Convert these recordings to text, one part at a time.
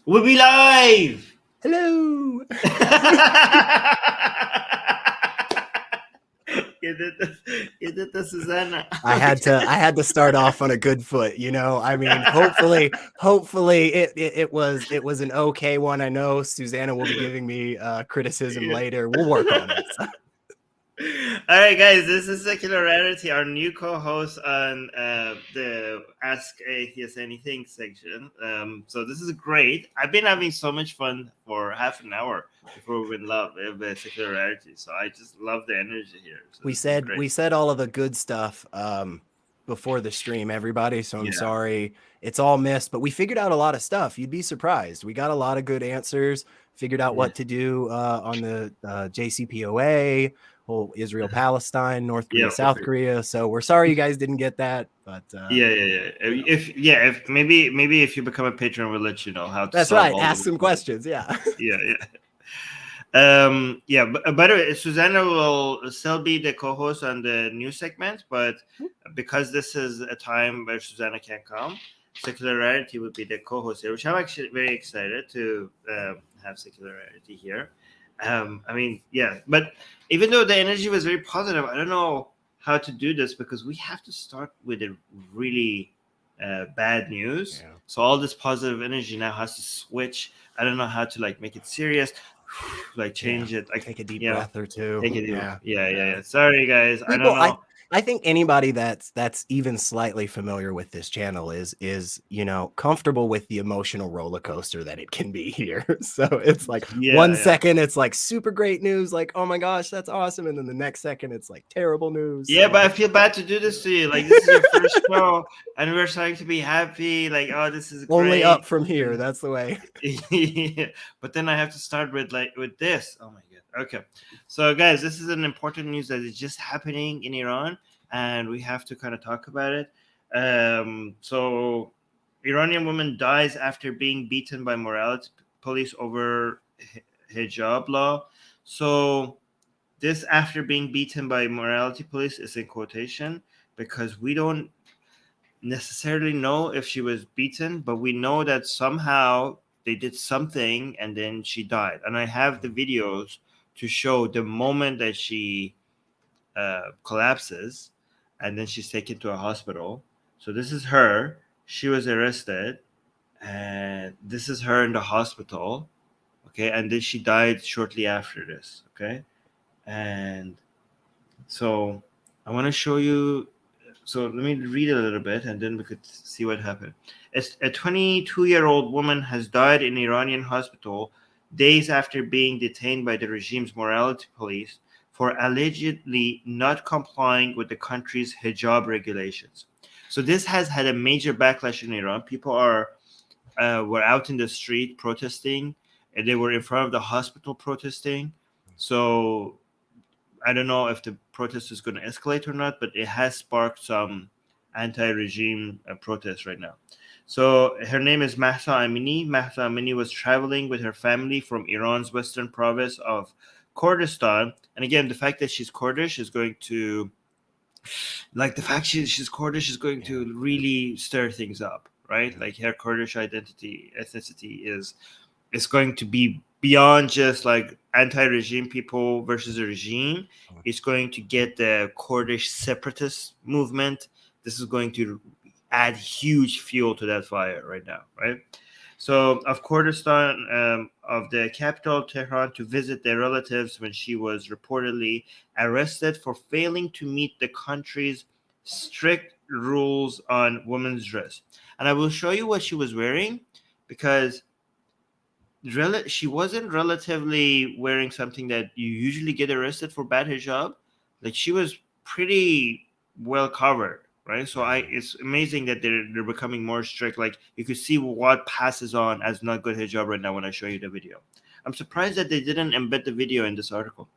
We'll be live. Hello. You did the Susanna. I had to start off on a good foot, you know. I mean, hopefully it was an okay one. I know Susanna will be giving me criticism Yeah. later. We'll work on it. All right, guys, this is Secular Rarity, our new co-host on the Ask Atheists Anything section. So this is great. I've been having so much fun for half an hour before we went live with Secular Rarity. So I just love the energy here. So this is great. We said all of the good stuff before the stream, everybody. So I'm sorry it's all missed, but we figured out a lot of stuff. You'd be surprised. We got a lot of good answers. Figured out what to do on the JCPOA, whole Israel, Palestine, North Korea, South Korea. So we're sorry you guys didn't get that, but if maybe if you become a patron, we'll let you know how to. That's right. Ask some questions. Yeah. Yeah. But by the way, Susanna will still be the co-host on the new segment, but because this is a time where Susanna can't come, Secular Rarity would be the co-host here, which I'm actually very excited to have Secular Rarity here. But even though the energy was very positive, I don't know how to do this because we have to start with a really bad news. Yeah. So all this positive energy now has to switch. I don't know how to make it serious. Change it. Take a deep breath or two. Take a deep yeah. Sorry, guys. I don't know. I think anybody that's even slightly familiar with this channel is comfortable with the emotional roller coaster that it can be here. So it's like 1 second it's like super great news, like oh my gosh that's awesome, and then the next second it's like terrible news. Yeah, but I feel bad to do this to you. This is your first show, and we're trying to be happy. Oh, this is great. Only up from here. That's the way. Yeah. But then I have to start with this. Oh my god. Okay, so guys, this is an important news that is just happening in Iran, and we have to kind of talk about it. So, Iranian woman dies after being beaten by morality police over hijab law. So, this after being beaten by morality police is in quotation because we don't necessarily know if she was beaten, but we know that somehow they did something and then she died. And I have the videos to show the moment that she collapses and then she's taken to a hospital. So this is her. She was arrested and this is her in the hospital. Okay. And then she died shortly after this. Okay. And so I want to show you. So let me read a little bit and then we could see what happened. A 22-year-old woman has died in Iranian hospital days after being detained by the regime's morality police for allegedly not complying with the country's hijab regulations. So this has had a major backlash in Iran. People were out in the street protesting, and they were in front of the hospital protesting. So I don't know if the protest is going to escalate or not, but it has sparked some anti-regime protests right now. So her name is Mahsa Amini. Mahsa Amini was traveling with her family from Iran's western province of Kurdistan. And again, the fact that she's Kurdish is going to, the fact she's Kurdish is going to really stir things up, right? Her Kurdish ethnicity is going to be beyond just anti-regime people versus a regime. It's going to get the Kurdish separatist movement. This is going to add huge fuel to that fire right now, right? So of Kurdistan, of the capital Tehran, to visit their relatives when she was reportedly arrested for failing to meet the country's strict rules on women's dress. And I will show you what she was wearing because she wasn't relatively wearing something that you usually get arrested for bad hijab. She was pretty well covered, right? So it's amazing that they're becoming more strict. You could see what passes on as not good hijab right now when I show you the video. I'm surprised that they didn't embed the video in this article.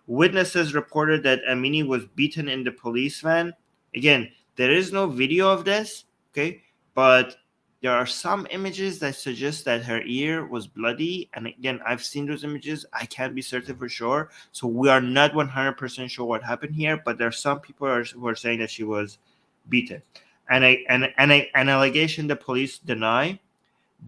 Witnesses reported that Amini was beaten in the police van. Again, there is no video of this, okay? But there are some images that suggest that her ear was bloody. And again, I've seen those images. I can't be certain for sure. So we are not 100% sure what happened here. But there are some people who are saying that she was beaten. And an allegation the police deny.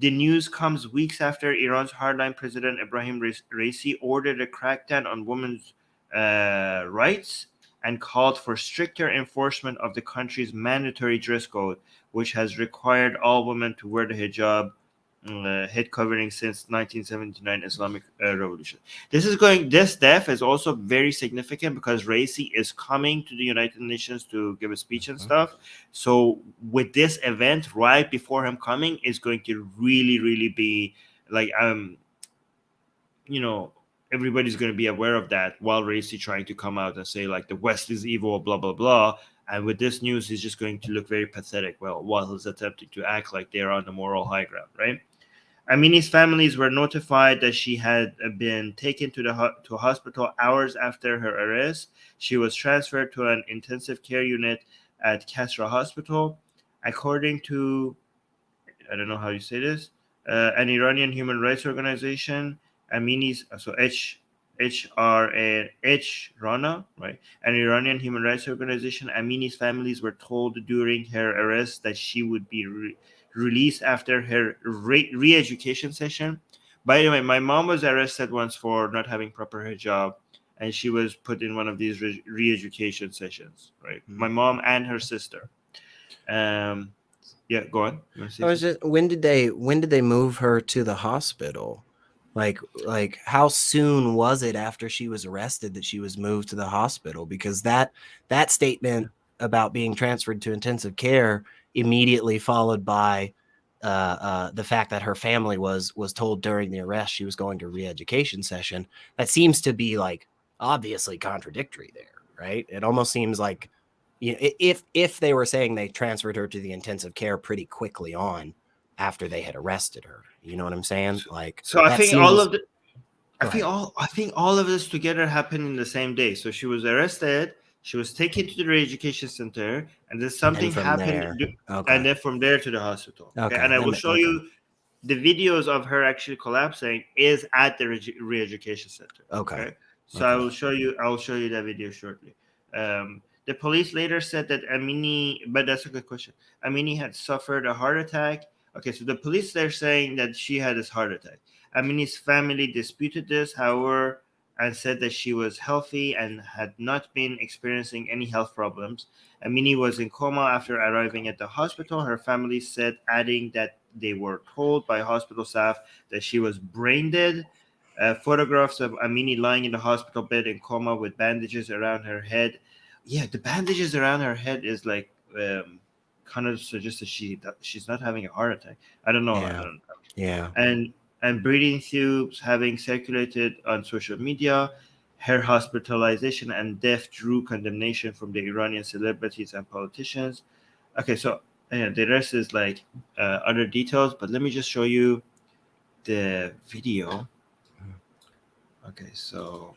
The news comes weeks after Iran's hardline president Ibrahim Raisi ordered a crackdown on women's rights and called for stricter enforcement of the country's mandatory dress code, which has required all women to wear the hijab, head covering since 1979 Islamic Revolution. This death is also very significant because Raisi is coming to the United Nations to give a speech and stuff. So with this event right before him coming is going to really, really be like, you know, everybody's going to be aware of that while Raisi trying to come out and say like the West is evil, blah, blah, blah. And with this news, he's just going to look very pathetic. Well, while he's attempting to act like they're on the moral high ground, right? Amini's families were notified that she had been taken to to a hospital hours after her arrest. She was transferred to an intensive care unit at Kasra Hospital. According to, I don't know how you say this, an Iranian human rights organization, Amini's, so Rana, right? An Iranian human rights organization. Amini's families were told during her arrest that she would be released after her re-education session. By the way, my mom was arrested once for not having proper hijab, and she was put in one of these re-education sessions, right? My mom and her sister. Yeah, go on. When did they move her to the hospital? Like how soon was it after she was arrested that she was moved to the hospital? Because that statement about being transferred to intensive care immediately followed by the fact that her family was told during the arrest she was going to re-education session. That seems to be like obviously contradictory there, right? It almost seems like, you know, if they were saying they transferred her to the intensive care pretty quickly on after they had arrested her, you know what I'm saying? Like, so I think all of the, I think all of this together happened in the same day. So she was arrested, she was taken to the re-education center, and then something happened, and then from there to the hospital. Okay, and I will show you the videos of her actually collapsing is at the re-education center. Okay, so I will show you. I will show you that video shortly. The police later said that Amini, but that's a good question. Amini had suffered a heart attack. Okay, so the police, they're saying that she had this heart attack. Amini's family disputed this, however, and said that she was healthy and had not been experiencing any health problems. Amini was in coma after arriving at the hospital. Her family said, adding that they were told by hospital staff that she was brain dead. Photographs of Amini lying in the hospital bed in coma with bandages around her head. Yeah, the bandages around her head is like kind of suggests that she's not having a heart attack. I don't know. Yeah. And breathing tubes having circulated on social media. Her hospitalization and death drew condemnation from the Iranian celebrities and politicians. Okay, so the rest is like other details, but let me just show you the video. Okay, so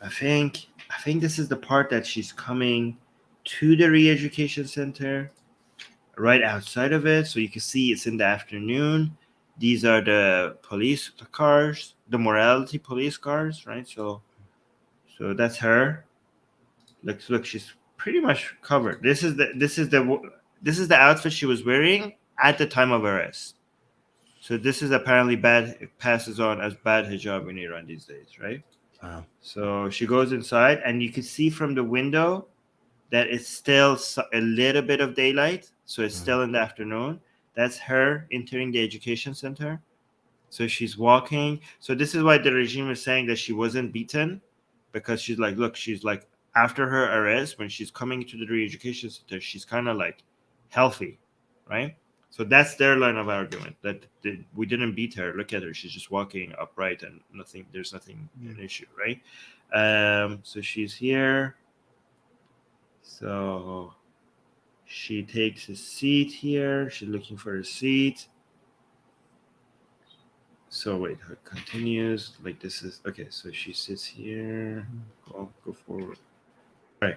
I think this is the part that she's coming to the re-education center, right outside of it, so you can see it's in the afternoon. These are the police cars, the morality police cars, right? So that's her. Look, she's pretty much covered. This is the outfit she was wearing at the time of arrest. So this is apparently bad. It passes on as bad hijab in Iran these days, right? Wow. So she goes inside, and you can see from the window that it's still a little bit of daylight. So it's still in the afternoon. That's her entering the education center. So she's walking. So this is why the regime is saying that she wasn't beaten, because she's like, look, she's like, after her arrest, when she's coming to the re-education center, she's kind of like healthy, right? So that's their line of argument, that we didn't beat her. Look at her; she's just walking upright, and there's nothing an issue, right? So she's here. So she takes a seat here. She's looking for a seat. So wait, it continues. Like this is okay. So she sits here. Go forward. Right.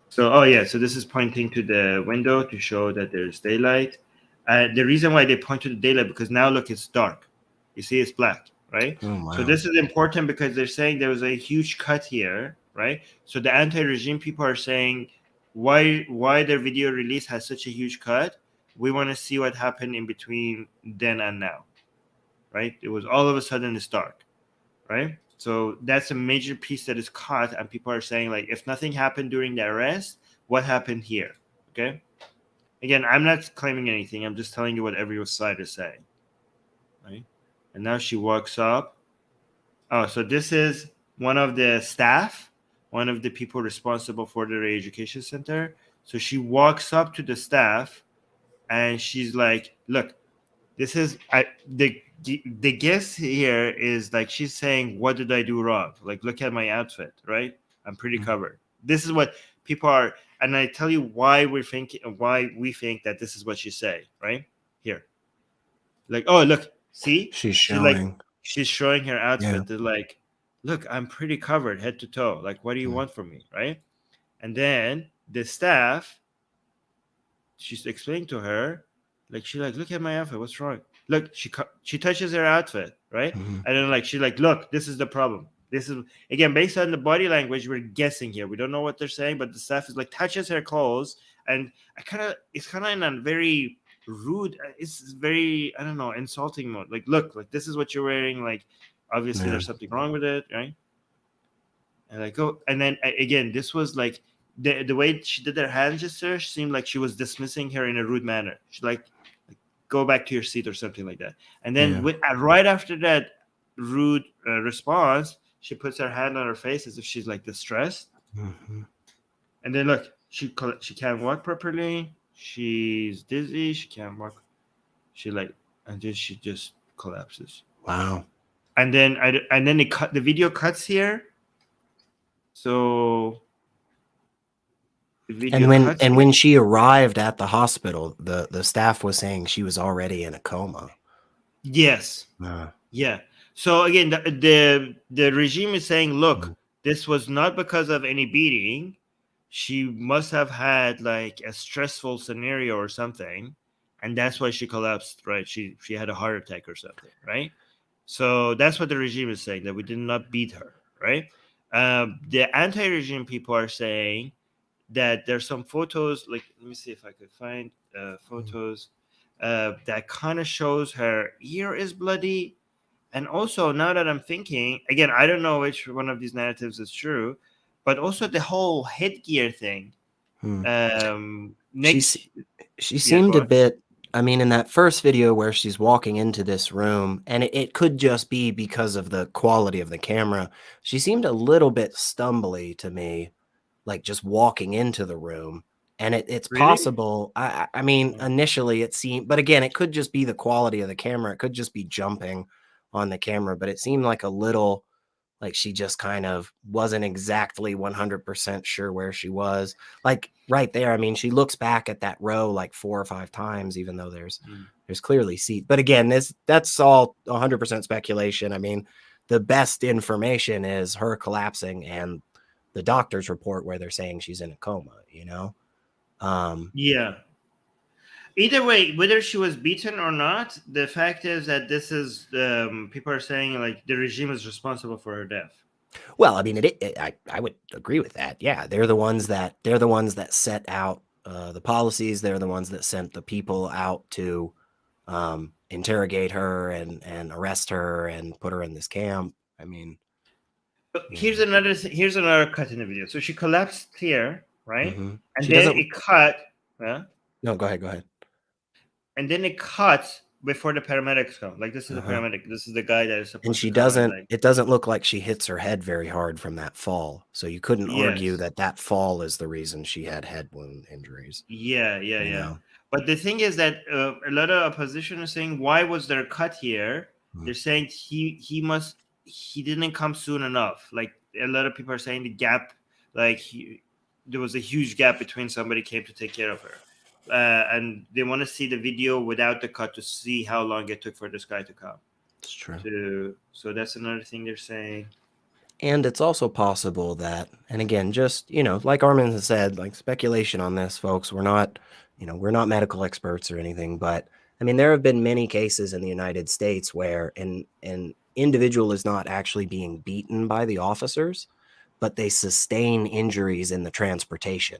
So so this is pointing to the window to show that there's daylight. The reason why they point to the daylight, because now look, it's dark. You see, it's black, right? Oh, wow. So this is important because they're saying there was a huge cut here, right? So the anti-regime people are saying why their video release has such a huge cut, we want to see what happened in between then and now, right? It was all of a sudden it's dark, right? So that's a major piece that is caught, and people are saying, like, if nothing happened during the arrest, what happened here? Okay. Again, I'm not claiming anything. I'm just telling you what every side is saying, right? And now she walks up. Oh, so this is one of the staff, one of the people responsible for the re-education center. So she walks up to the staff, and she's like, "Look, this is the guess here is like she's saying, what did I do wrong? Like, look at my outfit, right? I'm pretty covered. This is what people are, and I tell you why we think that this is what she say, right? Here, like, oh, look, see, She's she's showing her Yeah. outfit. They're like, look, I'm pretty covered head to toe. Like, what do you want from me, right? And then the staff, she's explaining to her, like, she like, look at my outfit, what's wrong? Look, she touches her outfit, right? And then, like, she's like, look, this is the problem. This is, again, based on the body language, we're guessing here, we don't know what they're saying, but the staff is like, touches her clothes, and it's kind of in a very rude, it's very, I don't know, insulting mode. Like, look, like, this is what you're wearing, like, obviously there's something wrong with it, right? And like, oh, and then again, this was like the way she did her hand gesture seemed like she was dismissing her in a rude manner. She like go back to your seat or something like that. And then right after that rude response, she puts her hand on her face as if she's like distressed. And then look, she can't walk properly. She's dizzy. She can't walk. She like, and then she just collapses. Wow. And then the video cuts here. So and when she arrived at the hospital, the staff was saying she was already in a coma. Yes. Yeah. So again, the regime is saying, look, this was not because of any beating. She must have had like a stressful scenario or something, and that's why she collapsed, right? She had a heart attack or something, right? So that's what the regime is saying, that we did not beat her, right? The anti-regime people are saying that there's some photos, like, let me see if I could find photos that kind of shows her ear is bloody. And also, now that I'm thinking, again, I don't know which one of these narratives is true, but also the whole headgear thing. She seemed a bit, I mean, in that first video where she's walking into this room, and it could just be because of the quality of the camera, she seemed a little bit stumbly to me, like just walking into the room. And it's Really? possible. I mean, initially it seemed, but again, it could just be the quality of the camera. It could just be jumping on the camera, but it seemed like a little, like she just kind of wasn't exactly 100% sure where she was. Like right there, I mean, she looks back at that row like 4 or 5 times, even though there's clearly seat. But again, that's all 100% speculation. I mean, the best information is her collapsing and the doctor's report where they're saying she's in a coma, you know? Yeah. Either way, whether she was beaten or not, the fact is that this is people are saying like the regime is responsible for her death. Well, I mean, I would agree with that. Yeah, they're the ones that set out the policies. They're the ones that sent the people out to interrogate her and arrest her and put her in this camp. I mean, here's another cut in the video. So she collapsed here, right? And she then it cut. No, go ahead. And then it cuts before the paramedics come. Like, this is the paramedic. This is the guy that is supposed and she to come doesn't. like, it doesn't look like she hits her head very hard from that fall. So you couldn't argue that fall is the reason she had head wound injuries. Yeah. But the thing is that a lot of opposition is saying, why was there a cut here? They're saying he didn't come soon enough. Like, a lot of people are saying the gap, like there was a huge gap between somebody came to take care of her. And they want to see the video without the cut to see how long it took for this guy to come. It's true. So that's another thing they're saying. And it's also possible that, and again, just, like Armin has said, like speculation on this, folks, we're not medical experts or anything, but I mean, there have been many cases in the United States where an individual is not actually being beaten by the officers, but they sustain injuries in the transportation,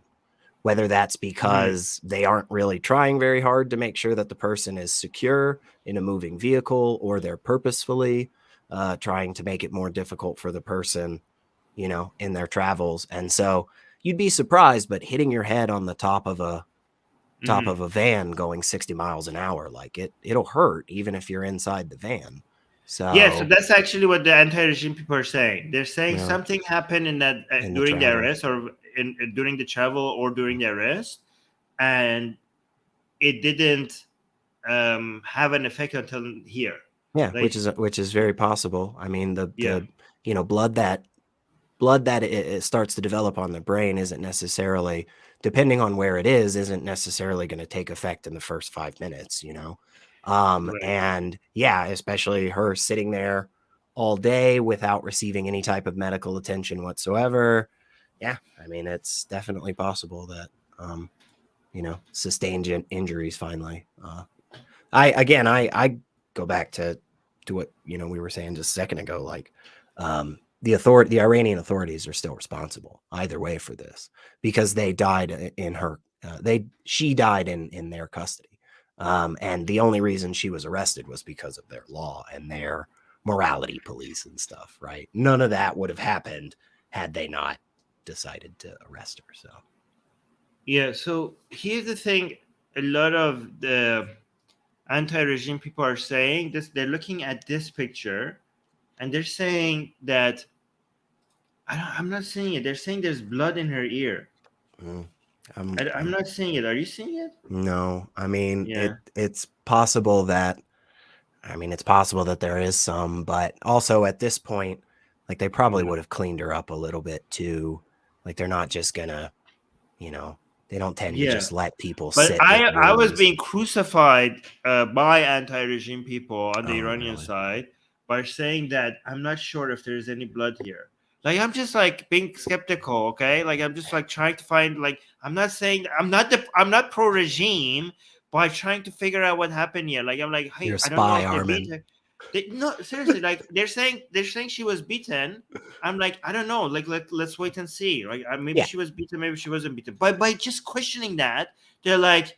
whether that's because they aren't really trying very hard to make sure that the person is secure in a moving vehicle, or they're purposefully trying to make it more difficult for the person, you know, in their travels. And so you'd be surprised, but hitting your head on the top of a van going 60 miles an hour, like it'll hurt even if you're inside the van. Yeah, so So that's actually what the anti-regime people are saying. They're saying yeah, something happened in that in the during the travel. arrest, or during the travel, or during the arrest, and it didn't have an effect until here. Yeah, Like, which is very possible. I mean, yeah, the you know, blood that it starts to develop on the brain isn't necessarily, depending on where it isn't necessarily going to take effect in the first 5 minutes, you know. right. And yeah, especially her sitting there all day without receiving any type of medical attention whatsoever. Yeah, I mean, it's definitely possible that you know, sustained injuries finally. I go back to what, you know, we were saying just a second ago, like the Iranian authorities are still responsible either way for this, because they died in her she died in their custody, and the only reason she was arrested was because of their law and their morality police and stuff, right? None of that would have happened had they not decided to arrest her. So Yeah, so here's the thing: a lot of the anti-regime people are saying this. They're looking at this picture, and they're saying that I'm not seeing it. They're saying there's blood in her ear. I'm not seeing it. Are you seeing it? No, I mean, Yeah. it's possible that, it's possible that there is some, but also at this point, like they probably would have cleaned her up a little bit too. Like they're not just gonna, you know, they don't tend to Yeah. just let people But sit with I was wounds. being crucified by anti-regime people on the Oh, Iranian really? side by saying that I'm not sure if there's any blood here. Like, I'm just like being skeptical, okay? Like, I'm just like trying to find, like, I'm not saying I'm not pro-regime, but I'm trying to figure out what happened here. Like, I'm like, You're hey, a I don't know spy, if they beat Armin. her. No, seriously, like they're saying she was beaten. I'm like, I don't know. Like, let's wait and see. Like, maybe Yeah. she was beaten, maybe she wasn't beaten. But by just questioning that, they're like,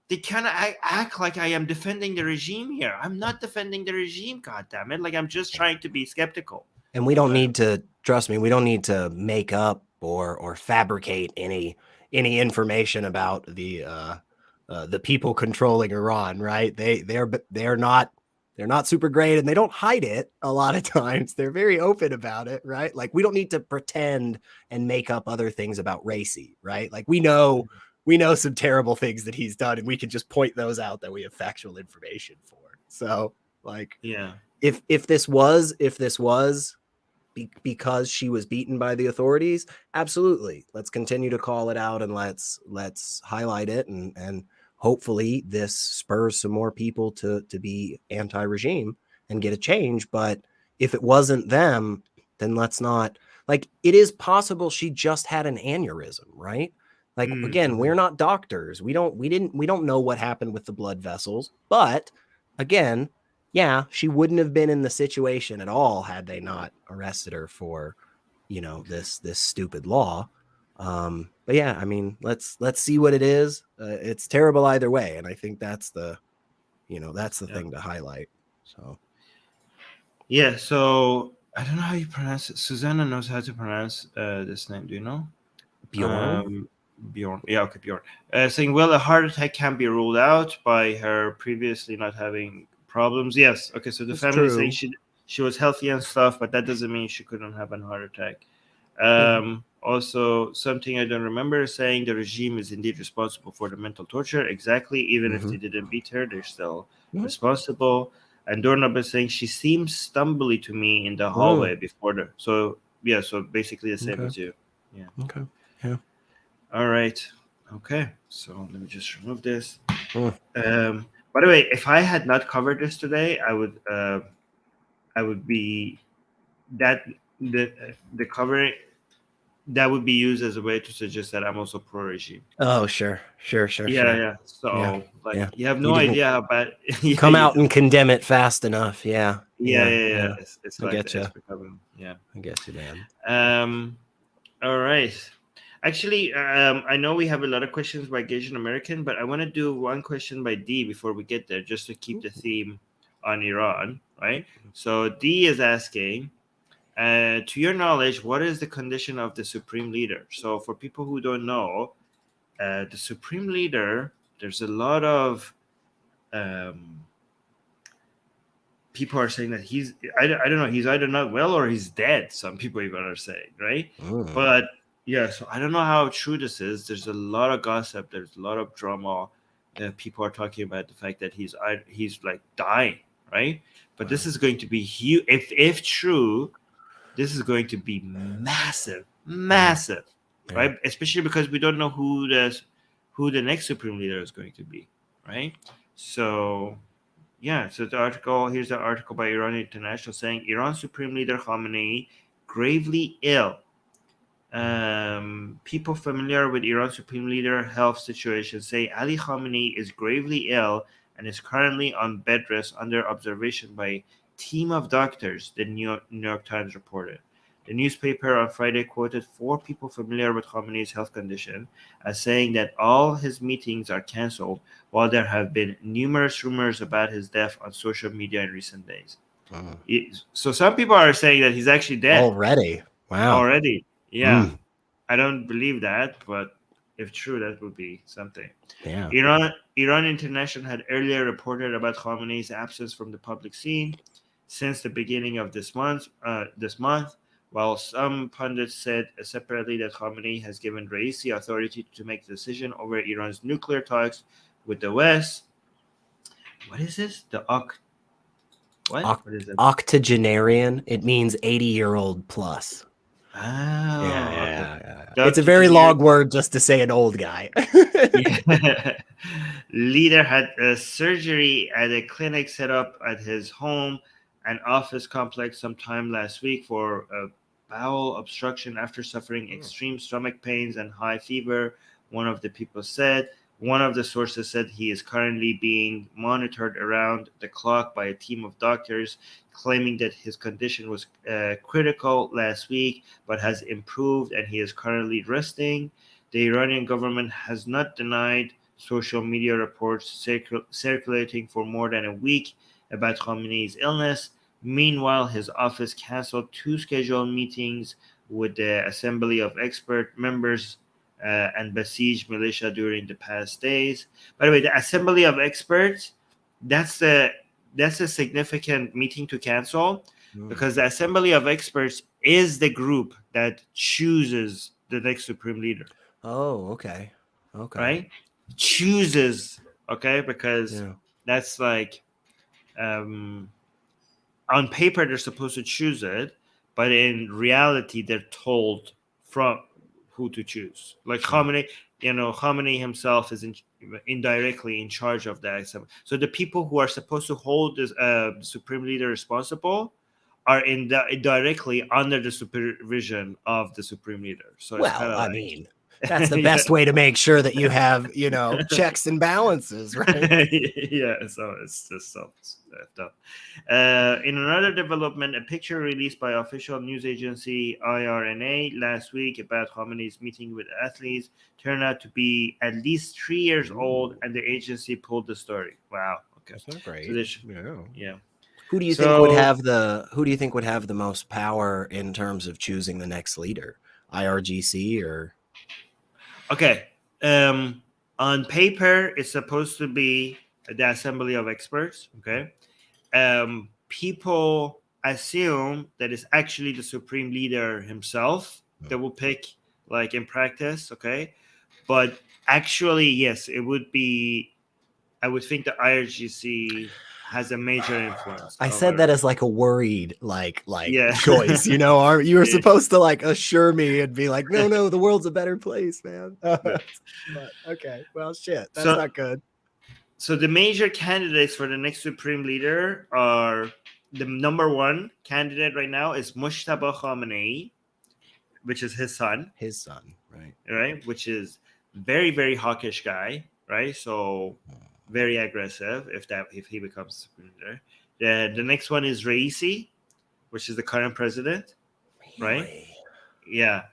they kind of act like I am defending the regime here. I'm not defending the regime. God damn it! Like, I'm just trying to be skeptical. And we don't But need to, trust me, we don't need to make up or fabricate any information about the people controlling Iran, right? They're not super great, and they don't hide it a lot of times. They're very open about it, right? Like we don't need to pretend and make up other things about Racy, right? Like we know some terrible things that he's done, and we can just point those out that we have factual information for. So like yeah, if this was because she was beaten by the authorities, absolutely, let's continue to call it out, and let's highlight it, and hopefully this spurs some more people to be anti-regime and get a change. But if it wasn't them, then let's not, like, it is possible she just had an aneurysm, right? Like, again, we're not doctors, we don't know what happened with the blood vessels, but again, yeah, she wouldn't have been in the situation at all had they not arrested her for, you know, this stupid law. But yeah, I mean, let's see what it is. It's terrible either way, and I think that's the thing to highlight. So yeah. So I don't know how you pronounce it. Susanna knows how to pronounce this name. Do you know? Bjorn. Bjorn. Yeah, okay, Bjorn. Saying, well, a heart attack can be ruled out by her previously not having problems. Yes. Okay, so the That's family is saying true. she was healthy and stuff, but that doesn't mean she couldn't have a heart attack. Yeah. Also, something I don't remember saying, the regime is indeed responsible for the mental torture. Exactly. Even if they didn't beat her, they're still responsible. And Doorknob is saying she seems stumbly to me in the hallway before the. So yeah, so basically the same as you. Yeah. Okay. Yeah. All right. Okay. So let me just remove this. By the way, if I had not covered this today, I would be that the covering that would be used as a way to suggest that I'm also pro regime. Oh, sure. Yeah, yeah. Yeah. So like, Yeah. you have You no didn't idea how bad. Yeah, come you out don't. and condemn it fast enough. Yeah. Yeah, Yeah. yeah, yeah. Yeah. It's I like get the you. expert covering. Yeah. I get you, man. Um. All right. Actually, I know we have a lot of questions by Asian American, but I want to do one question by D before we get there, just to keep the theme on Iran, right? So D is asking, to your knowledge, what is the condition of the supreme leader? So for people who don't know, the supreme leader, there's a lot of people are saying that I don't know, he's either not well or he's dead. Some people even are saying, right? But yeah, so I don't know how true this is. There's a lot of gossip. There's a lot of drama. People are talking about the fact that he's like dying, right? But this is going to be huge. If true, this is going to be massive, right? Especially because we don't know who the next supreme leader is going to be, right? So yeah, so here's the article by Iranian International saying Iran Supreme Leader Khamenei gravely ill. People familiar with Iran Supreme Leader health situation say Ali Khamenei is gravely ill and is currently on bed rest under observation by a team of doctors, the New York Times reported. The newspaper on Friday quoted 4 people familiar with Khamenei's health condition as saying that all his meetings are cancelled, while there have been numerous rumors about his death on social media in recent days. So some people are saying that he's actually dead. Already. Wow. Already. Yeah. I don't believe that, but if true, that would be something. Yeah. Iran International had earlier reported about Khamenei's absence from the public scene since the beginning of this month. While some pundits said separately that Khamenei has given Raisi authority to make the decision over Iran's nuclear talks with the West. What is this? What is it? Octogenarian. It means 80-year-old plus. Oh, yeah. It's a very long word just to say an old guy. Leader had a surgery at a clinic set up at his home and office complex sometime last week for a bowel obstruction after suffering extreme stomach pains and high fever, one of the people said. One of the sources said he is currently being monitored around the clock by a team of doctors, claiming that his condition was critical last week but has improved and he is currently resting. The Iranian government has not denied social media reports circulating for more than a week about Khamenei's illness. Meanwhile, his office canceled 2 scheduled meetings with the Assembly of Expert members and besieged militia during the past days. By the way, the Assembly of Experts, that's a significant meeting to cancel because the Assembly of Experts is the group that chooses the next supreme leader. Oh, okay. Right? Chooses, okay? Because that's like on paper they're supposed to choose it, but in reality they're told from who to choose. Like Khamenei himself is indirectly in charge of that. So the people who are supposed to hold this supreme leader responsible are directly under the supervision of the supreme leader. So it's kind of that's the best way to make sure that you have, checks and balances, right? Yeah, so it's just so tough. In another development, a picture released by official news agency IRNA last week about Khamenei's meeting with athletes turned out to be at least 3 years old, and the agency pulled the story. Wow. Okay. That's not great. So yeah. Who do you think would have the most power in terms of choosing the next leader? IRGC or? Okay. On paper, it's supposed to be the Assembly of Experts. Okay. People assume that it's actually the supreme leader himself that will pick, like in practice. Okay. But actually, yes, it would be. I would think the IRGC has a major influence. I said that as like a worried, choice. You were supposed to assure me and be like, no, the world's a better place, man. But okay, well, shit, that's not good. So the major candidates for the next supreme leader are the number 1 candidate right now is Mujtaba Khamenei, which is his son. His son, right? Right, which is very, very hawkish guy, right? So very aggressive if he becomes supreme leader. The next one is Raisi, which is the current president, right? Yeah.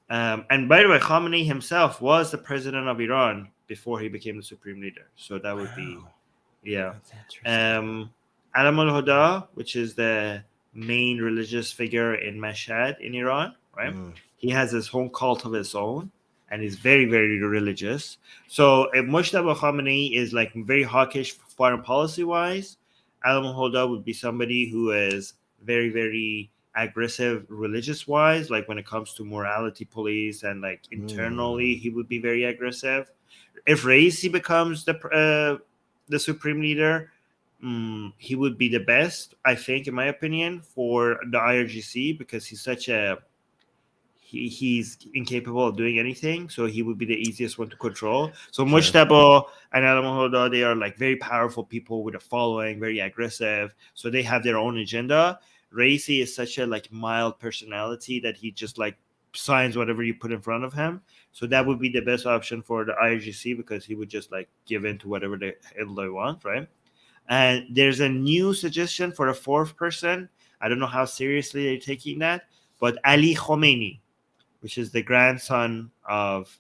And by the way, Khamenei himself was the president of Iran before he became the supreme leader. So that would be, Wow, yeah. that's interesting. Alam al-Huda, which is the main religious figure in Mashhad in Iran, right? He has his own cult of his own, and he's very, very religious. So Mujtaba Khamenei is like very hawkish foreign policy wise. Alam al-Huda would be somebody who is very, very aggressive religious wise, like when it comes to morality police and like internally, he would be very aggressive. If Raisi becomes the supreme leader, he would be the best, I think, in my opinion, for the IRGC because he's such a he's incapable of doing anything, so he would be the easiest one to control. So Sure. Mujtaba and Al-Mahoda, they are like very powerful people with a following, very aggressive, so they have their own agenda. Raisi is such a like mild personality that he just like signs whatever you put in front of him. So that would be the best option for the IRGC because he would just like give in to whatever the hell they want, right? And there's a new suggestion for a fourth person. I don't know how seriously they're taking that, but Ali Khomeini, which is the grandson of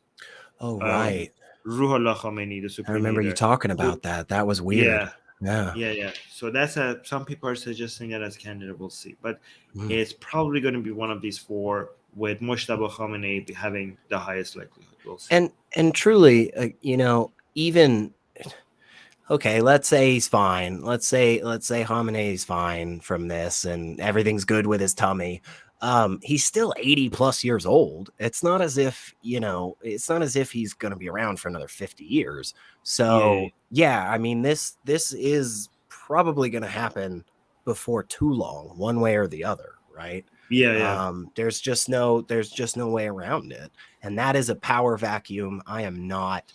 Right. Ruhollah Khomeini, the I supreme remember you leader. talking So, about that. That was weird. yeah, Yeah. yeah. So that's some people are suggesting that as candidate. We'll see, but Mm. it's probably going to be one of these four, with Mujtaba Khomeini having the highest likelihood. We'll see. And truly, even okay, let's say he's fine. Let's say Khamenei's fine from this, and everything's good with his tummy. He's still 80 plus years old. It's not as if it's not as if he's going to be around for another 50 years. So yeah, I mean this is probably going to happen before too long, one way or the other, right? Yeah. There's just no way around it, and that is a power vacuum. I am not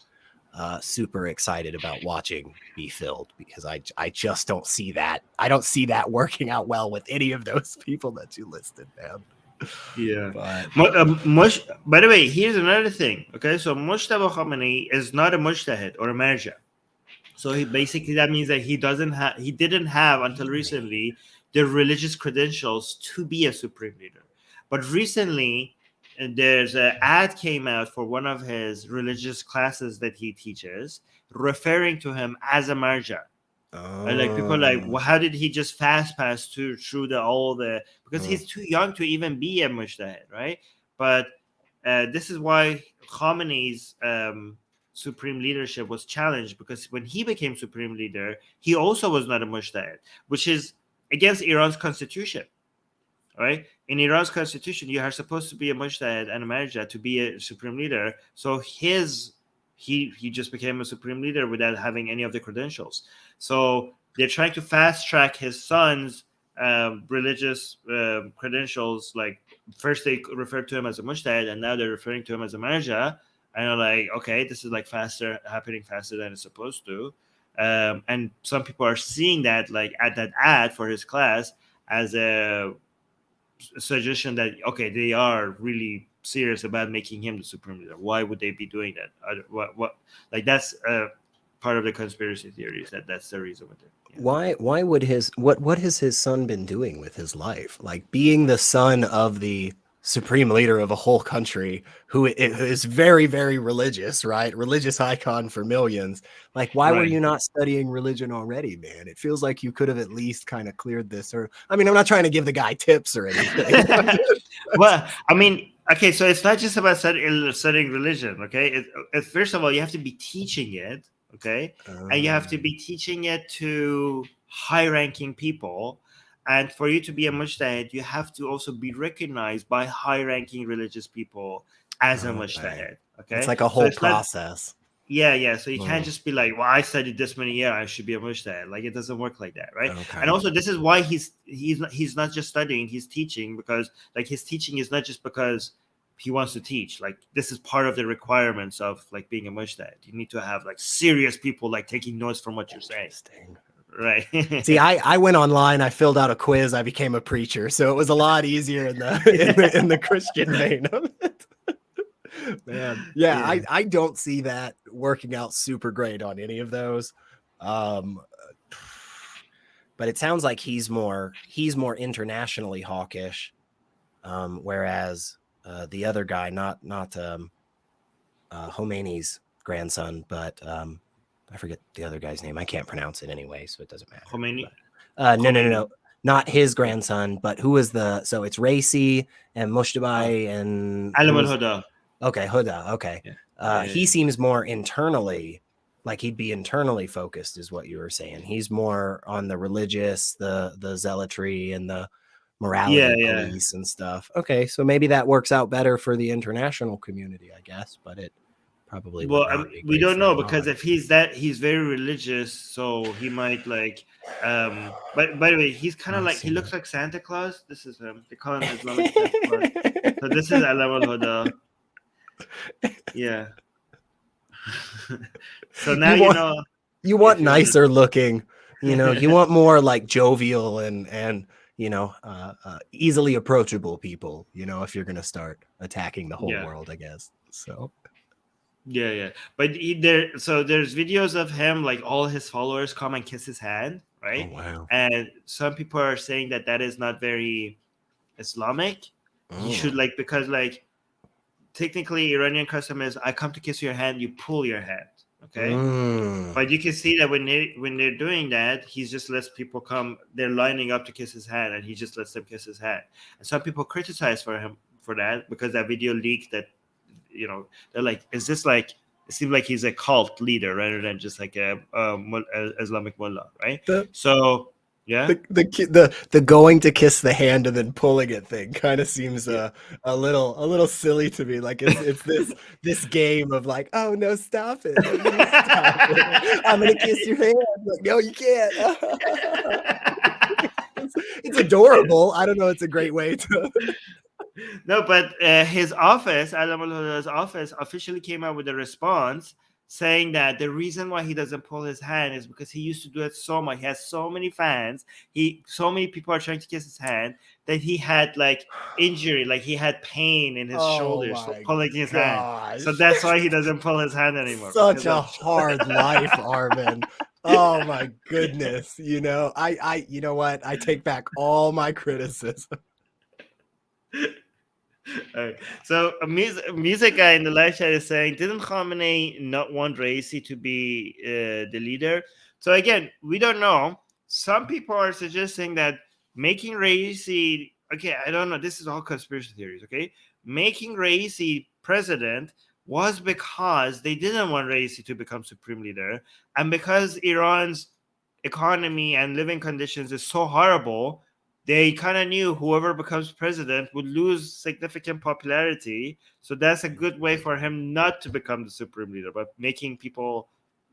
super excited about watching be filled because I just don't see that. I don't see that working out well with any of those people that you listed, man. Yeah. But By the way, here's another thing. Okay, so Mujtaba Khamenei is not a mujtahid or a marja. So he basically, that means that he didn't have until recently the religious credentials to be a supreme leader. But recently, there's an ad came out for one of his religious classes that he teaches, referring to him as a marja. And like people are like, well, how did he just fast pass through because he's too young to even be a mujtahid, right? But this is why Khamenei's supreme leadership was challenged, because when he became supreme leader, he also was not a mujtahid, which is against Iran's constitution, right? In Iran's constitution, you are supposed to be a mujtahid and a marja to be a supreme leader. So he just became a supreme leader without having any of the credentials. So they're trying to fast track his son's religious credentials. Like first they referred to him as a mujtahid, and now they're referring to him as a marja. And I'm like, okay, this is like happening faster than it's supposed to. And some people are seeing that like at that ad for his class as a suggestion that okay, they are really serious about making him the supreme leader. Why would they be doing that? What like that's part of the conspiracy theories that's the reason with it. Yeah. why would what has his son been doing with his life? Like being the son of the supreme leader of a whole country who is very, very religious, right? Religious icon for millions. Like, why were you not studying religion already, man? It feels like you could have at least kind of cleared this. Or, I mean, I'm not trying to give the guy tips or anything. Well, I mean, okay, so it's not just about studying religion, okay? First of all, you have to be teaching it, okay? And you have to be teaching it to high-ranking people. And for you to be a mujtahid, you have to also be recognized by high-ranking religious people as a mujtahid. Okay, it's like a whole process. Yeah. So you can't just be like, "Well, I studied this many years, I should be a mujtahid." Like it doesn't work like that, right? Okay. And also, this is why he's not just studying; he's teaching, because like his teaching is not just because he wants to teach. Like this is part of the requirements of like being a mujtahid. You need to have like serious people like taking notes from what you're saying. Right. See, I went online, I filled out a quiz, I became a preacher, so it was a lot easier in the Christian vein of it. Man, yeah. I don't see that working out super great on any of those. But it sounds like he's more internationally hawkish, whereas the other guy, not Khomeini's grandson, but I forget the other guy's name. I can't pronounce it anyway, so it doesn't matter. Khomeini. But, no, not his grandson, but who was so it's Raisi and Mushtabai and Alam al-Huda. Okay, Huda. Okay. He seems more internally, like he'd be internally focused, is what you were saying. He's more on the religious, the zealotry, and the morality police and stuff. Okay, so maybe that works out better for the international community, I guess, but it probably would not be we don't know, because if he's very religious, so he might like but by the way, he's kind of like, he looks like Santa Claus. This is him. They call him Islamic Santa Claus. So this is Alam al-Huda. Yeah. So now you want nicer looking, you want more like jovial and easily approachable people, if you're going to start attacking the whole world, I guess. So yeah. But there's videos of him, like all his followers come and kiss his hand, right? Oh, wow. And some people are saying that is not very Islamic. You should because technically Iranian custom is, I come to kiss your hand, you pull your hand. Okay. But you can see that when they're doing that, he just lets people come, they're lining up to kiss his hand, and he just lets them kiss his hand. And some people criticize him for that, because that video leaked, that they're like, is this like, it seems like he's a cult leader rather than just like a Islamic mullah, right? So yeah, the going to kiss the hand and then pulling it thing kind of seems a little silly to me. Like it's this game of like, oh no, stop it! Stop it. I'm gonna kiss your hand. Like, no, you can't. It's adorable. I don't know. It's a great way to. No, but his office, Alam al-Huda's office, officially came out with a response saying that the reason why he doesn't pull his hand is because he used to do it so much. He has so many fans. So many people are trying to kiss his hand that he had like injury, like he had pain in his shoulders pulling his hand. So that's why he doesn't pull his hand anymore. Such a hard life, Armin. Oh my goodness. I you know what? I take back all my criticism. Right. So a music guy in the live chat is saying, didn't Khamenei not want Raisi to be the leader? So again, we don't know. Some people are suggesting that making Raisi, okay, I don't know, this is all conspiracy theories, okay? Making Raisi president was because they didn't want Raisi to become supreme leader, and because Iran's economy and living conditions is so horrible, they kind of knew whoever becomes president would lose significant popularity. So that's a good way for him not to become the supreme leader, but making people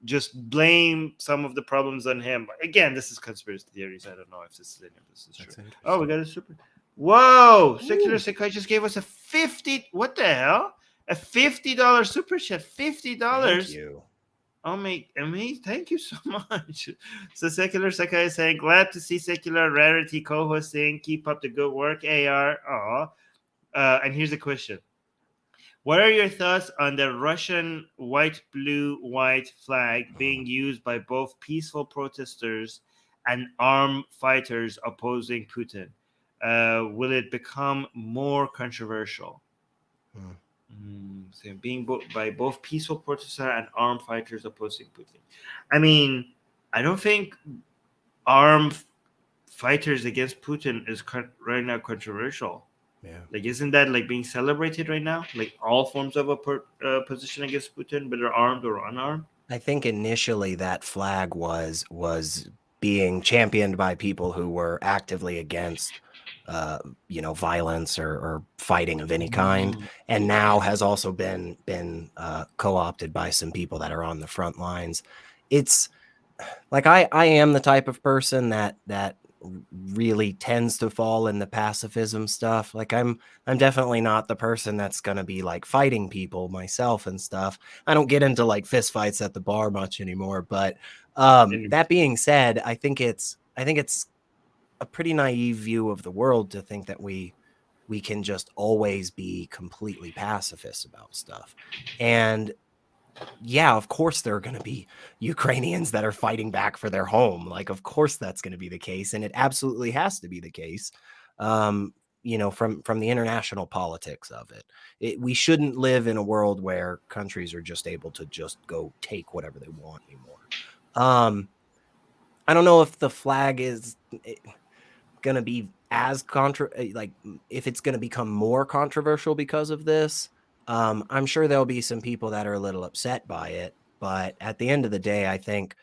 just blame some of the problems on him. Again, this is conspiracy theories. I don't know if this is true. Oh, we got a super. Whoa! Secular Sekai just gave us a what the hell? A $50 super chat. $50. Thank you. Oh my, thank you so much. So Secular Sakai is saying, glad to see Secular Rarity co-hosting. Keep up the good work, AR. And here's the question. What are your thoughts on the Russian white, blue, white flag being used by both peaceful protesters and armed fighters opposing Putin? Will it become more controversial? So being by both peaceful protesters and armed fighters opposing Putin. I mean, I don't think armed fighters against Putin is right now controversial. Yeah. Like, isn't that like being celebrated right now? Like all forms of a position against Putin, whether armed or unarmed. I think initially that flag was being championed by people who were actively against violence or fighting of any kind, and now has also been co-opted by some people that are on the front lines. It's like I am the type of person that really tends to fall in the pacifism stuff. Like I'm definitely not the person that's gonna be like fighting people myself and stuff. I don't get into like fist fights at the bar much anymore, but that being said, I think it's a pretty naive view of the world to think that we can just always be completely pacifist about stuff. And yeah, of course there are going to be Ukrainians that are fighting back for their home. Like, of course that's going to be the case, and it absolutely has to be the case. from the international politics of it. We shouldn't live in a world where countries are just able to just go take whatever they want anymore. I don't know if the flag is going to be as if it's going to become more controversial because of this. I'm sure there'll be some people that are a little upset by it, but at the end of the day, I think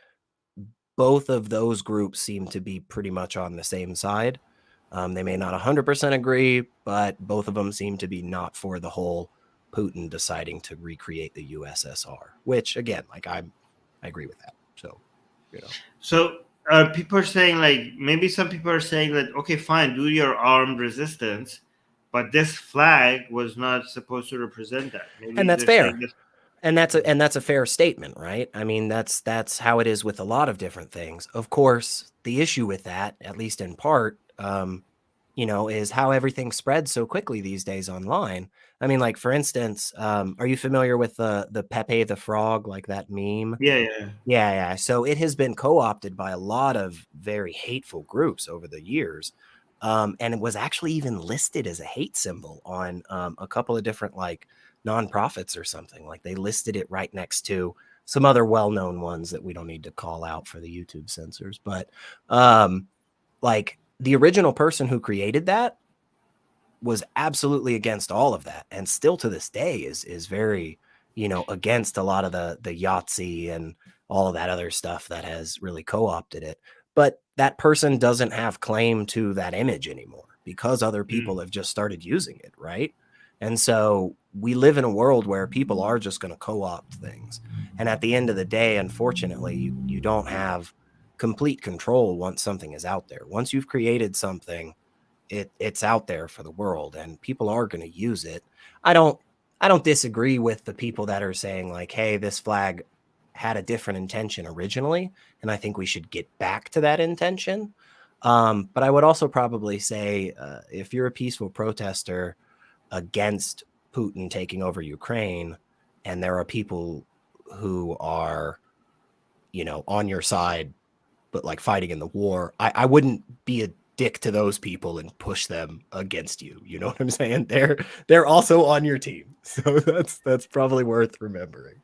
both of those groups seem to be pretty much on the same side. They may not 100% agree, but both of them seem to be not for the whole Putin deciding to recreate the USSR, which again, I agree with that. So, So people are saying, like, maybe some people are saying that, okay, fine, do your armed resistance, but this flag was not supposed to represent that. Maybe and that's fair. And that's a fair statement, right? I mean, that's how it is with a lot of different things. Of course, the issue with that, at least in part, is how everything spreads so quickly these days online. I mean, like, for instance, are you familiar with the Pepe the Frog, like that meme? Yeah. So it has been co-opted by a lot of very hateful groups over the years. And it was actually even listed as a hate symbol on a couple of different nonprofits or something. Like, they listed it right next to some other well-known ones that we don't need to call out for the YouTube censors. But like, the original person who created that was absolutely against all of that, and still to this day is very, against a lot of the Yahtzee and all of that other stuff that has really co-opted it. But that person doesn't have claim to that image anymore because other people have just started using it, right? And so we live in a world where people are just going to co-opt things. And at the end of the day, unfortunately, you don't have complete control once something is out there. Once you've created something, it's out there for the world, and people are going to use it. I don't disagree with the people that are saying, like, hey, this flag had a different intention originally, and I think we should get back to that intention. But I would also probably say, if you're a peaceful protester against Putin taking over Ukraine, and there are people who are, on your side, but like fighting in the war, I wouldn't be a dick to those people and push them against you. You know what I'm saying? They're also on your team. So that's probably worth remembering.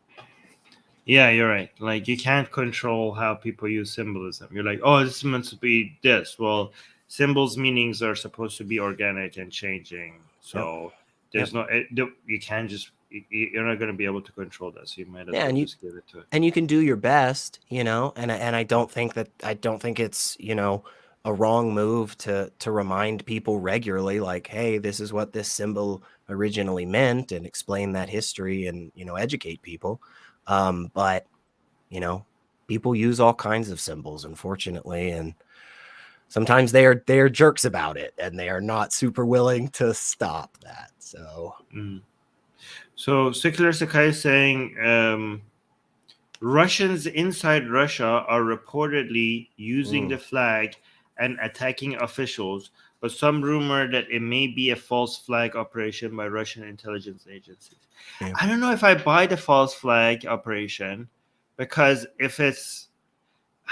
Yeah, you're right. Like, you can't control how people use symbolism. You're like, oh, this is meant to be this. Well, symbols' meanings are supposed to be organic and changing. So there's you can't just, you're not going to be able to control that. So you might as well just give it to it. And you can do your best, and I don't think it's, a wrong move to remind people regularly, like, hey, this is what this symbol originally meant, and explain that history and, educate people. But, people use all kinds of symbols, unfortunately, and sometimes they are jerks about it, and they are not super willing to stop that. So, So Secular Sakai is saying, Russians inside Russia are reportedly using the flag and attacking officials, but some rumor that it may be a false flag operation by Russian intelligence agencies. Yeah. I don't know if I buy the false flag operation, because if it's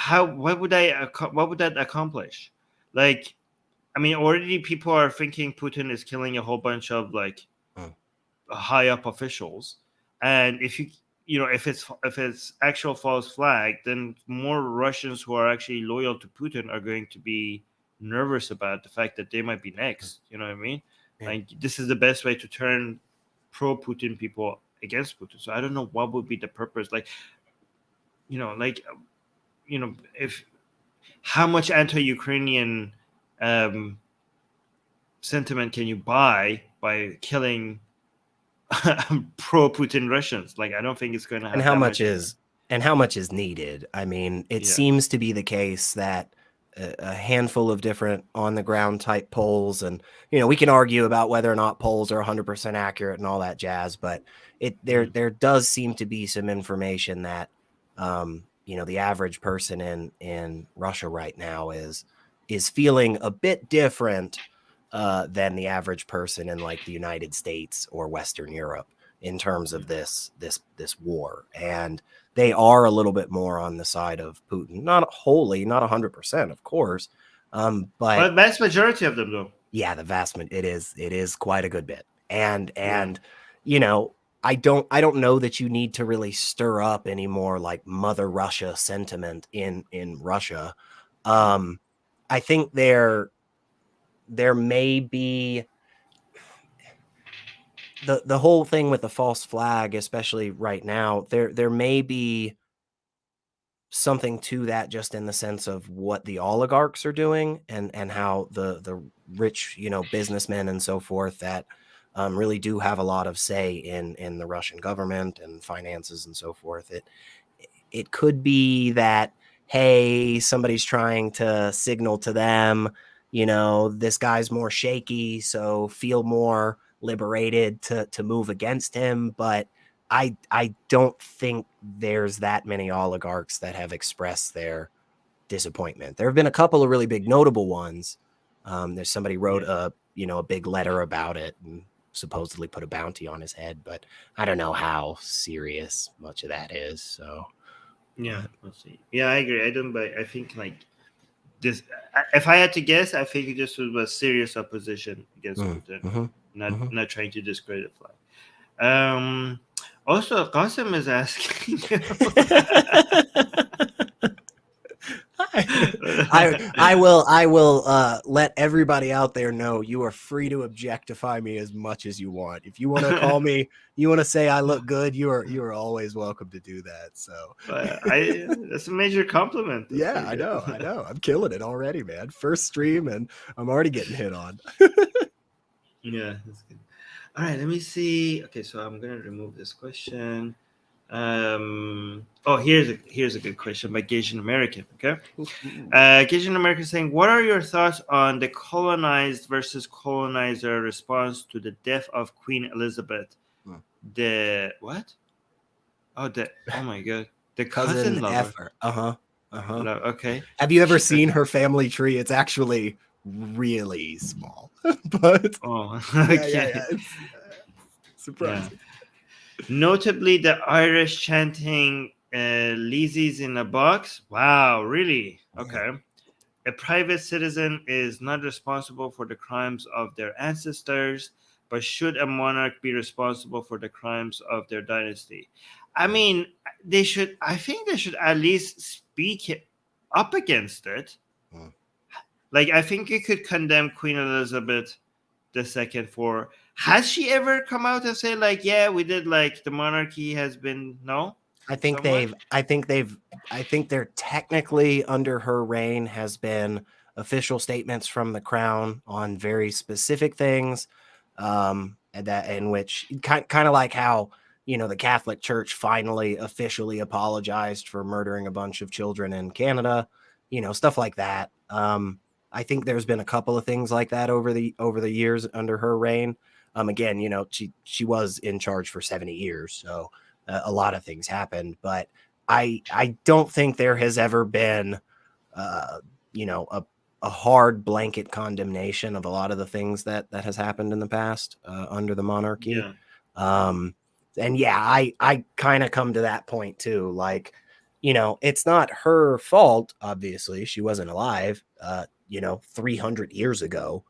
what would that accomplish? Like, I mean, already people are thinking Putin is killing a whole bunch of high up officials, and if it's actual false flag, then more Russians who are actually loyal to Putin are going to be nervous about the fact that they might be next. You know what I mean? Yeah. Like, this is the best way to turn pro-Putin people against Putin. So I don't know what would be the purpose. If how much anti-Ukrainian sentiment can you buy by killing pro-Putin Russians? Like, I don't think it's going to have. And how much is needed? I mean, it seems to be the case that a handful of different on-the-ground type polls, and we can argue about whether or not polls are 100% accurate and all that jazz, but there does seem to be some information that the average person in Russia right now is feeling a bit different than the average person in, like, the United States or Western Europe in terms of this war. And they are a little bit more on the side of Putin. Not wholly, not 100%, of course. But vast majority of them, though. Yeah, it is quite a good bit. And Yeah. you know, I don't know that you need to really stir up any more like Mother Russia sentiment in Russia. I think there may be the whole thing with the false flag, especially right now, there may be something to that, just in the sense of what the oligarchs are doing, and how the rich, businessmen and so forth, that really do have a lot of say in the Russian government and finances and so forth. It could be that, hey, somebody's trying to signal to them, this guy's more shaky, so feel more liberated to move against him. But I don't think there's that many oligarchs that have expressed their disappointment. There have been a couple of really big notable ones. There's somebody wrote a big letter about it and supposedly put a bounty on his head, but I don't know how serious much of that is. So Yeah, let's see. Yeah, I agree. I think like this. If I had to guess, I think it just was serious opposition against Putin, not trying to discredit the flag. Also, Qasim is asking. I will let everybody out there know you are free to objectify me as much as you want. If you want to call me, you want to say I look good, you are always welcome to do that. So that's a major compliment. Yeah, I know. I'm killing it already, man. First stream and I'm already getting hit on. Yeah, that's good. All right, let me see. Okay, so I'm gonna remove this question. Here's a good question by Gasian American. Okay, Gasian American saying, "What are your thoughts on the colonized versus colonizer response to the death of Queen Elizabeth? The what? Oh my god, the cousin lover. Okay. Have you ever seen her family tree? It's actually really small, but okay. yeah. It's surprising. Yeah. Notably, the Irish chanting "Lizzie's in a box." Wow, really? Okay. A private citizen is not responsible for the crimes of their ancestors, but should a monarch be responsible for the crimes of their dynasty? I mean, they should. I think they should at least speak up against it. Like, I think you could condemn Queen Elizabeth II for. Has she ever come out and say like, yeah, we did, like, the monarchy has been no? I think they're technically, under her reign, has been official statements from the crown on very specific things, and that in which kind of like how the Catholic Church finally officially apologized for murdering a bunch of children in Canada, stuff like that. I think there's been a couple of things like that over the years under her reign. Again, she was in charge for 70 years, so a lot of things happened, but I don't think there has ever been, a hard blanket condemnation of a lot of the things that has happened in the past under the monarchy. And yeah, I kind of come to that point too. Like, it's not her fault. Obviously, she wasn't alive, 300 years ago.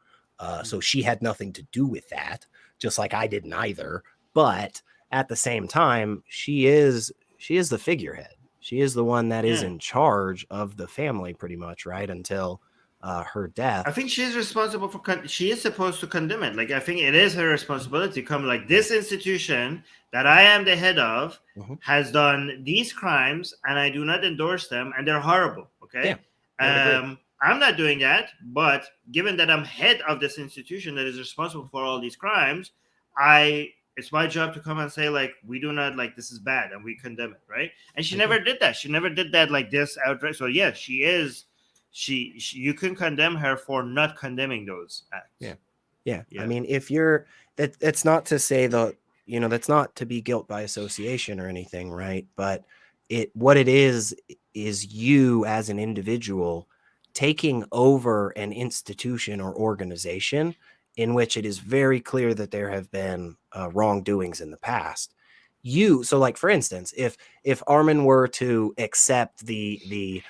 So she had nothing to do with that, just like I didn't either. But at the same time, she is the figurehead. She is the one that is in charge of the family, pretty much, right, until her death. I think she's responsible for. She is supposed to condemn it. Like, I think it is her responsibility to come. Like, this institution that I am the head of has done these crimes, and I do not endorse them, and they're horrible. Okay. Yeah, I'm not doing that, but given that I'm head of this institution that is responsible for all these crimes, it's my job to come and say, like, we do not, like, this is bad and we condemn it, right? And she never did that. She never did that like this outright. So yeah, she is. She you can condemn her for not condemning those acts. Yeah. I mean, if you're that's not to say that's not to be guilt by association or anything, right? But what it is you as an individual taking over an institution or organization in which it is very clear that there have been wrongdoings in the past. So like, for instance, if Armin were to accept the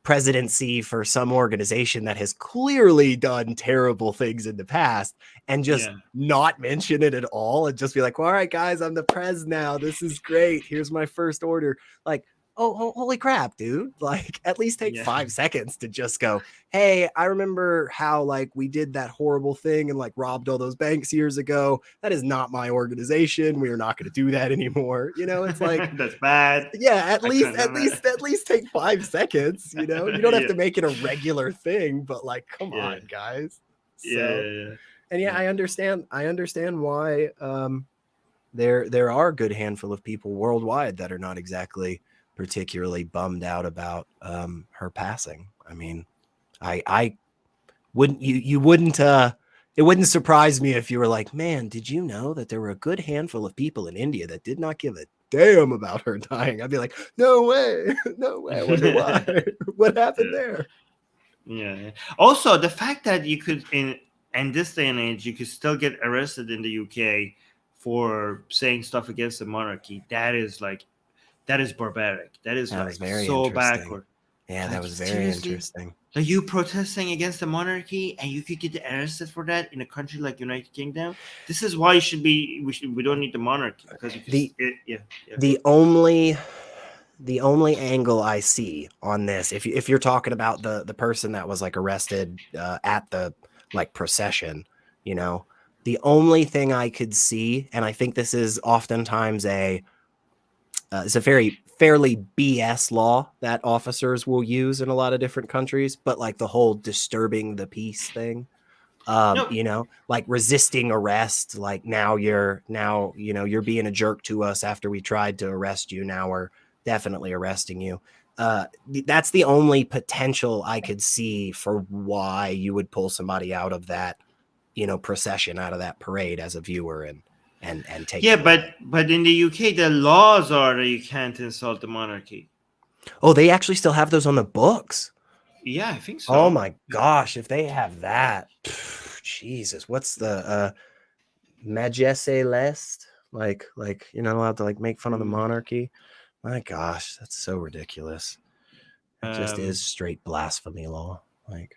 presidency for some organization that has clearly done terrible things in the past and just not mention it at all and just be like, well, all right, guys, I'm the pres now. This is great. Here's my first order. Like, oh, holy crap, dude. Like, at least take 5 seconds to just go, hey, I remember how like we did that horrible thing and like robbed all those banks years ago. That is not my organization. We are not going to do that anymore. You know, it's like that's bad. Yeah, at least take 5 seconds. You know, you don't have to make it a regular thing, but like, come on, guys. So, and I understand why there are a good handful of people worldwide that are not exactly particularly bummed out about her passing. I mean, I wouldn't you wouldn't it wouldn't surprise me if you were like, man, did you know that there were a good handful of people in India that did not give a damn about her dying? I'd be like, no way. I wonder why. What happened there? Yeah. Also, the fact that you could in this day and age you could still get arrested in the UK for saying stuff against the monarchy, that is barbaric. That is so backward. Yeah, that was very interesting. Like, you protesting against the monarchy and you could get arrested for that in a country like United Kingdom. This is why we don't need the monarchy, because the only angle I see on this, if you're talking about the person that was like arrested at the like procession, you know, the only thing I could see, and I think this is oftentimes it's a fairly BS law that officers will use in a lot of different countries, but like the whole disturbing the peace thing, you know, like resisting arrest, like now you're being a jerk to us after we tried to arrest you. Now we're definitely arresting you. That's the only potential I could see for why you would pull somebody out of that, you know, procession, out of that parade as a viewer and take. Yeah, but in the UK, the laws are that you can't insult the monarchy. Oh, they actually still have those on the books. Yeah, I think so. Oh my gosh, if they have that, Jesus, what's the Majeste Lest? Like you're not allowed to like make fun of the monarchy. My gosh, that's so ridiculous. It just is straight blasphemy law. Like,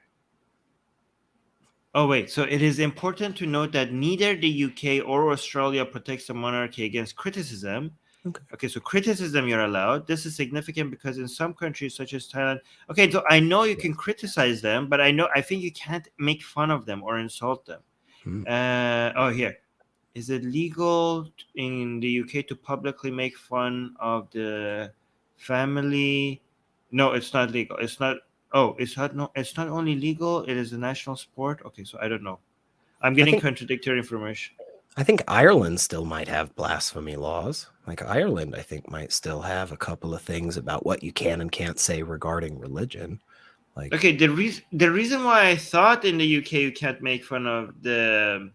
oh wait, so it is important to note that neither the UK or Australia protects the monarchy against criticism. Okay, so criticism you're allowed. This is significant because in some countries such as Thailand, okay, so I know you can criticize them, but I think you can't make fun of them or insult them. Here. Is it legal in the UK to publicly make fun of the family? No, it's not legal. It's not. Oh, it's not. No, it's not only legal. It is a national sport. Okay, so I don't know. I'm getting contradictory information. I think Ireland still might have blasphemy laws. Like Ireland, I think might still have a couple of things about what you can and can't say regarding religion. Like, okay, the reason why I thought in the UK you can't make fun of the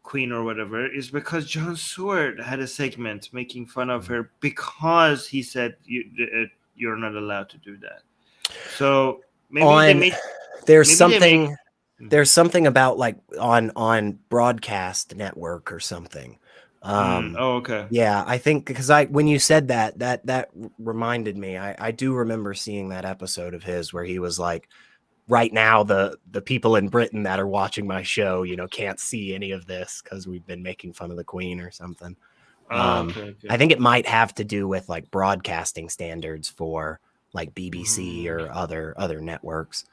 Queen or whatever is because Jon Stewart had a segment making fun of her because he said you're not allowed to do that. So maybe there's something about like on broadcast network or something. Okay. Yeah, I think because when you said that reminded me. I do remember seeing that episode of his where he was like, right now the people in Britain that are watching my show, you know, can't see any of this because we've been making fun of the Queen or something. Okay. I think it might have to do with like broadcasting standards for like BBC or other networks.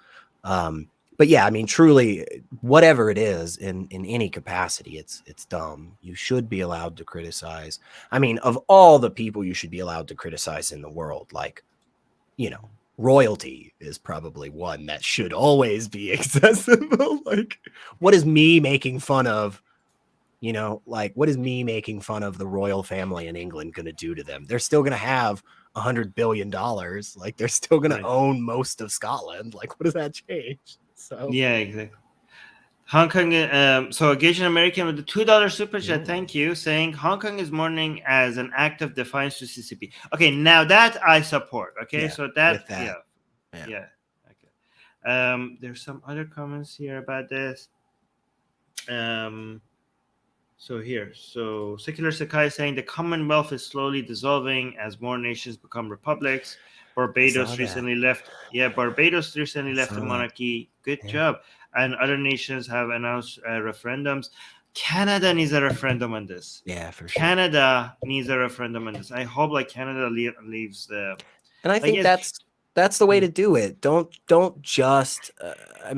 But yeah, I mean, truly, whatever it is in any capacity, it's dumb. You should be allowed to criticize. I mean, of all the people you should be allowed to criticize in the world, like, you know, royalty is probably one that should always be accessible. Like, what is me making fun of? You know, like, what is me making fun of the royal family in England going to do to them? They're still going to have $100 billion. Like, they're still going to own most of Scotland. Like, what does that change? So yeah, exactly. Hong Kong. So a Asian American with the $2 super chat, thank you, saying Hong Kong is mourning as an act of defiance to CCP. Okay, now that I support. Okay, so that. Yeah. Okay. There's some other comments here about this. So Secular Sakai is saying the Commonwealth is slowly dissolving as more nations become republics. Barbados recently left. Yeah, Barbados recently left the monarchy. Good job. And other nations have announced referendums. Canada needs a referendum on this. Yeah, for sure. Canada needs a referendum on this. I hope like Canada leaves the. And I think that's the way to do it. Don't just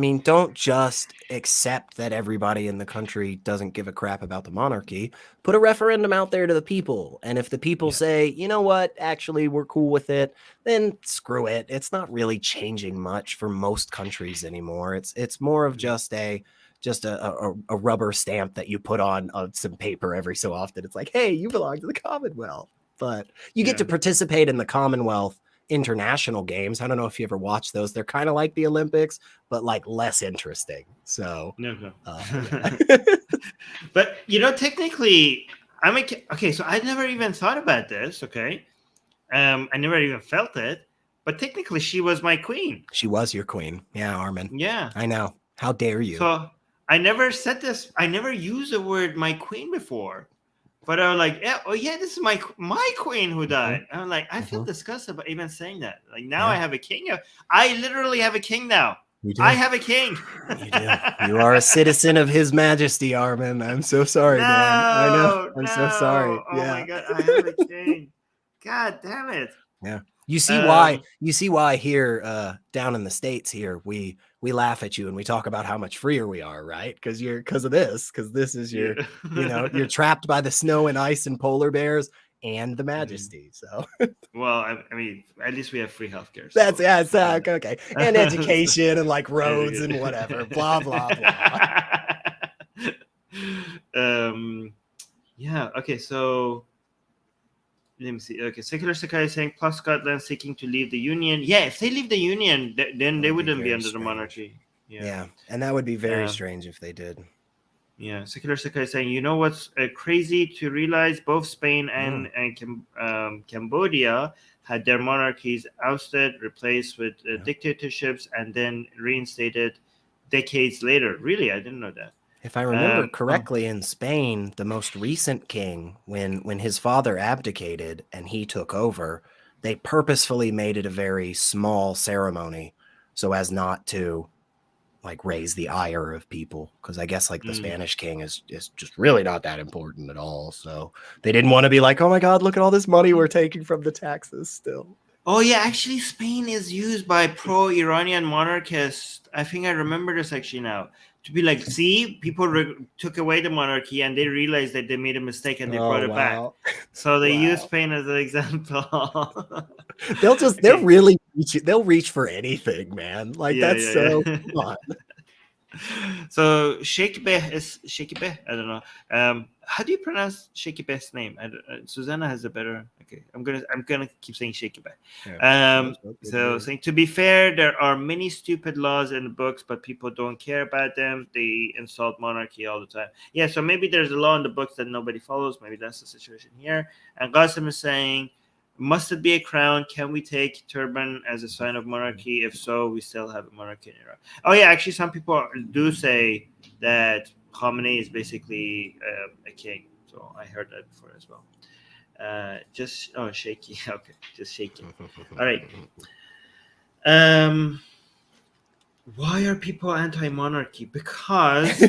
don't just accept that everybody in the country doesn't give a crap about the monarchy. Put a referendum out there to the people, and if the people say, you know what, actually we're cool with it, then screw it. It's not really changing much for most countries anymore. It's more of just a rubber stamp that you put on some paper every so often. It's like, hey, you belong to the Commonwealth, but you get to participate in the Commonwealth international games. I don't know if you ever watch those. They're kind of like the Olympics, but like less interesting. So, but technically, okay. So I never even thought about this. Okay, I never even felt it. But technically, she was my queen. She was your queen. Yeah, Armin. Yeah, I know. How dare you? So I never said this. I never used the word "my queen" before. But I was like, this is my queen who died. I'm like, I feel disgusted about even saying that. Like now I have a king. I literally have a king now. I have a king. You do. You are a citizen of His Majesty, Armin. I'm so sorry, man. I know. I'm so sorry. Oh my God, I have a king. God damn it. Yeah. You see why? You see why here, down in the States here, we laugh at you and we talk about how much freer we are, right? Because this is your, you're trapped by the snow and ice and polar bears and the Majesty. So, well, I mean, at least we have free healthcare. So. It's okay, and education and like roads and whatever, blah blah blah. Yeah. Okay. So. Let me see. Okay, Secular Sakai is saying plus Scotland seeking to leave the Union. Yeah, if they leave the Union, then they wouldn't be under the monarchy. Yeah, and that would be very strange if they did. Yeah, Secular Sakai is saying, you know what's crazy to realize? Both Spain and Cambodia had their monarchies ousted, replaced with dictatorships, and then reinstated decades later. Really? I didn't know that. If I remember correctly, in Spain, the most recent king, when his father abdicated and he took over, they purposefully made it a very small ceremony so as not to like raise the ire of people. Because I guess like the Spanish king is just really not that important at all. So they didn't want to be like, oh my God, look at all this money we're taking from the taxes still. Oh yeah, actually Spain is used by pro-Iranian monarchists. I think I remember this actually now. To be like, see, people took away the monarchy and they realized that they made a mistake and they brought it back. So they use Spain as an example. They'll reach for anything, man. Like so fun. So Shekibeh is Shekibeh. I don't know. How do you pronounce Shekibeh's name? Susanna has a better. Okay, I'm gonna keep saying Shekibeh. So saying, to be fair, there are many stupid laws in the books, but people don't care about them. They insult monarchy all the time. Yeah, so maybe there's a law in the books that nobody follows. Maybe that's the situation here. And Qasim is saying, must it be a crown? Can we take turban as a sign of monarchy? If so, we still have a monarchy in Iran. Oh yeah, actually, some people do say that Khamenei is basically a king. So I heard that before as well. Shaky. Okay, just shaky. All right. Why are people anti-monarchy? Because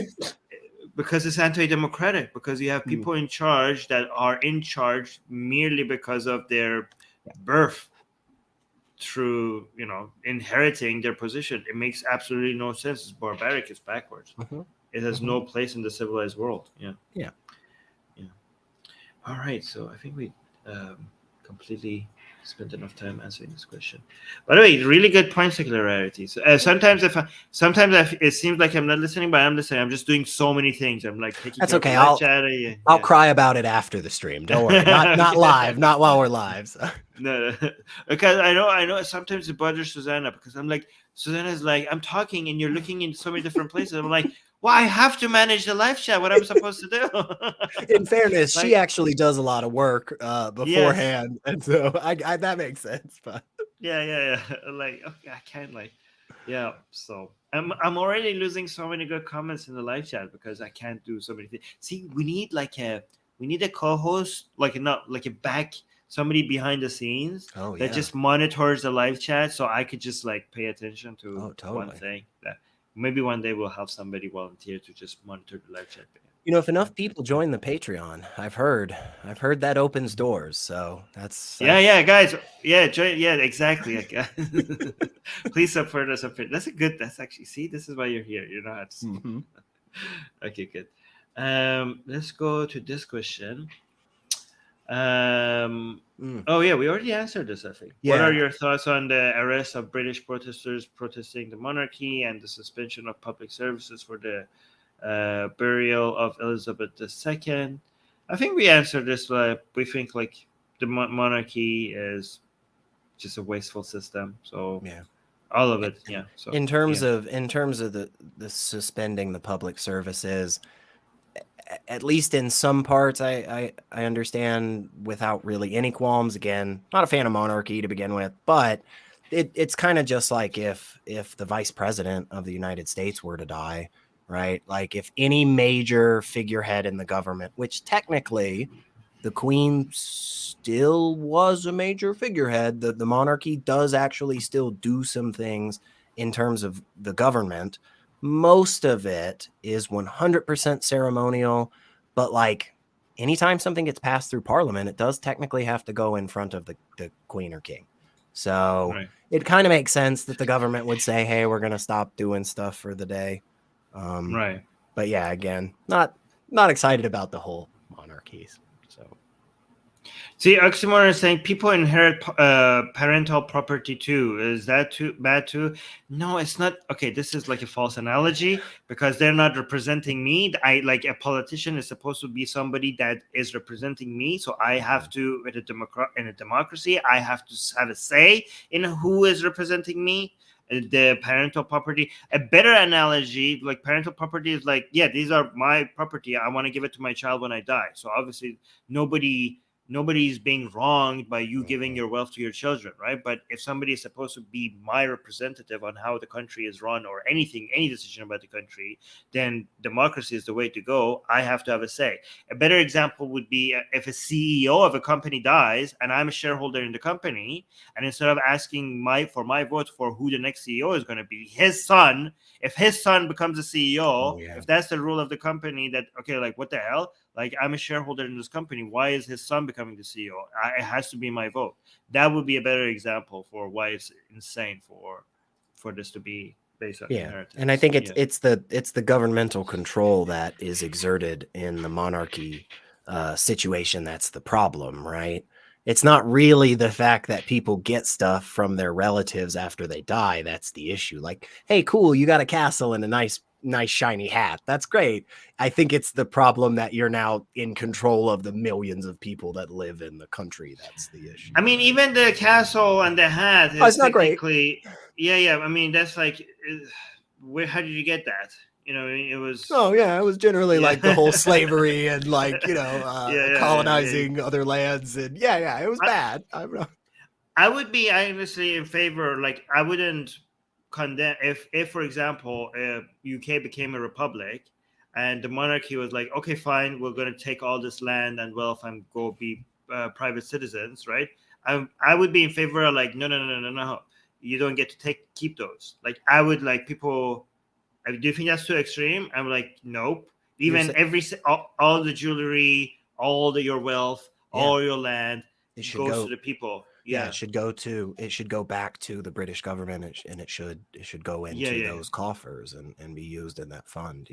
it's anti-democratic, because you have people in charge that are in charge merely because of their birth through, inheriting their position. It makes absolutely no sense. It's barbaric. It's backwards. It has no place in the civilized world. Yeah. All right. So I think we completely spent enough time answering this question. By the way, really good point, secularity. Sometimes it seems like I'm not listening, but I'm listening. I'm just doing so many things. I'm like taking. That's okay. I'll cry about it after the stream. Don't worry. Not live. Not while we're live. So. No, because I know. Sometimes it bothers Susanna because I'm like, Susanna's like, I'm talking and you're looking in so many different places. I'm like, well, I have to manage the live chat. What I'm supposed to do? In fairness, she actually does a lot of work beforehand, and so I that makes sense. But yeah. Like, okay, I can't So I'm already losing so many good comments in the live chat because I can't do so many things. See, we need a co-host, like not like a back somebody behind the scenes that yeah. just monitors the live chat, so I could just like pay attention to one thing. That maybe one day we'll have somebody volunteer to just monitor the live chat. You know, if enough people join the Patreon, I've heard that opens doors. So that's yeah, guys, yeah, join, yeah, exactly. Please support us. That's a good. That's actually, see, this is why you're here. You know how to. Mm-hmm. Okay, good. Let's go to this question. Oh yeah, we already answered this, I think. Yeah. What are your thoughts on the arrest of British protesters protesting the monarchy and the suspension of public services for the burial of Elizabeth II? I think we answered this. We think like the monarchy is just a wasteful system. So yeah, all of it. Yeah. So in terms of the suspending the public services, at least in some parts, I understand without really any qualms. Again, not a fan of monarchy to begin with, but it's kind of just like if the vice president of the United States were to die, right? Like if any major figurehead in the government, which technically the Queen still was a major figurehead, the monarchy does actually still do some things in terms of the government. Most of it is 100% ceremonial, but like anytime something gets passed through parliament, it does technically have to go in front of the queen or king. So it kind of makes sense that the government would say, hey, we're going to stop doing stuff for the day. Right. But yeah, again, not excited about the whole monarchies. So see, Oxymoron is saying people inherit parental property too. Is that too bad too? No, it's not. Okay, this is like a false analogy because they're not representing me. I like a politician is supposed to be somebody that is representing me. So I have to, in a democracy, I have to have a say in who is representing me. The parental property, a better analogy, like parental property is like, yeah, these are my property. I want to give it to my child when I die. So obviously, nobody's being wronged by you giving your wealth to your children, right? But if somebody is supposed to be my representative on how the country is run or any decision about the country, then democracy is the way to go. I have to have a say. A better example would be if a CEO of a company dies and I'm a shareholder in the company, and instead of asking for my vote for who the next CEO is going to be, his son, if his son becomes a CEO, if that's the rule of the company, that okay, like what the hell? Like I'm a shareholder in this company. Why is his son becoming the CEO? It has to be my vote. That would be a better example for why it's insane for this to be based on inheritance. And I think it's the governmental control that is exerted in the monarchy situation that's the problem, right? It's not really the fact that people get stuff from their relatives after they die. That's the issue. Like, hey, cool, you got a castle and a nice shiny hat. That's great. I think it's the problem that you're now in control of the millions of people that live in the country. That's the issue. I mean, even the castle and the hat is it's not great. Yeah. I mean, that's like, how did you get that? You know, it was. Oh yeah, it was generally like the whole slavery and like colonizing other lands and it was bad. I would be honestly in favor. Like I wouldn't condemn if for example, UK became a republic, and the monarchy was like, okay, fine, we're going to take all this land and wealth and go be private citizens, right? I would be in favor of like no, you don't get to keep those. Like I would like people. Do you think that's too extreme? I'm like, nope. Even all the jewelry, your wealth, all your land, it goes to the people. Yeah, it should go back to the British government, and it should go into those coffers and be used in that fund.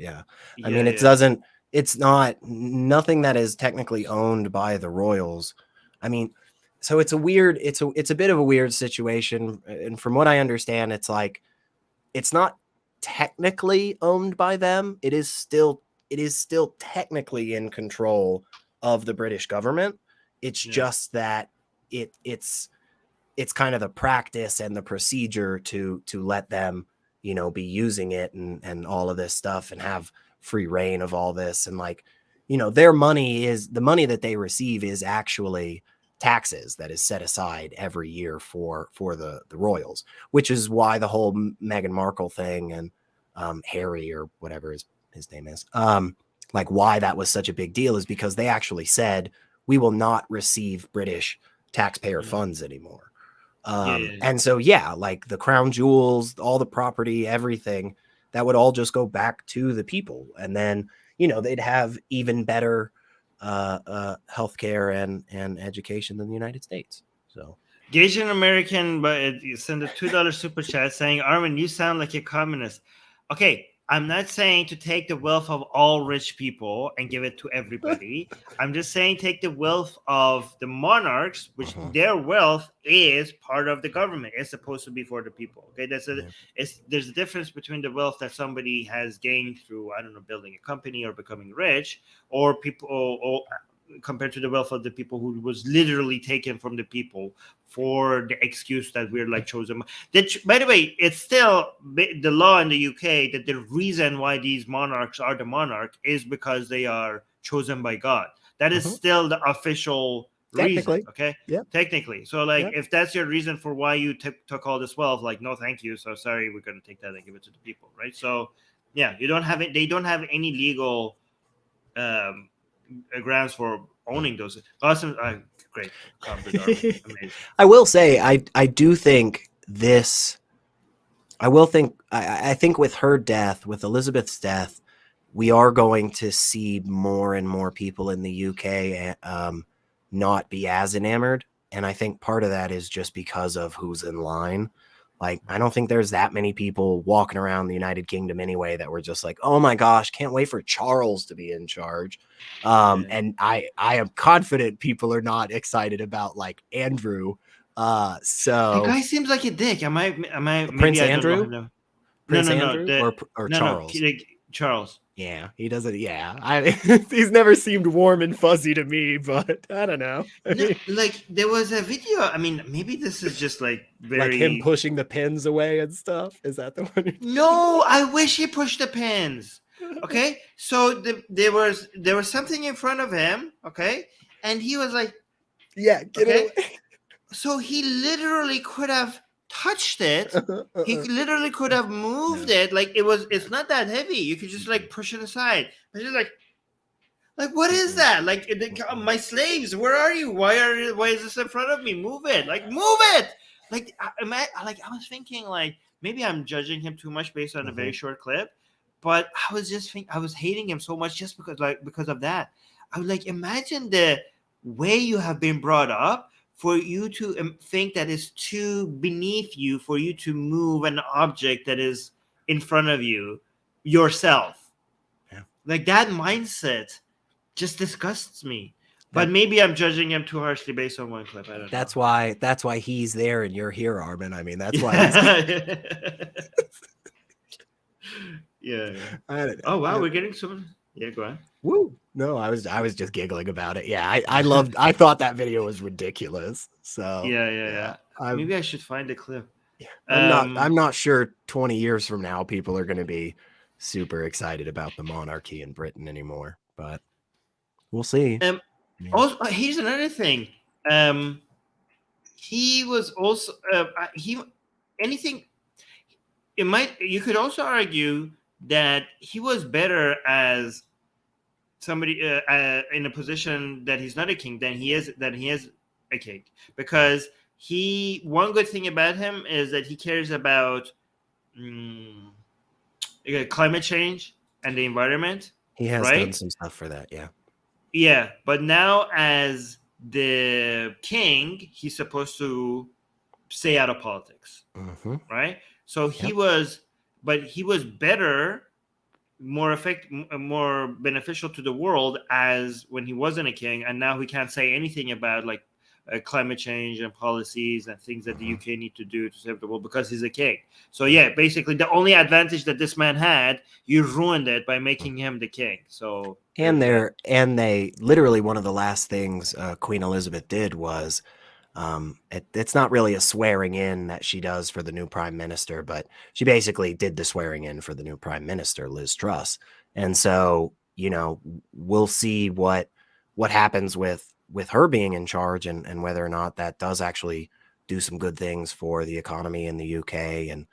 I mean, it's not nothing that is technically owned by the royals. I mean, so it's a bit of a weird situation. And from what I understand, it's like, it's not technically owned by them. It is still technically in control of the British government. It's just that it's kind of the practice and the procedure to let them, be using it and all of this stuff and have free reign of all this. And like, their money is the money that they receive is actually taxes that is set aside every year for the royals, which is why the whole Meghan Markle thing and Harry or whatever his name is, like why that was such a big deal is because they actually said, we will not receive British taxpayer funds anymore. Yeah. And so, like the crown jewels, all the property, everything, that would all just go back to the people. And then, they'd have even better healthcare and education than the United States. So Asian American, but you send a $2 super chat saying, Armin, you sound like a communist. Okay, I'm not saying to take the wealth of all rich people and give it to everybody. I'm just saying take the wealth of the monarchs, which their wealth is part of the government. It's supposed to be for the people. Okay, there's a difference between the wealth that somebody has gained through, I don't know, building a company or becoming rich, or people, or compared to the wealth of the people who was literally taken from the people for the excuse that we're like chosen. By the way, it's still the law in the UK that the reason why these monarchs are the monarch is because they are chosen by God. That is still the official reason. Okay. Yeah. Technically. So like, if that's your reason for why you took all this wealth, like, no, thank you. So sorry, we're going to take that and give it to the people. Right. So yeah, you don't have it. They don't have any legal, grounds for owning those. Awesome. Great. I will say, I do think this, I think with her death, with Elizabeth's death, we are going to see more and more people in the UK not be as enamored. And I think part of that is just because of who's in line. Like, I don't think there's that many people walking around the United Kingdom anyway that were just like, oh my gosh, can't wait for Charles to be in charge. And I am confident people are not excited about like Andrew. So the guy seems like a dick. Am I Prince Andrew? No, Prince no, Andrew no. or no, Charles? No, Charles. Yeah, he doesn't. Yeah, he's never seemed warm and fuzzy to me, but I don't know. Like there was a video. I mean, maybe this is just like very like him pushing the pins away and stuff. Is that the one? No, I wish he pushed the pins. Okay, so there was something in front of him. Okay, and he was like, "Yeah, get it away." So he literally could have touched it. He literally could have moved it. Like it's not that heavy. You could just like push it aside. But just like what is that? Like my slaves, where are you? Why is this in front of me? Move it. Like move it. Like I was thinking like maybe I'm judging him too much based on a very short clip, but I was hating him so much just because of that. I was like, imagine the way you have been brought up for you to think that is too beneath you for you to move an object that is in front of you yourself. Yeah. Like that mindset just disgusts me. But maybe I'm judging him too harshly based on one clip. I don't know. That's why he's there and you're here, Armin. I mean, that's why. Yeah. Oh wow, we're getting some. Yeah, go on. Woo! No, I was just giggling about it. Yeah, I thought that video was ridiculous. So yeah. Maybe I should find a clip. Yeah, I'm not sure 20 years from now people are going to be super excited about the monarchy in Britain anymore, but we'll see. Also, here's another thing. He was also you could also argue that he was better as somebody in a position that he's not a king than he is a king, because one good thing about him is that he cares about climate change and the environment. He has done some stuff for that, yeah. But now as the king, he's supposed to stay out of politics, right? So he was better, more beneficial to the world as when he wasn't a king, and now he can't say anything about like climate change and policies and things that the UK need to do to save the world because he's a king. So yeah, basically the only advantage that this man had, you ruined it by making him the king. So they literally, one of the last things Queen Elizabeth did was it's not really a swearing in that she does for the new prime minister, but she basically did the swearing in for the new prime minister, Liz Truss. And so, we'll see what happens with her being in charge and whether or not that does actually do some good things for the economy in the UK, and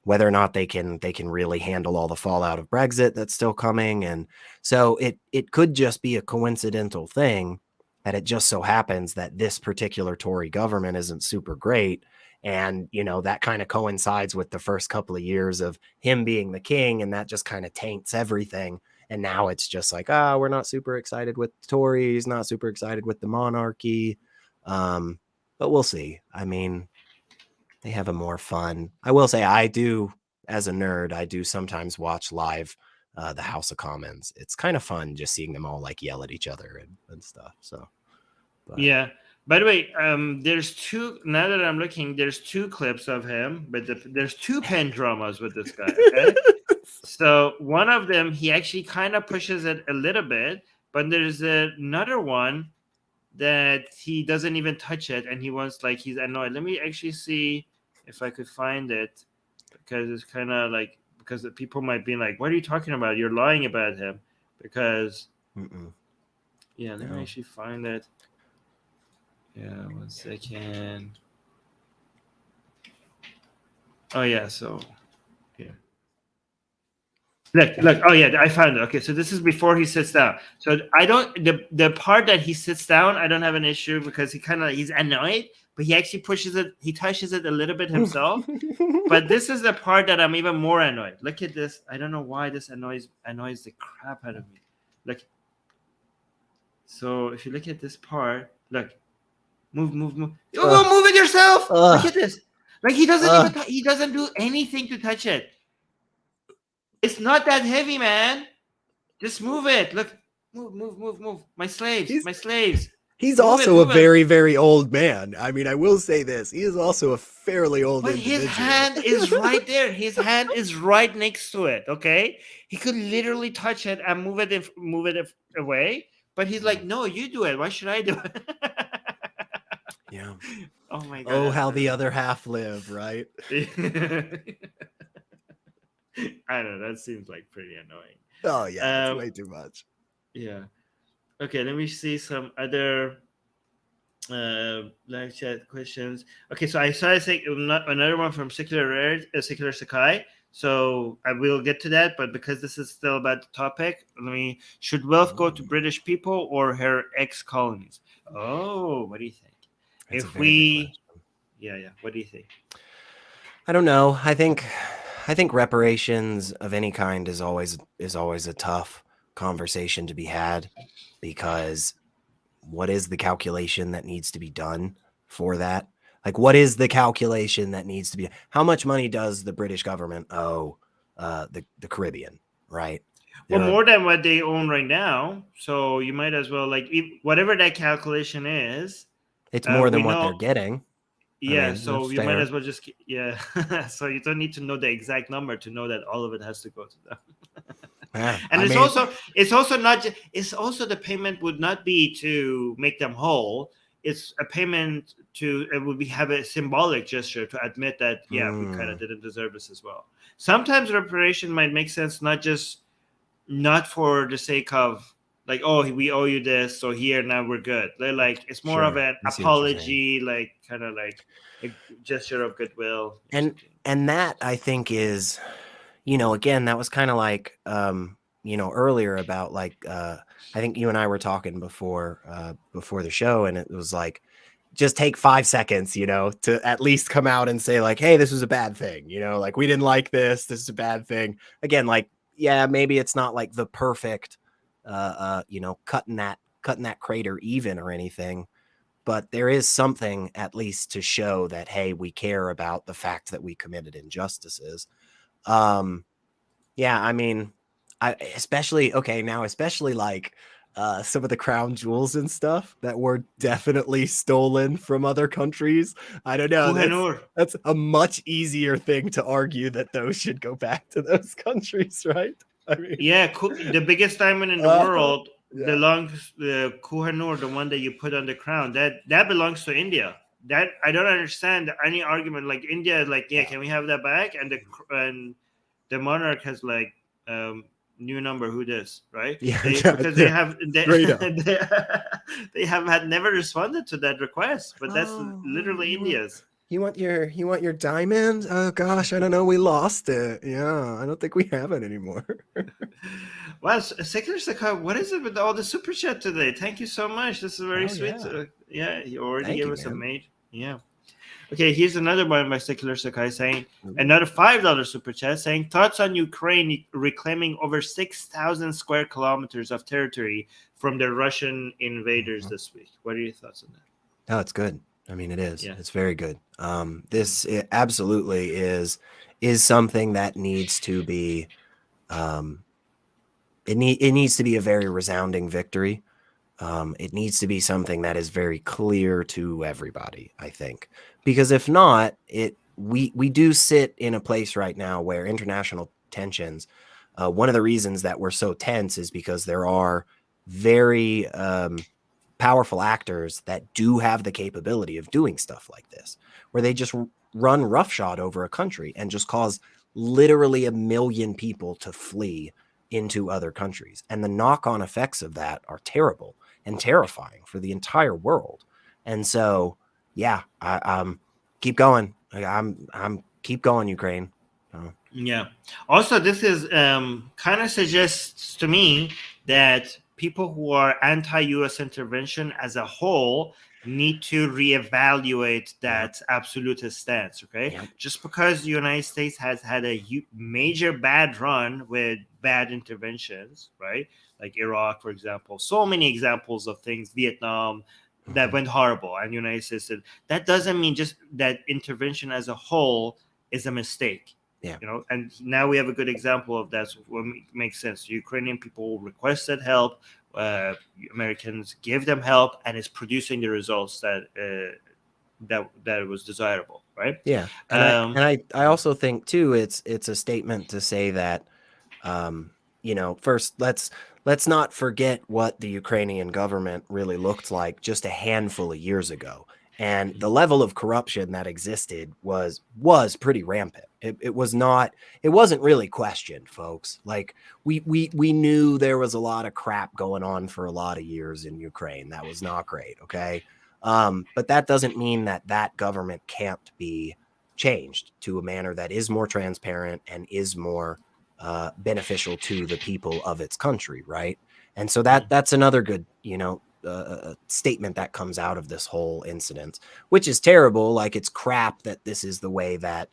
whether or not they can really handle all the fallout of Brexit that's still coming. And so it could just be a coincidental thing that it just so happens that this particular Tory government isn't super great. And, you know, that kind of coincides with the first couple of years of him being the king, and that just kind of taints everything. And now it's just like, we're not super excited with the Tories, not super excited with the monarchy. But we'll see. I mean, they have a more fun. I will say, I do, as a nerd, I do sometimes watch live the House of Commons. It's kind of fun just seeing them all like yell at each other and stuff. So, but. Yeah. By the way, there's two. Now that I'm looking, there's two clips of him, but there's two pen dramas with this guy. Okay? So one of them, he actually kind of pushes it a little bit, but there's another one that he doesn't even touch it, and he wants, like, he's annoyed. Let me actually see if I could find it, because it's kind of like, because the people might be like, "What are you talking about? You're lying about him." Because, yeah, let me actually find it. Yeah, 1 second. Oh yeah, so yeah. Look. Oh yeah, I found it. Okay, so this is before he sits down. So I don't the part that he sits down, I don't have an issue, because he's annoyed, but he actually pushes it. He touches it a little bit himself. But this is the part that I'm even more annoyed. Look at this. I don't know why this annoys the crap out of me. Look. So if you look at this part, look. Move. Move it yourself. Look at this. Like, he doesn't even he doesn't do anything to touch it. It's not that heavy, man. Just move it. Look. Move. My slaves. He's also a very, very old man. I mean, I will say this. He is also a fairly old individual. His hand is right there. His hand is right next to it, okay? He could literally touch it and move it away. But he's like, no, you do it. Why should I do it? Yeah. Oh my God. Oh, how the other half live, right? I don't know. That seems like pretty annoying. Oh yeah, it's way too much. Yeah. Okay, let me see some other live chat questions. Okay, so I started saying another one from Secular Sakai. So I will get to that, but because this is still about the topic, should wealth go to British people or her ex-colonies? Oh, what do you think? That's what do you think? I don't know. I think reparations of any kind is always a tough conversation to be had, because what is the calculation that needs to be done for that? Like, what is the calculation that needs to be? How much money does the British government owe the Caribbean, right? Well, more than what they own right now. So you might as well, like, whatever that calculation is. It's more than what they're getting. Yeah, I mean, so you might as well just so you don't need to know the exact number to know that all of it has to go to them. And it's also not just, it's also the payment would not be to make them whole. It's a payment have a symbolic gesture to admit that we kind of didn't deserve this as well. Sometimes reparation might make sense, not for the sake of, like, oh, we owe you this, so here, now we're good. They're like, it's more of an apology, like, kind of like a gesture of goodwill. And that, I think, is, again, that was kind of like, earlier about, like, I think you and I were talking before the show, and it was like, just take 5 seconds, to at least come out and say, like, hey, this was a bad thing, like, we didn't like this is a bad thing. Again, like, yeah, maybe it's not like the perfect cutting that crater even or anything, but there is something at least to show that, hey, we care about the fact that we committed injustices. Yeah, I mean, especially like some of the crown jewels and stuff that were definitely stolen from other countries. I don't know. That's a much easier thing to argue that those should go back to those countries, right? I mean, the biggest diamond in the world belongs the Kohinoor, the one that you put on the crown. That belongs to India. That I don't understand any argument. Like, India is like, can we have that back? And the monarch has like, new number, who this, right? Because they have they have had never responded to that request, but that's literally India's. You want your diamond? Oh gosh, I don't know. We lost it. Yeah, I don't think we have it anymore. Well, Secular Sakai, what is it with all the super chat today? Thank you so much. This is very Hell sweet. yeah. Yeah, you already Thank gave you, us a man. mate. Yeah. Okay, here's another one by Secular Sakai saying Ooh. another $5 super chat saying thoughts on Ukraine reclaiming over 6,000 square kilometers of territory from the Russian invaders this week. What are your thoughts on that? Oh, it's good. I mean, it is. Yeah. It's very good. This it absolutely is something that needs to be. It needs to be a very resounding victory. It needs to be something that is very clear to everybody, I think, because if not, we do sit in a place right now where international tensions. One of the reasons that we're so tense is because there are very powerful actors that do have the capability of doing stuff like this, where they just run roughshod over a country and just cause literally 1 million people to flee into other countries. And the knock-on effects of that are terrible and terrifying for the entire world. And so, yeah, I keep going. I'm keep going, Ukraine. Yeah. Also, this is kind of suggests to me that people who are anti-U.S. intervention as a whole need to reevaluate that absolutist stance. Okay, just because the United States has had a major bad run with bad interventions, right? Like Iraq, for example, so many examples of things, Vietnam, that went horrible, and the United States said that doesn't mean just that intervention as a whole is a mistake. Yeah. And now we have a good example of that. So what makes sense? Ukrainian people requested help. Americans give them help, and it's producing the results that was desirable, right? Yeah, and I also think too it's a statement to say that first let's not forget what the Ukrainian government really looked like just a handful of years ago. And the level of corruption that existed was pretty rampant. It wasn't really questioned, folks. Like we knew there was a lot of crap going on for a lot of years in Ukraine. That was not great, okay? But that doesn't mean that government can't be changed to a manner that is more transparent and is more beneficial to the people of its country, right? And so that's another good, statement that comes out of this whole incident, which is terrible. Like it's crap that this is the way that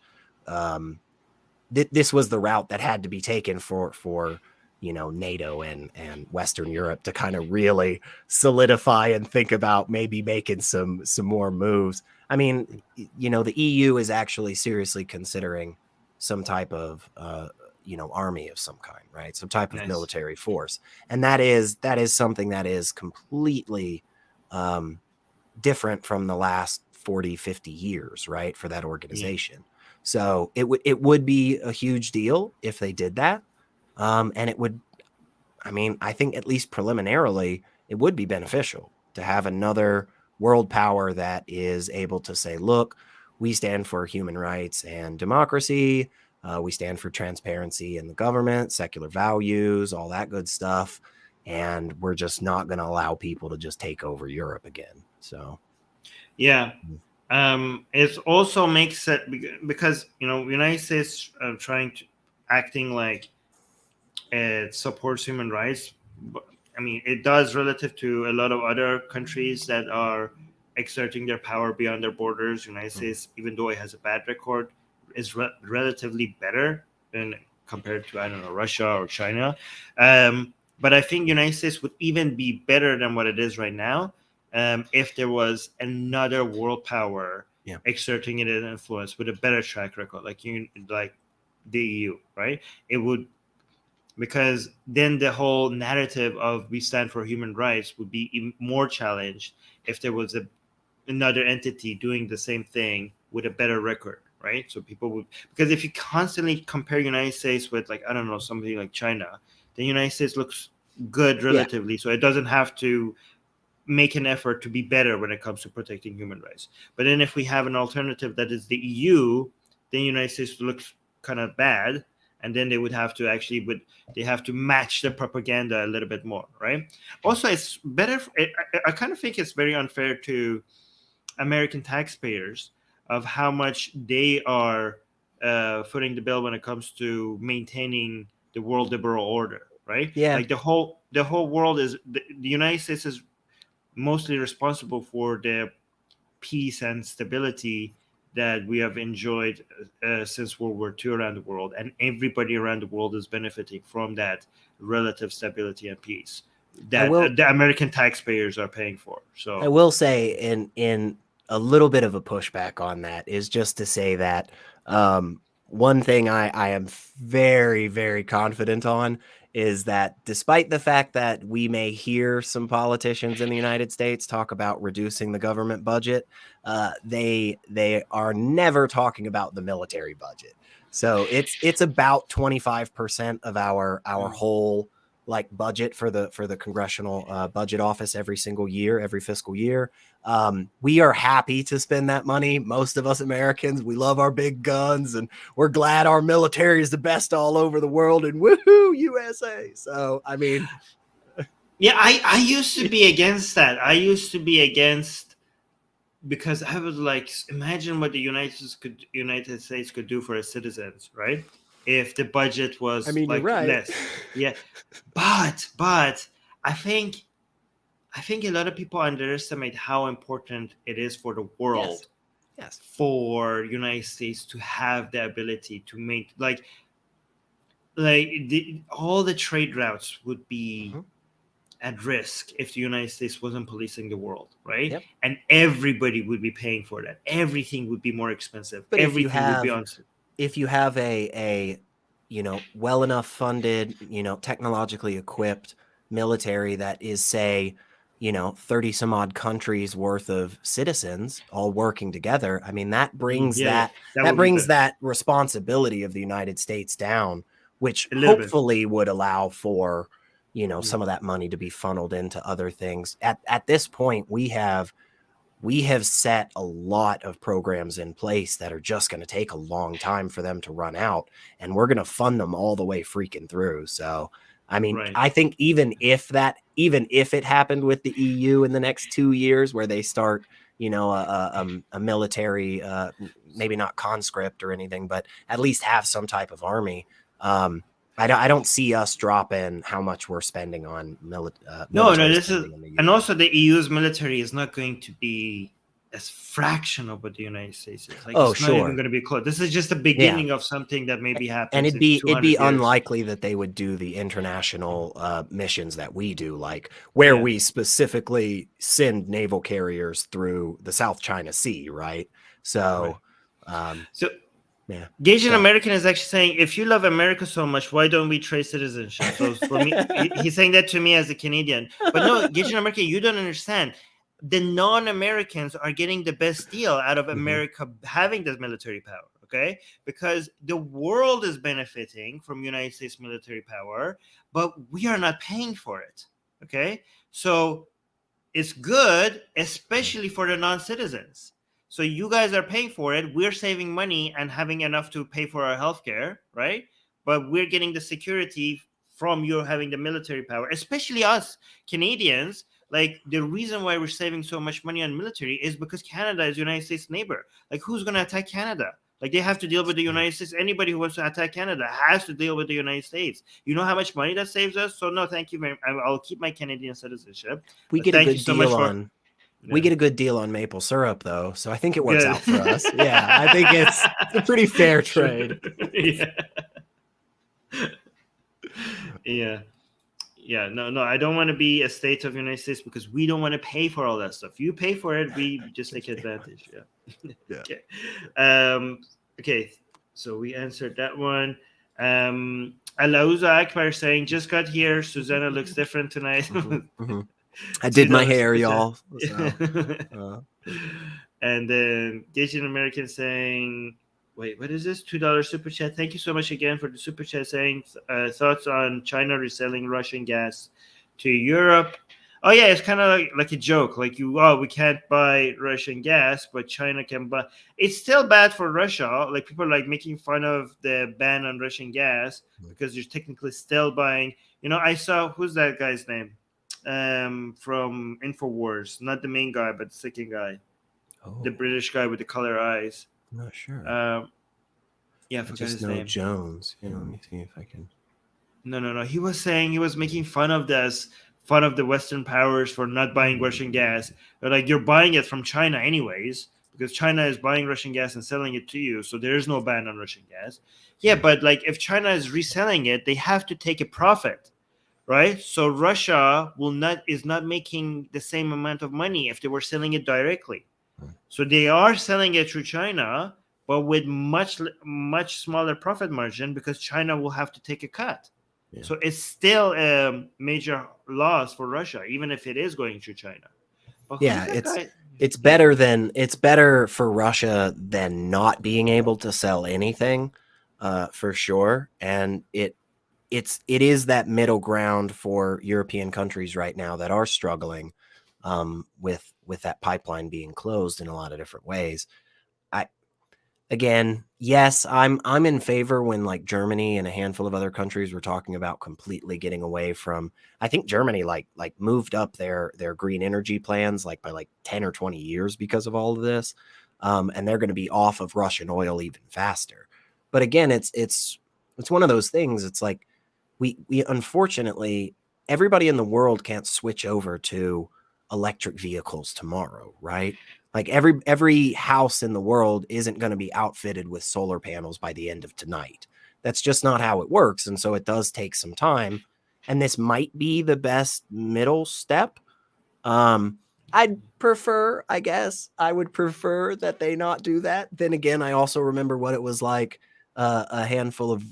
this was the route that had to be taken for NATO and Western Europe to kind of really solidify and think about maybe making some more moves. I mean, the EU is actually seriously considering some type of army of some kind, right? Some type of military force. And that is something that is completely different from the last 40, 50 years, right? For that organization. Yeah. So it would be a huge deal if they did that. And it would, I think at least preliminarily, it would be beneficial to have another world power that is able to say, look, we stand for human rights and democracy. We stand for transparency in the government, secular values, all that good stuff. And we're just not going to allow people to just take over Europe again. So, yeah. It also makes it because United States acting like it supports human rights. It does relative to a lot of other countries that are exerting their power beyond their borders. United States, even though it has a bad record, is relatively better than compared to Russia or China. But I think United States would even be better than what it is right now if there was another world power exerting an influence with a better track record, like the EU, right? It would, because then the whole narrative of we stand for human rights would be even more challenged if there was another entity doing the same thing with a better record, right? So people would, because if you constantly compare United States with somebody like China, the United States looks good relatively, so it doesn't have to make an effort to be better when it comes to protecting human rights. But then if we have an alternative that is the EU, then the United States looks kind of bad, and then they would have to they have to match the propaganda a little bit more, right? Also, it's better. I kind of think it's very unfair to American taxpayers of how much they are footing the bill when it comes to maintaining the world liberal order, right? Yeah. Like the whole world is the United States is mostly responsible for the peace and stability that we have enjoyed since World War II around the world, and everybody around the world is benefiting from that relative stability and peace that the American taxpayers are paying for. So I will say, in a little bit of a pushback on that, is just to say that one thing I am very, very confident on is that despite the fact that we may hear some politicians in the United States talk about reducing the government budget, they are never talking about the military budget. So it's about 25% of our whole like budget for the congressional budget office every single year, every fiscal year. We are happy to spend that money. Most of us Americans, we love our big guns, and we're glad our military is the best all over the world, and woohoo, USA. So, I mean, yeah, I used to be against that. I used to be against, because I was like, imagine what the United States could do for its citizens, right? If the budget was you're right. less. Yeah. But I think a lot of people underestimate how important it is for the world. Yes. For United States to have the ability to make all the trade routes would be at risk if the United States wasn't policing the world, right? Yep. And everybody would be paying for that. Everything would be more expensive. But everything if you have a well enough funded, technologically equipped military that is, say, 30 some odd countries worth of citizens all working together, I mean, that brings that brings that responsibility of the United States down, which hopefully would allow for some of that money to be funneled into other things. At this point, we have set a lot of programs in place that are just going to take a long time for them to run out, and we're going to fund them all the way freaking through. So, I mean, I think even if it happened with the EU in the next 2 years, where they start, a military, maybe not conscript or anything, but at least have some type of army. I don't see us dropping how much we're spending on military. This is, and also the EU's military is not going to be as fraction of what the United States is. Like, it's not even going to be close. This is just the beginning of something that maybe happens. And it'd be unlikely that they would do the international missions that we do, like where we specifically send naval carriers through the South China Sea, right? So, yeah. Gaging American is actually saying, if you love America so much, why don't we trade citizenship? So for me, he's saying that to me as a Canadian. But no, Gaging American, you don't understand. The non-Americans are getting the best deal out of America having this military power, okay? Because the world is benefiting from United States military power, but we are not paying for it, okay? So it's good, especially for the non-citizens. So you guys are paying for it. We're saving money and having enough to pay for our healthcare, right? But we're getting the security from you having the military power, especially us Canadians. Like, the reason why we're saving so much money on military is because Canada is United States neighbor. Like, who's going to attack Canada? Like, they have to deal with the United States. Anybody who wants to attack Canada has to deal with the United States. You know how much money that saves us? So no, thank you very much. I'll keep my Canadian citizenship. We get a good deal on. We get a good deal on maple syrup, though, so I think it works out for us. Yeah, I think it's a pretty fair trade. Yeah. No, I don't want to be a state of the United States because we don't want to pay for all that stuff. You pay for it, we just take advantage. Okay, so we answered that one. Alauza Akbar saying, just got here. Susanna looks different tonight. I did my hair, y'all. So, and then Gaging American saying, wait, what is this? $2 super chat. Thank you so much again for the super chat, saying thoughts on China reselling Russian gas to Europe. Oh yeah, it's kind of like a joke. Like, we can't buy Russian gas, but China can buy. It's still bad for Russia. Like, people are like making fun of the ban on Russian gas because you're technically still buying. I saw, who's that guy's name? From InfoWars, not the main guy, but the second guy. the British guy with the color eyes. I'm not sure. Yeah, I forgot his name. Jones. Yeah, let me see if I can. No. He was saying, he was making fun of the Western powers for not buying Russian gas. They're like, you're buying it from China anyways, because China is buying Russian gas and selling it to you, so there is no ban on Russian gas. Yeah, but like if China is reselling it, they have to take a profit, right? So Russia is not making the same amount of money if they were selling it directly. So they are selling it through China, but with much smaller profit margin, because China will have to take a cut. Yeah. So it's still a major loss for Russia, even if it is going through China. But yeah, it's better for Russia than not being able to sell anything, for sure. And it is that middle ground for European countries right now that are struggling with that pipeline being closed in a lot of different ways. Again, yes, I'm in favor when like Germany and a handful of other countries were talking about completely getting away from. I think Germany like moved up their green energy plans like by like 10 or 20 years because of all of this, and they're going to be off of Russian oil even faster. But again, it's one of those things. It's like we unfortunately, everybody in the world can't switch over to electric vehicles tomorrow, right? Like every house in the world isn't going to be outfitted with solar panels by the end of tonight. That's just not how it works. And so it does take some time. And this might be the best middle step. I'd prefer, I guess, I would prefer that they not do that. Then again, I also remember what it was like a handful of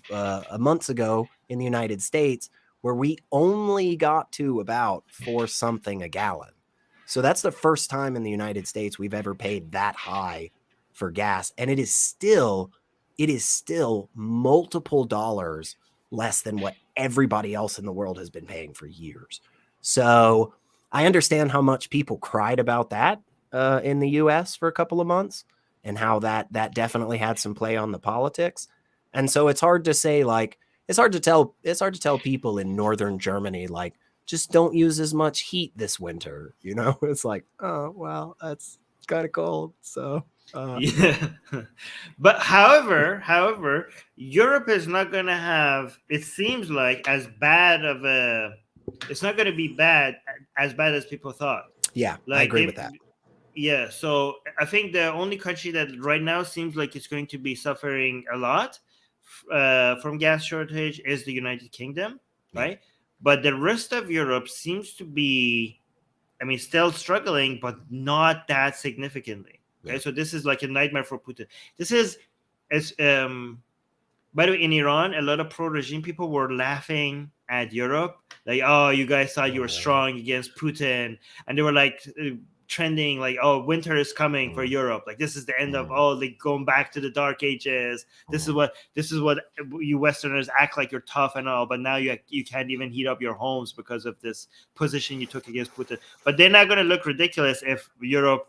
months ago in the United States, where we only got to about 4 something a gallon. So that's the first time in the United States we've ever paid that high for gas. And it is still multiple dollars less than what everybody else in the world has been paying for years. So I understand how much people cried about that in the US for a couple of months, and how that definitely had some play on the politics. And so it's hard to say, like, it's hard to tell people in northern Germany, like, just don't use as much heat this winter. You know, it's like, oh, well, that's kind of cold. So, yeah. But however, Europe is not going to have, it seems like, as bad of a, it's not going to be as bad as people thought. Yeah, like, I agree with that. Yeah. So I think the only country that right now seems like it's going to be suffering a lot from gas shortage is the United Kingdom, right? But the rest of Europe seems to be, I mean, still struggling, but not that significantly. Okay, yeah. So this is like a nightmare for Putin. This is, by the way, in Iran, a lot of pro-regime people were laughing at Europe, like, oh, you guys thought you were strong against Putin, and they were like trending like, oh, winter is coming for Europe, like this is the end of, oh, like going back to the dark ages, this is what you Westerners act like you're tough and all, but now you can't even heat up your homes because of this position you took against Putin. But they're not going to look ridiculous if Europe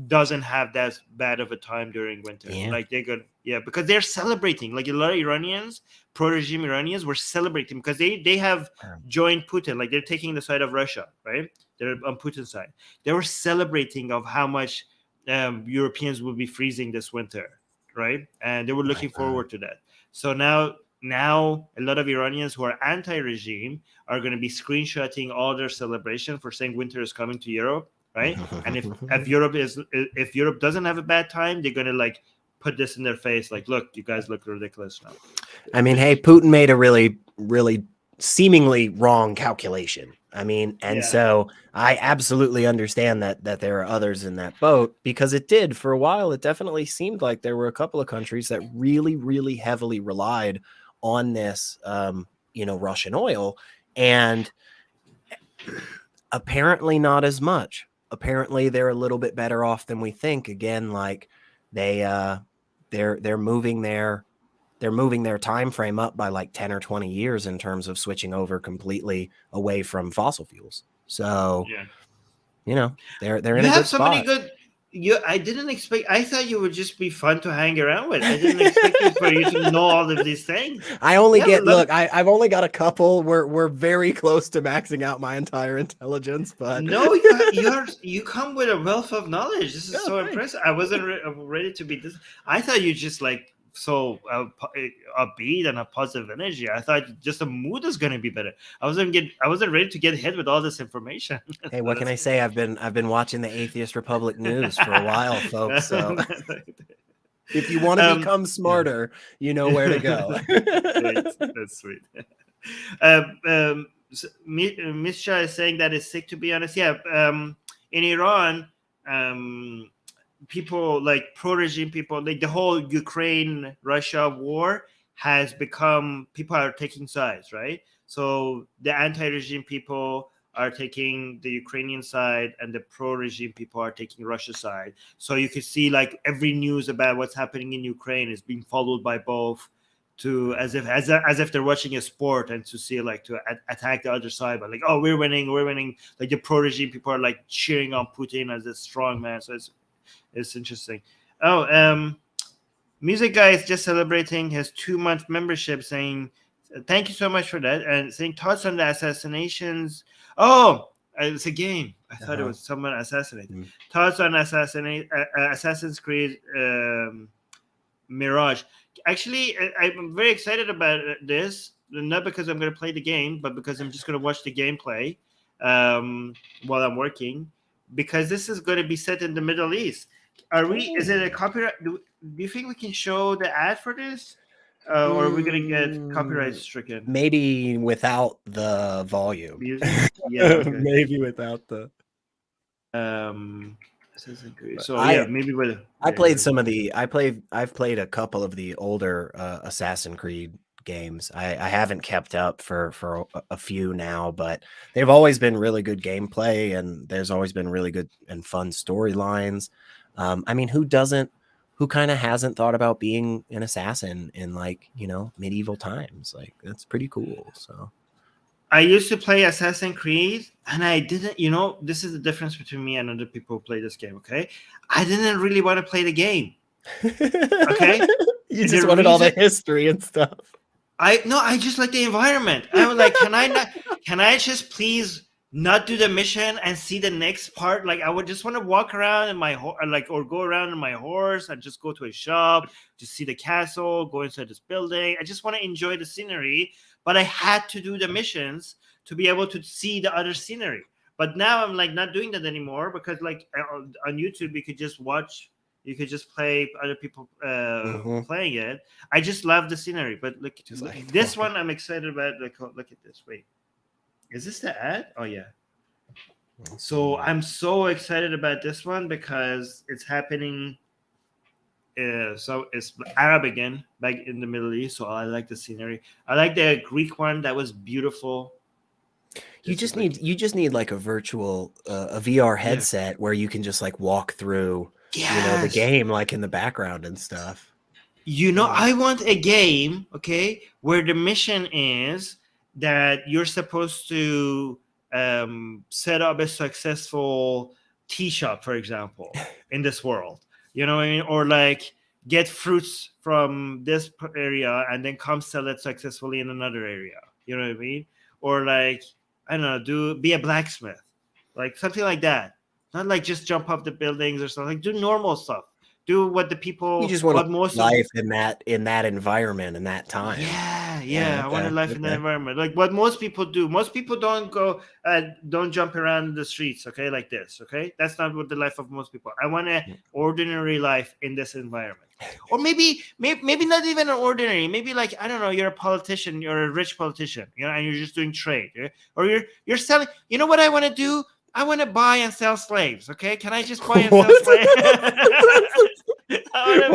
doesn't have that bad of a time during winter. Yeah. Like they're good, yeah, because they're celebrating. Like a lot of Iranians, pro-regime Iranians, were celebrating because they have joined Putin. Like they're taking the side of Russia, right? They're on Putin's side. They were celebrating of how much Europeans will be freezing this winter, right? And they were looking forward to that. So now a lot of Iranians who are anti-regime are going to be screenshotting all their celebration for saying winter is coming to Europe, right? And if Europe doesn't have a bad time, they're going to like put this in their face, like, look, you guys look ridiculous now. I mean, hey, Putin made a really, really seemingly wrong calculation. I mean, and so I absolutely understand that there are others in that boat, because it did for a while. It definitely seemed like there were a couple of countries that really, really heavily relied on this, Russian oil, and apparently not as much. Apparently they're a little bit better off than we think. Again, like they're moving their time frame up by like 10 or 20 years in terms of switching over completely away from fossil fuels. So, they're in a good spot. I didn't expect. I thought you would just be fun to hang around with. I didn't expect you for you to know all of these things. I only I've only got a couple. We're very close to maxing out my entire intelligence, but no, you come with a wealth of knowledge. This is so impressive. I wasn't ready to be this. I thought you just like so upbeat and a positive energy. I thought just the mood is going to be better. I wasn't ready to get hit with all this information. Hey, what can I say? I've been watching the Atheist Republic news for a while, folks. So if you want to become smarter, you know where to go. That's sweet. Miss Shah is saying that it's sick, to be honest. Yeah, in Iran, people like pro-regime people, like the whole Ukraine-Russia war has become, people are taking sides, right? So the anti-regime people are taking the Ukrainian side and the pro-regime people are taking Russia's side. So you can see like every news about what's happening in Ukraine is being followed by both, to as if they're watching a sport, and to see like to attack the other side, but like, oh, we're winning. Like the pro-regime people are like cheering on Putin as a strong man. So it's interesting. Oh, Music Guy is just celebrating his 2-month membership, saying thank you so much for that, and saying thoughts on the assassinations. Oh, it's a game. I thought it was someone assassinated. Thoughts on Assassin's Creed Mirage. Actually, I'm very excited about this, not because I'm going to play the game, but because I'm just going to watch the gameplay while I'm working, because this is going to be set in the Middle East. Is it a copyright? Do you think we can show the ad for this? Or are we going to get copyright stricken? Maybe without the volume. Yeah, okay. Maybe without the. So yeah, maybe with. I played some of the. I've played a couple of the older Assassin's Creed games. I haven't kept up for a few now, but they've always been really good gameplay, and there's always been really good and fun storylines. I mean, who kind of hasn't thought about being an assassin in, like, you know, medieval times? Like, that's pretty cool. So I used to play Assassin's Creed, and I didn't, you know, this is the difference between me and other people who play this game, okay? I didn't really want to play the game. Okay? You just wanted all the history and stuff. I just like the environment. I was like, can I just please not do the mission and see the next part? Like, I would just want to walk around in my or go around in my horse and just go to a shop, just see the castle, go inside this building. I just want to enjoy the scenery, but I had to do the missions to be able to see the other scenery. But now I'm like not doing that anymore, because like on YouTube you could just watch. You could just play other people playing it. I just love the scenery. But look, this one I'm excited about. Look at this. Wait, is this the ad? Oh yeah. So I'm so excited about this one because it's happening. So it's Arab again, back in the Middle East. So I like the scenery. I like the Greek one. That was beautiful. You just need like a virtual a VR headset where you can just like walk through. Yes. You know, the game, like in the background and stuff. You know, I want a game, okay, where the mission is that you're supposed to set up a successful tea shop, for example, in this world. You know what I mean? Or like get fruits from this area and then come sell it successfully in another area. You know what I mean? Or like, I don't know, be a blacksmith, like something like that. Not like just jump off the buildings or something. Like, do normal stuff. Do what the people. You just want life in that environment in that time. Yeah. I want to life in that environment. Like what most people do. Most people don't don't jump around the streets. Okay, like this. Okay, that's not what the life of most people. I want an ordinary life in this environment. Or maybe not even an ordinary. Maybe like, I don't know. You're a politician. You're a rich politician. You know, and you're just doing trade. Or you're selling. You know what I want to do? I want to buy and sell slaves. Okay, can I just buy and sell slaves? I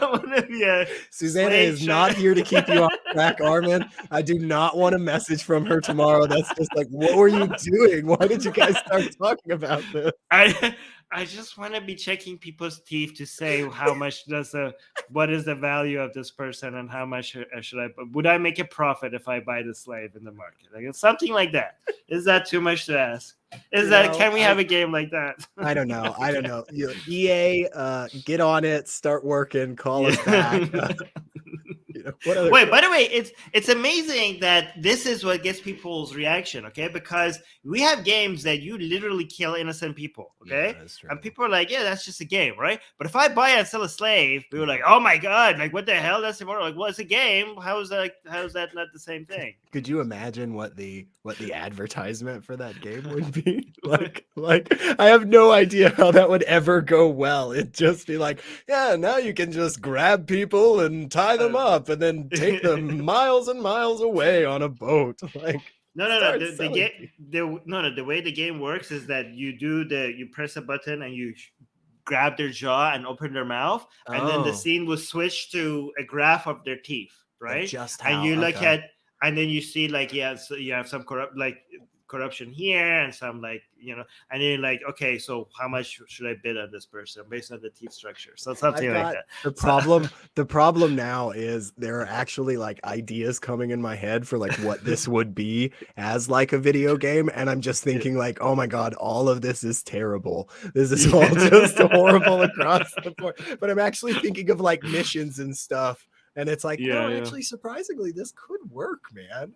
want to be a Susanna is not here to keep you on track, Armin. I do not want a message from her tomorrow. That's just like, what were you doing? Why did you guys start talking about this? I just want to be checking people's teeth to say how much what is the value of this person, and how much would I make a profit if I buy the slave in the market? Like, it's something like that. Is that too much to ask? Can we have a game like that? I don't know. I don't know. EA, get on it, start working, call us back. What other Wait, by the way, it's amazing that this is what gets people's reaction, okay? Because we have games that you literally kill innocent people, okay? Yeah, and people are like, yeah, that's just a game, right? But if I buy and sell a slave, we were like, oh my god, like what the hell? That's immoral. Like, well, it's a game. How is that not the same thing? Could you imagine what the advertisement for that game would be? like I have no idea how that would ever go well. It'd just be like, yeah, now you can just grab people and tie them up and then take them miles and miles away on a boat. Like, no. The way the game works is that you press a button and you grab their jaw and open their mouth, and then the scene will switch to a graph of their teeth, right? And you look at, and then you see like, yeah, so you have some corruption here and some like, and then you're like, okay, so how much should I bid on this person based on the teeth structure? So something like that. The problem now is there are actually like ideas coming in my head for like what this would be as like a video game, and I'm just thinking like, oh my god, all of this is terrible. This is all just horrible across the board. But I'm actually thinking of like missions and stuff, and it's like, actually, surprisingly, this could work, man.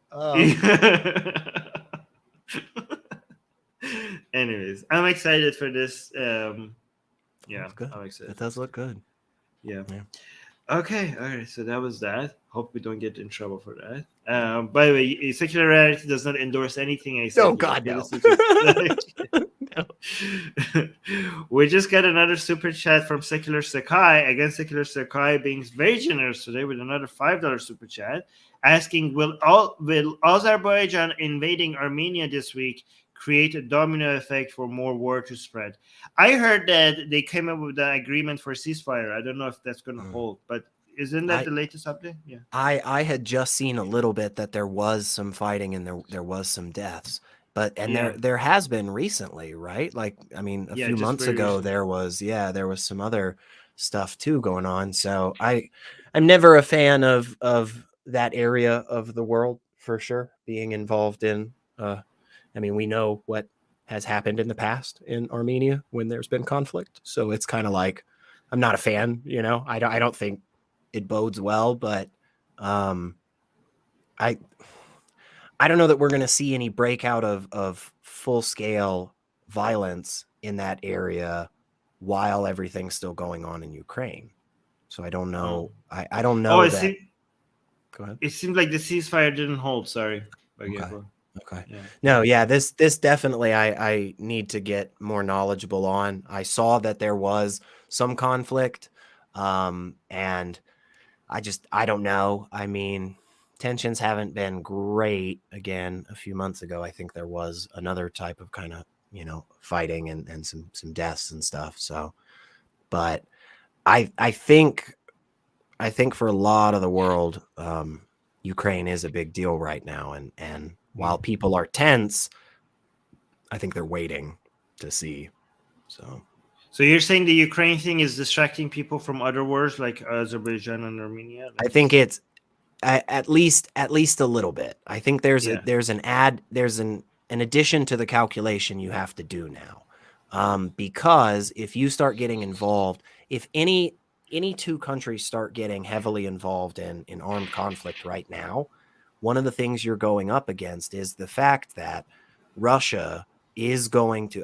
Anyways, I'm excited for this. I'm excited. It does look good. Yeah. Okay. All right. So that was that. Hope we don't get in trouble for that. By the way, secular reality does not endorse anything I said. Oh God, no. We just got another super chat from Secular Sakai. Again, Secular Sakai being very generous today with another $5 super chat, asking, will Azerbaijan invading Armenia this week create a domino effect for more war to spread? I heard that they came up with an agreement for ceasefire. I don't know if that's going to hold, but isn't that the latest update? Yeah. I had just seen a little bit that there was some fighting and there was some deaths. But there has been recently, right? Like, I mean, a few months ago, there was some other stuff too going on. So I'm never a fan of that area of the world, for sure, being involved in. I mean, we know what has happened in the past in Armenia when there's been conflict. So it's kind of like, I'm not a fan, I don't think it bodes well, but I don't know that we're going to see any breakout of full-scale violence in that area while everything's still going on in Ukraine. So I don't know. I don't know. Go ahead. It seems like the ceasefire didn't hold. Sorry. Okay. Yeah. No, yeah, this definitely I need to get more knowledgeable on. I saw that there was some conflict, and I don't know. I mean, tensions haven't been great. Again, a few months ago, I think there was another type of kind of, fighting and some deaths and stuff. So, but I think for a lot of the world, Ukraine is a big deal right now. And while people are tense, I think they're waiting to see. So you're saying the Ukraine thing is distracting people from other wars like Azerbaijan and Armenia? I think it's at least a little bit. I think there's an addition to the calculation you have to do now, because if you start getting involved, if any two countries start getting heavily involved in armed conflict right now, one of the things you're going up against is the fact that Russia is going to,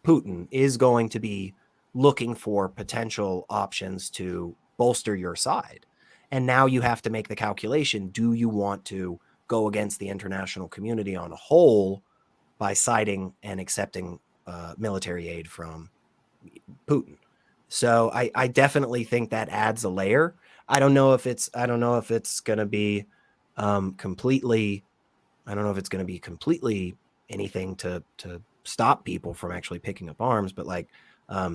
Putin is going to be looking for potential options to bolster your side. And now you have to make the calculation. Do you want to go against the international community on a whole by siding and accepting military aid from Putin? So I definitely think that adds a layer. I don't know if it's going to be completely. I don't know if it's going to be completely anything to stop people from actually picking up arms. But like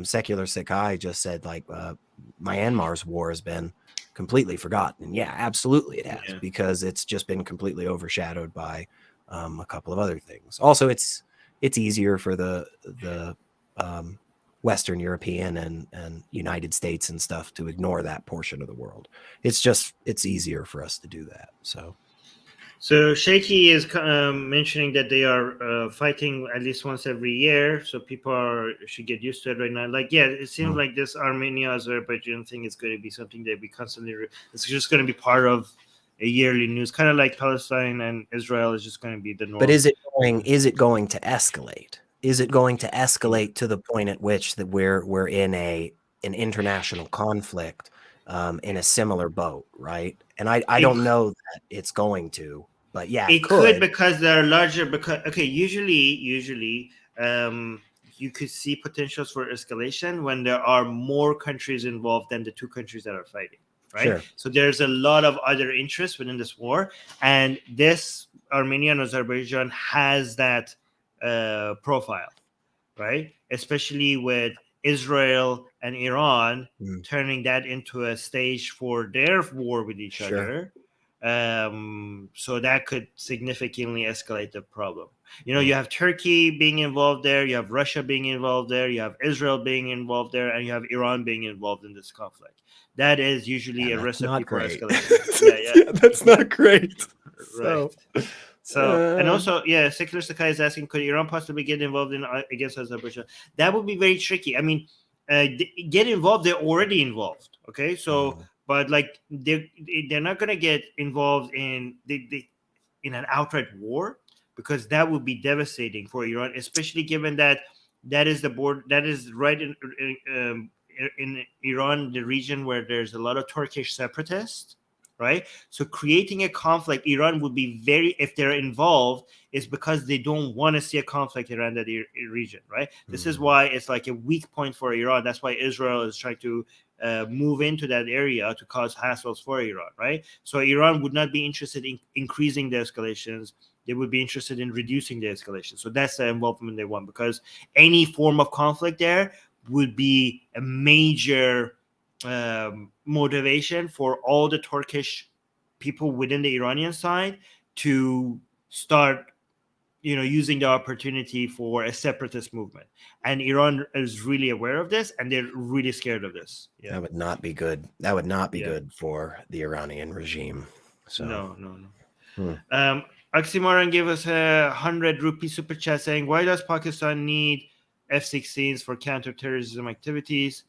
Secular Sakai just said, like Myanmar's war has been completely forgotten. And yeah, absolutely it has, because it's just been completely overshadowed by a couple of other things. Also, it's easier for the Western European and United States and stuff to ignore that portion of the world. It's easier for us to do that. So So Shaky is mentioning that they are fighting at least once every year, so people should get used to it right now. Like, yeah, it seems like this Armenia-Azerbaijan thing is going to be something that we constantly. It's just going to be part of a yearly news, kind of like Palestine and Israel is just going to be the norm. But is it going to escalate? Is it going to escalate to the point at which that we're in an international conflict in a similar boat, right? And I don't know that it's going to, but yeah, it could because they're larger. Because usually you could see potentials for escalation when there are more countries involved than the two countries that are fighting, right? Sure. So there's a lot of other interests within this war, and this Armenia and Azerbaijan has that profile, right? Especially with Israel and Iran turning that into a stage for their war with each other. So that could significantly escalate the problem. You know, you have Turkey being involved there, you have Russia being involved there, you have Israel being involved there, and you have Iran being involved in this conflict. That is usually a recipe for escalation. Yeah, that's not great. Right. So and also, Secular Sakai is asking, could Iran possibly get involved in against Azerbaijan? That would be very tricky. I mean, get involved. They're already involved. Okay, so but like they're not going to get involved in in an outright war, because that would be devastating for Iran, especially given that is the border that is right in Iran, the region where there's a lot of Turkish separatists. Right, so creating a conflict, Iran would be if they're involved, is because they don't want to see a conflict around that region. Right, this is why it's like a weak point for Iran. That's why Israel is trying to move into that area to cause hassles for Iran. Right, so Iran would not be interested in increasing the escalations. They would be interested in reducing the escalation. So that's the involvement they want, because any form of conflict there would be a major motivation for all the Turkish people within the Iranian side to start, using the opportunity for a separatist movement. And Iran is really aware of this, and they're really scared of this. Yeah. That would not be good. That would not be good for the Iranian regime. So no. Oxymoron gave us a 100 rupee super chat saying, why does Pakistan need F-16s for counterterrorism activities?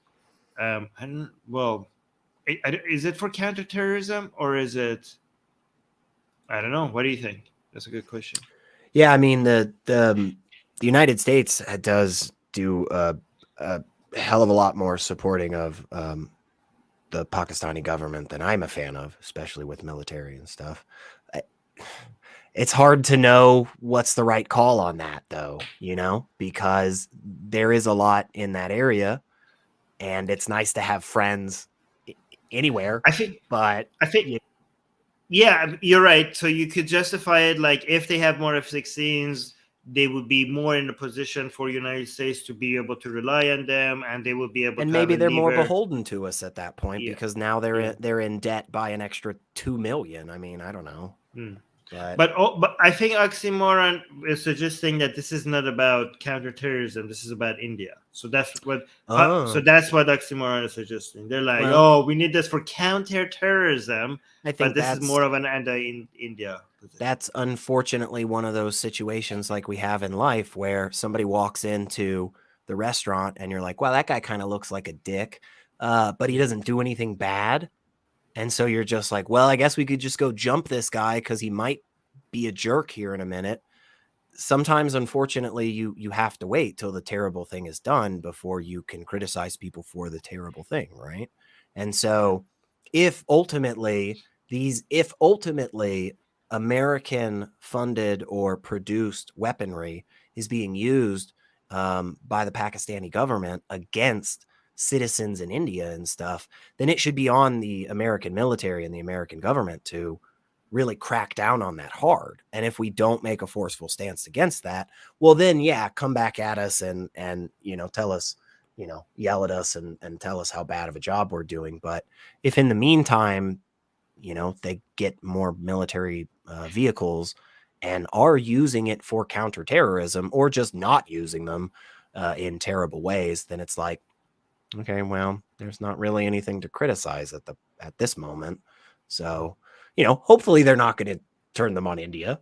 Is it for counterterrorism, or is it? I don't know. What do you think? That's a good question. Yeah, I mean the United States does do a hell of a lot more supporting of the Pakistani government than I'm a fan of, especially with military and stuff. It's hard to know what's the right call on that, though, because there is a lot in that area, and it's nice to have friends anywhere. I think, yeah, you're right. So you could justify it like if they have more F-16s, they would be more in a position for United States to be able to rely on them, and they would be able. And to maybe they're more beholden to us at that point, because now they're in debt by an extra $2 million. I mean, I don't know. But I think Oxymoron is suggesting that this is not about counterterrorism. This is about India. So that's what. So that's what Oxymoron is suggesting. They're like, we need this for counterterrorism. I think this is more of an anti-India position. That's unfortunately one of those situations like we have in life, where somebody walks into the restaurant and you're like, well, that guy kind of looks like a dick, but he doesn't do anything bad. And so you're just like, well, I guess we could just go jump this guy because he might be a jerk here in a minute. Sometimes, unfortunately, you have to wait till the terrible thing is done before you can criticize people for the terrible thing, right? And so if ultimately American funded or produced weaponry is being used by the Pakistani government against citizens in India and stuff, then it should be on the American military and the American government to really crack down on that hard. And if we don't make a forceful stance against that, well, then come back at us and tell us, yell at us and tell us how bad of a job we're doing. But if in the meantime, they get more military vehicles and are using it for counterterrorism, or just not using them in terrible ways, then it's like, okay, well, there's not really anything to criticize at this moment. So, hopefully they're not going to turn them on India,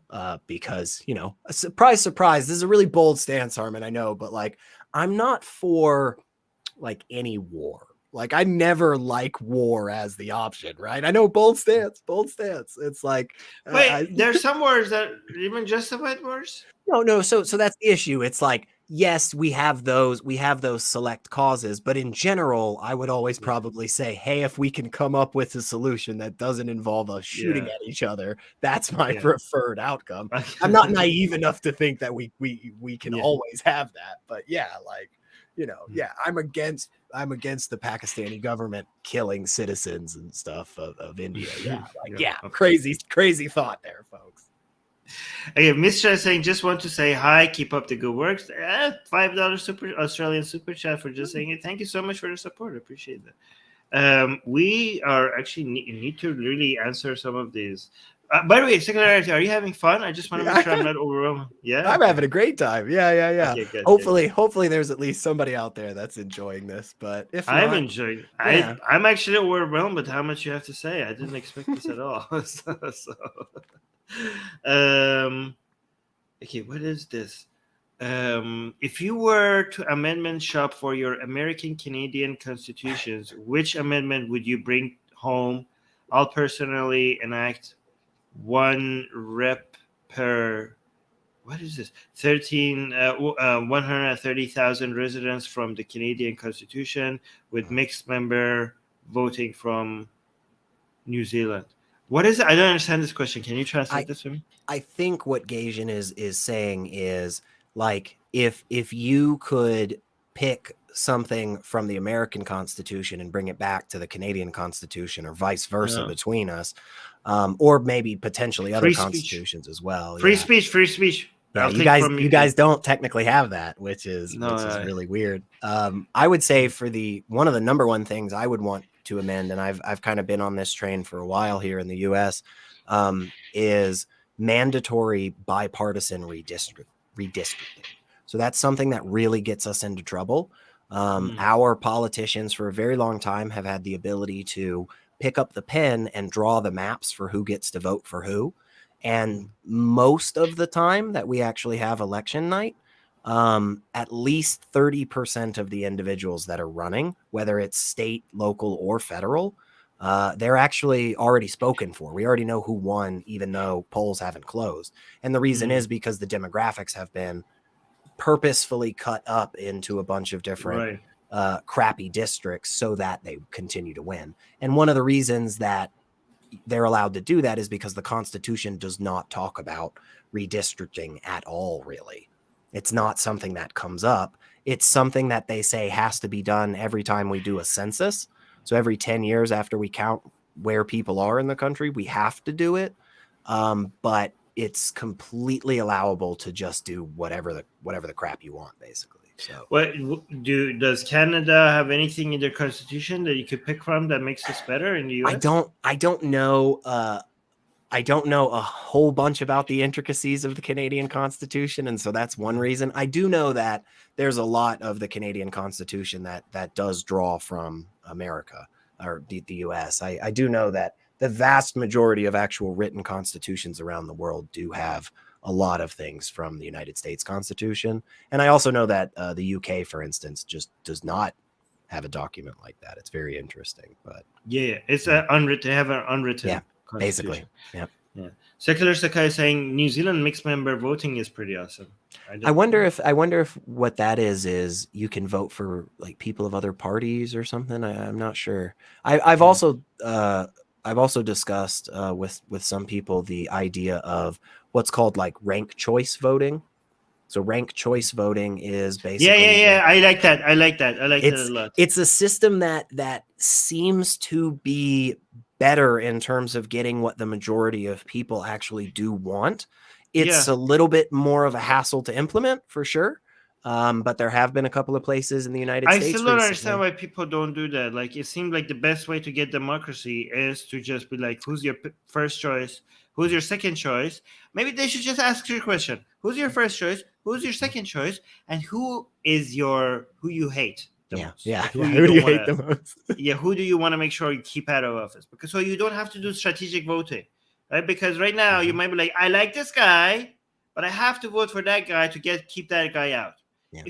because, you know, surprise, surprise. This is a really bold stance, Armin, I know, but like, I'm not for like any war. Like, I never like war as the option, right? I know, bold stance, bold stance. It's like, Wait, there's some wars that even justified wars. no. So that's the issue. It's like, yes, we have those select causes, but in general, I would always probably say, hey, if we can come up with a solution that doesn't involve us shooting at each other, that's my preferred outcome. I'm not naive enough to think that we can always have that, but yeah, like, you know, I'm against the Pakistani government killing citizens and stuff of India. Crazy thought there, folks. Okay, Mr. is saying, just want to say hi, keep up the good work. $5 Australian super chat for just saying it. Thank you so much for the support. I appreciate that. We are actually need to really answer some of these. By the way, Secretary, are you having fun? I just want to make sure I'm not overwhelmed. Yeah, I'm having a great time. Yeah. Okay, good, hopefully there's at least somebody out there that's enjoying this. But if I'm not, enjoying, I'm actually overwhelmed with how much you have to say. I didn't expect this at all. Okay, what is this? If you were to amendment shop for your American Canadian constitutions, which amendment would you bring home? I'll personally enact one rep per, what is this? 130,000 residents from the Canadian Constitution with mixed member voting from New Zealand. What is it? I don't understand this question. Can you translate this for me? I think what Gajan is saying is, like, if you could pick something from the American Constitution and bring it back to the Canadian Constitution, or vice versa between us, or maybe potentially other constitutions as well. Free speech. Yeah, you guys don't technically have that, which is really weird. I would say for one of the number one things I would want to amend, and I've kind of been on this train for a while here in the US, is mandatory bipartisan redistricting. So that's something that really gets us into trouble. Our politicians for a very long time have had the ability to pick up the pen and draw the maps for who gets to vote for who. And most of the time that we actually have election night, at least 30% of the individuals that are running, whether it's state, local, or federal, they're actually already spoken for. We already know who won, even though polls haven't closed. And the reason is because the demographics have been purposefully cut up into a bunch of different crappy districts so that they continue to win. And one of the reasons that they're allowed to do that is because the Constitution does not talk about redistricting at all, really. It's not something that comes up. It's something that they say has to be done every time we do a census. So every 10 years after we count where people are in the country, we have to do it. But it's completely allowable to just do whatever the crap you want, basically. So, does Canada have anything in their constitution that you could pick from that makes this better in the US? I don't know. I don't know a whole bunch about the intricacies of the Canadian Constitution, and so that's one reason. I do know that there's a lot of the Canadian Constitution that does draw from America or the US. I do know that the vast majority of actual written constitutions around the world do have a lot of things from the United States Constitution. And I also know that the UK, for instance, just does not have a document like that. It's very interesting. But it's unwritten. They have an unwritten basically. Yeah. Secular Sakai is saying New Zealand mixed member voting is pretty awesome. I wonder if what that is you can vote for like people of other parties or something. I'm not sure. I've also discussed with some people the idea of what's called like rank choice voting. So rank choice voting is basically I like that. I like that a lot. It's a system that seems to be better in terms of getting what the majority of people actually do want. It's a little bit more of a hassle to implement, for sure. But there have been a couple of places in the United States. I still don't understand why people don't do that. Like, it seemed like the best way to get democracy is to just be like, who's your first choice? Who's your second choice? Maybe they should just ask your question. Who's your first choice? Who's your second choice? And who you hate the most? Who do you hate the most? Who do you want to make sure you keep out of office? Because so you don't have to do strategic voting. right? Because right now you might be like, I like this guy, but I have to vote for that guy to keep that guy out. Yeah.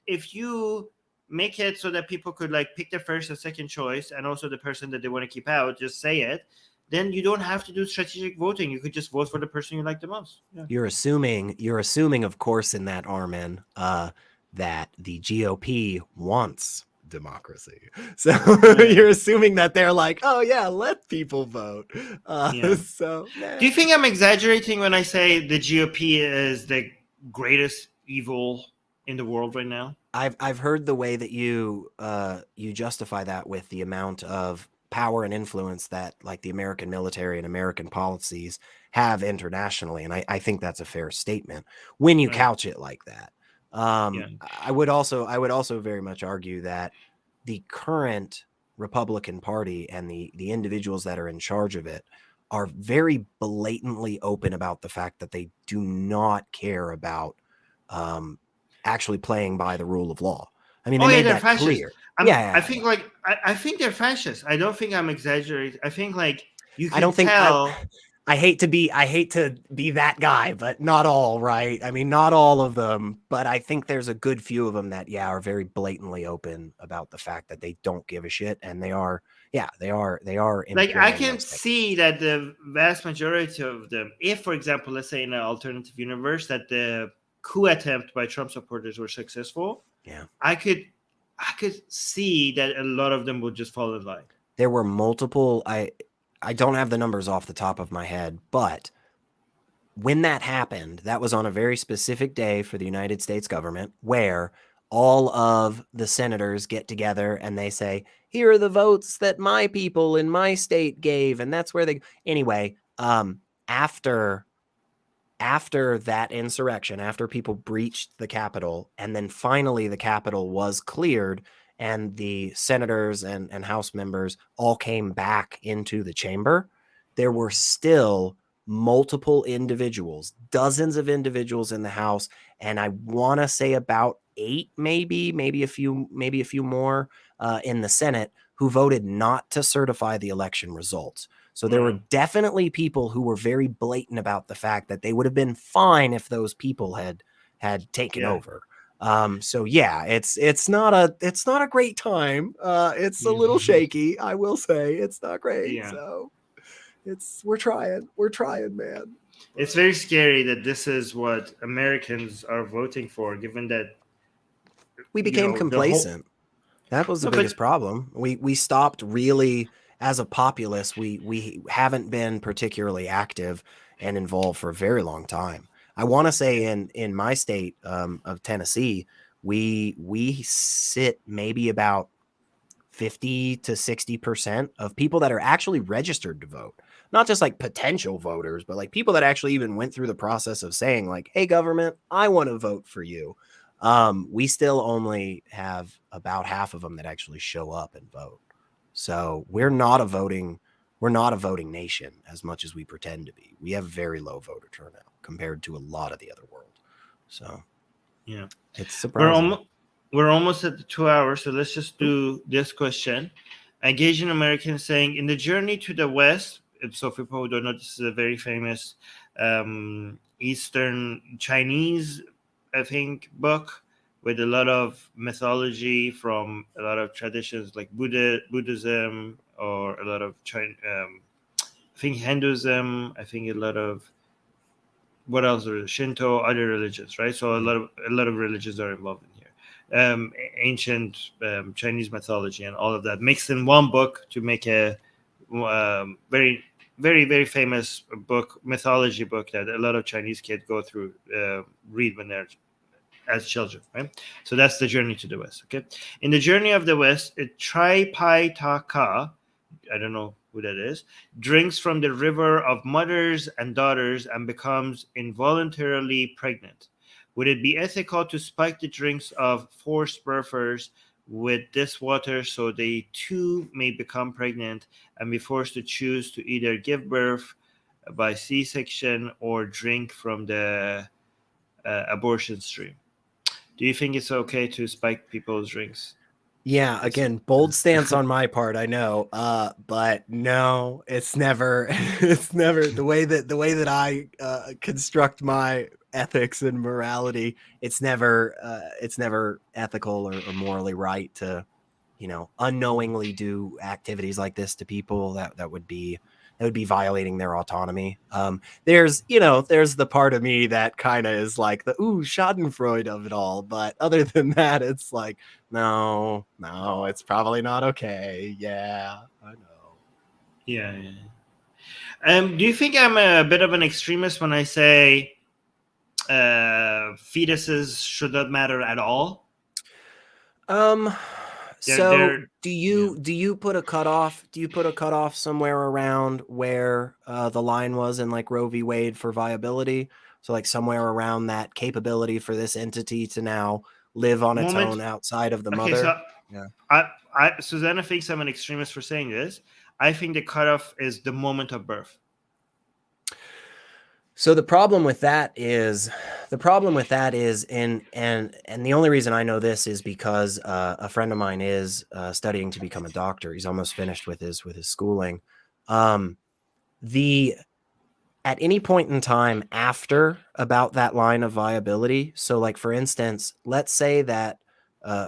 If you make it so that people could like pick their first and second choice, and also the person that they want to keep out, just say it, then you don't have to do strategic voting. You could just vote for the person you like the most. Yeah. You're assuming, of course, in that, Armin, that the GOP wants democracy. So you're assuming that they're like, oh yeah, let people vote. So do you think I'm exaggerating when I say the GOP is the greatest evil in the world right now? I've heard the way that you justify that with the amount of power and influence that like the American military and American policies have internationally, and I think that's a fair statement when you couch it like that. I would also very much argue that the current Republican Party and the individuals that are in charge of it are very blatantly open about the fact that they do not care about actually playing by the rule of law. I mean, they made that fascist. clear. I think like I think they're fascist. I don't think I'm exaggerating. I think like you can tell. I hate to be that guy, but not all, right? I mean, not all of them, but I think there's a good few of them that are very blatantly open about the fact that they don't give a shit, and they are. Like I can see that the vast majority of them, if for example, let's say in an alternative universe that the coup attempt by Trump supporters were successful, I could see that a lot of them would just fall in line. There were multiple. I don't have the numbers off the top of my head, but when that happened, that was on a very specific day for the United States government, where all of the senators get together and they say, here are the votes that my people in my state gave, and that's where they anyway. After that insurrection, after people breached the Capitol, and then finally the Capitol was cleared and the senators and House members all came back into the chamber, there were still multiple individuals, dozens of individuals in the House, and I want to say about 8, maybe a few more in the Senate, who voted not to certify the election results. So there were definitely people who were very blatant about the fact that they would have been fine if those people had taken over. So yeah, it's not a great time. It's a little shaky, I will say. It's not great. Yeah. So we're trying, man. It's very scary that this is what Americans are voting for, given that we became complacent. That was the biggest problem. We stopped really, as a populace, we haven't been particularly active and involved for a very long time. I want to say in my state of Tennessee, we sit maybe about 50 to 60% of people that are actually registered to vote. Not just like potential voters, but like people that actually even went through the process of saying like, hey, government, I want to vote for you. We still only have about half of them that actually show up and vote. So we're not a voting nation as much as we pretend to be. We have very low voter turnout compared to a lot of the other world. So yeah, it's surprising. We're almost at the 2 hours, so let's just do this question. Engaging Americans saying, in the journey to the West, so for people who don't know, this is a very famous Eastern Chinese, I think, book with a lot of mythology from a lot of traditions like Buddhism, or a lot of I think Hinduism. I think a lot of what else? Shinto, other religions, right? So a lot of religions are involved in here. Ancient Chinese mythology and all of that mixed in one book to make a very, very, very famous book, mythology book that a lot of Chinese kids go through, read when they're as children, right? So that's the journey to the West. Okay, in the journey of the West, Tripitaka, I don't know who that is, drinks from the river of mothers and daughters and becomes involuntarily pregnant. Would it be ethical to spike the drinks of forced birthers with this water so they too may become pregnant and be forced to choose to either give birth by C-section or drink from the abortion stream? Do you think it's okay to spike people's drinks? Yeah, again, bold stance on my part, I know. But no, it's never it's never the way that I construct my ethics and morality, it's never ethical or morally right to, unknowingly do activities like this to people. That would be violating their autonomy. There's the part of me that kind of is like the Schadenfreude of it all, but other than that, it's like no, it's probably not okay. Yeah, I know. Yeah. Do you think I'm a bit of an extremist when I say fetuses should not matter at all? So do yeah. you put a cutoff? Do you put a cutoff somewhere around where the line was in like Roe v. Wade for viability? So like somewhere around that capability for this entity to now live on its own outside of the mother. So yeah. Susanna thinks I'm an extremist for saying this. I think the cutoff is the moment of birth. So the problem with that is, and the only reason I know this is because a friend of mine is studying to become a doctor. He's almost finished with his schooling. At any point in time after about that line of viability. So like, for instance, let's say that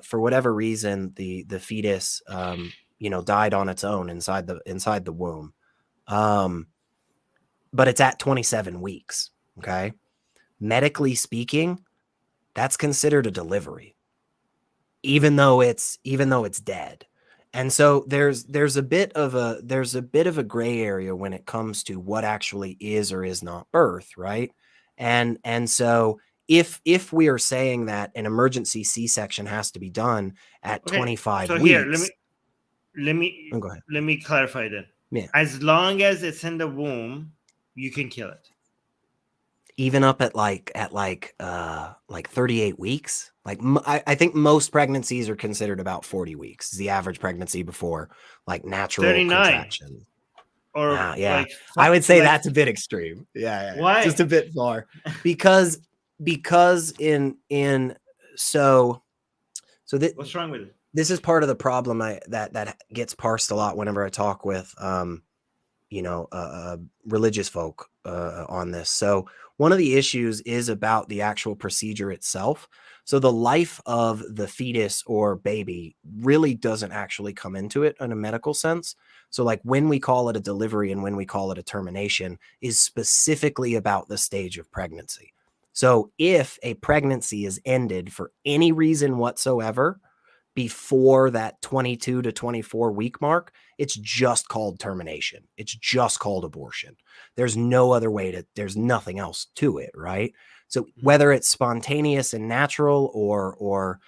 for whatever reason, the fetus, died on its own inside the womb. But it's at 27 weeks. Okay. Medically speaking, that's considered a delivery, even though it's dead. And so there's a bit of a gray area when it comes to what actually is or is not birth, right? And so if we are saying that an emergency C-section has to be done at 25 weeks. Here, let me clarify that. Yeah. As long as it's in the womb, you can kill it. Even up at 38 weeks. Like I think most pregnancies are considered about 40 weeks. Is the average pregnancy before like natural 39. Contraction. Or yeah, like, I would say that's a bit extreme. Yeah. Why? Just a bit far. Because so what's wrong with it? This is part of the problem that gets parsed a lot whenever I talk with religious folk on this. So one of the issues is about the actual procedure itself. So the life of the fetus or baby really doesn't actually come into it in a medical sense. So like when we call it a delivery and when we call it a termination is specifically about the stage of pregnancy. So if a pregnancy is ended for any reason whatsoever before that 22 to 24 week mark, it's just called termination. It's just called abortion. There's no other way there's nothing else to it, right? So whether it's spontaneous and natural or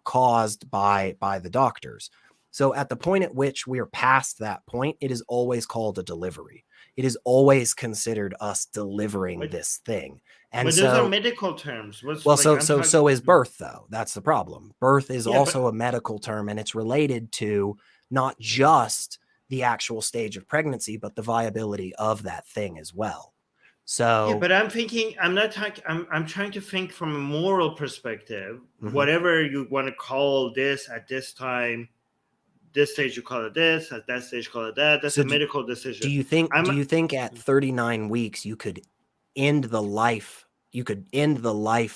caused by the doctors. So at the point at which we are past that point, it is always called a delivery. It is always considered us delivering this thing. And but those are medical terms. So is birth, though. That's the problem. Birth is also a medical term, and it's related to not just the actual stage of pregnancy, but the viability of that thing as well. So, but I'm thinking, I'm trying to think from a moral perspective. Mm-hmm. Whatever you want to call this at this time, this stage you call it this, at that stage call it that. That's a medical decision. Do you think at 39 weeks you could end the life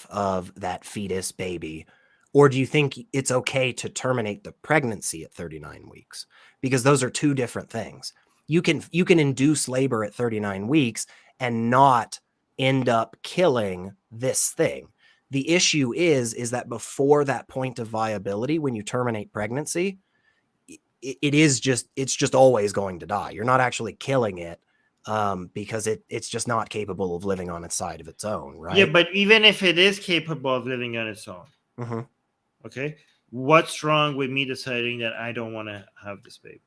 of that fetus baby, or do you think it's okay to terminate the pregnancy at 39 weeks? Because those are two different things. You can induce labor at 39 weeks and not end up killing this thing. The issue is that before that point of viability, when you terminate pregnancy, it's just always going to die. You're not actually killing it because it's just not capable of living on its side of its own, right? Yeah, but even if it is capable of living on its own, okay, what's wrong with me deciding that I don't want to have this baby?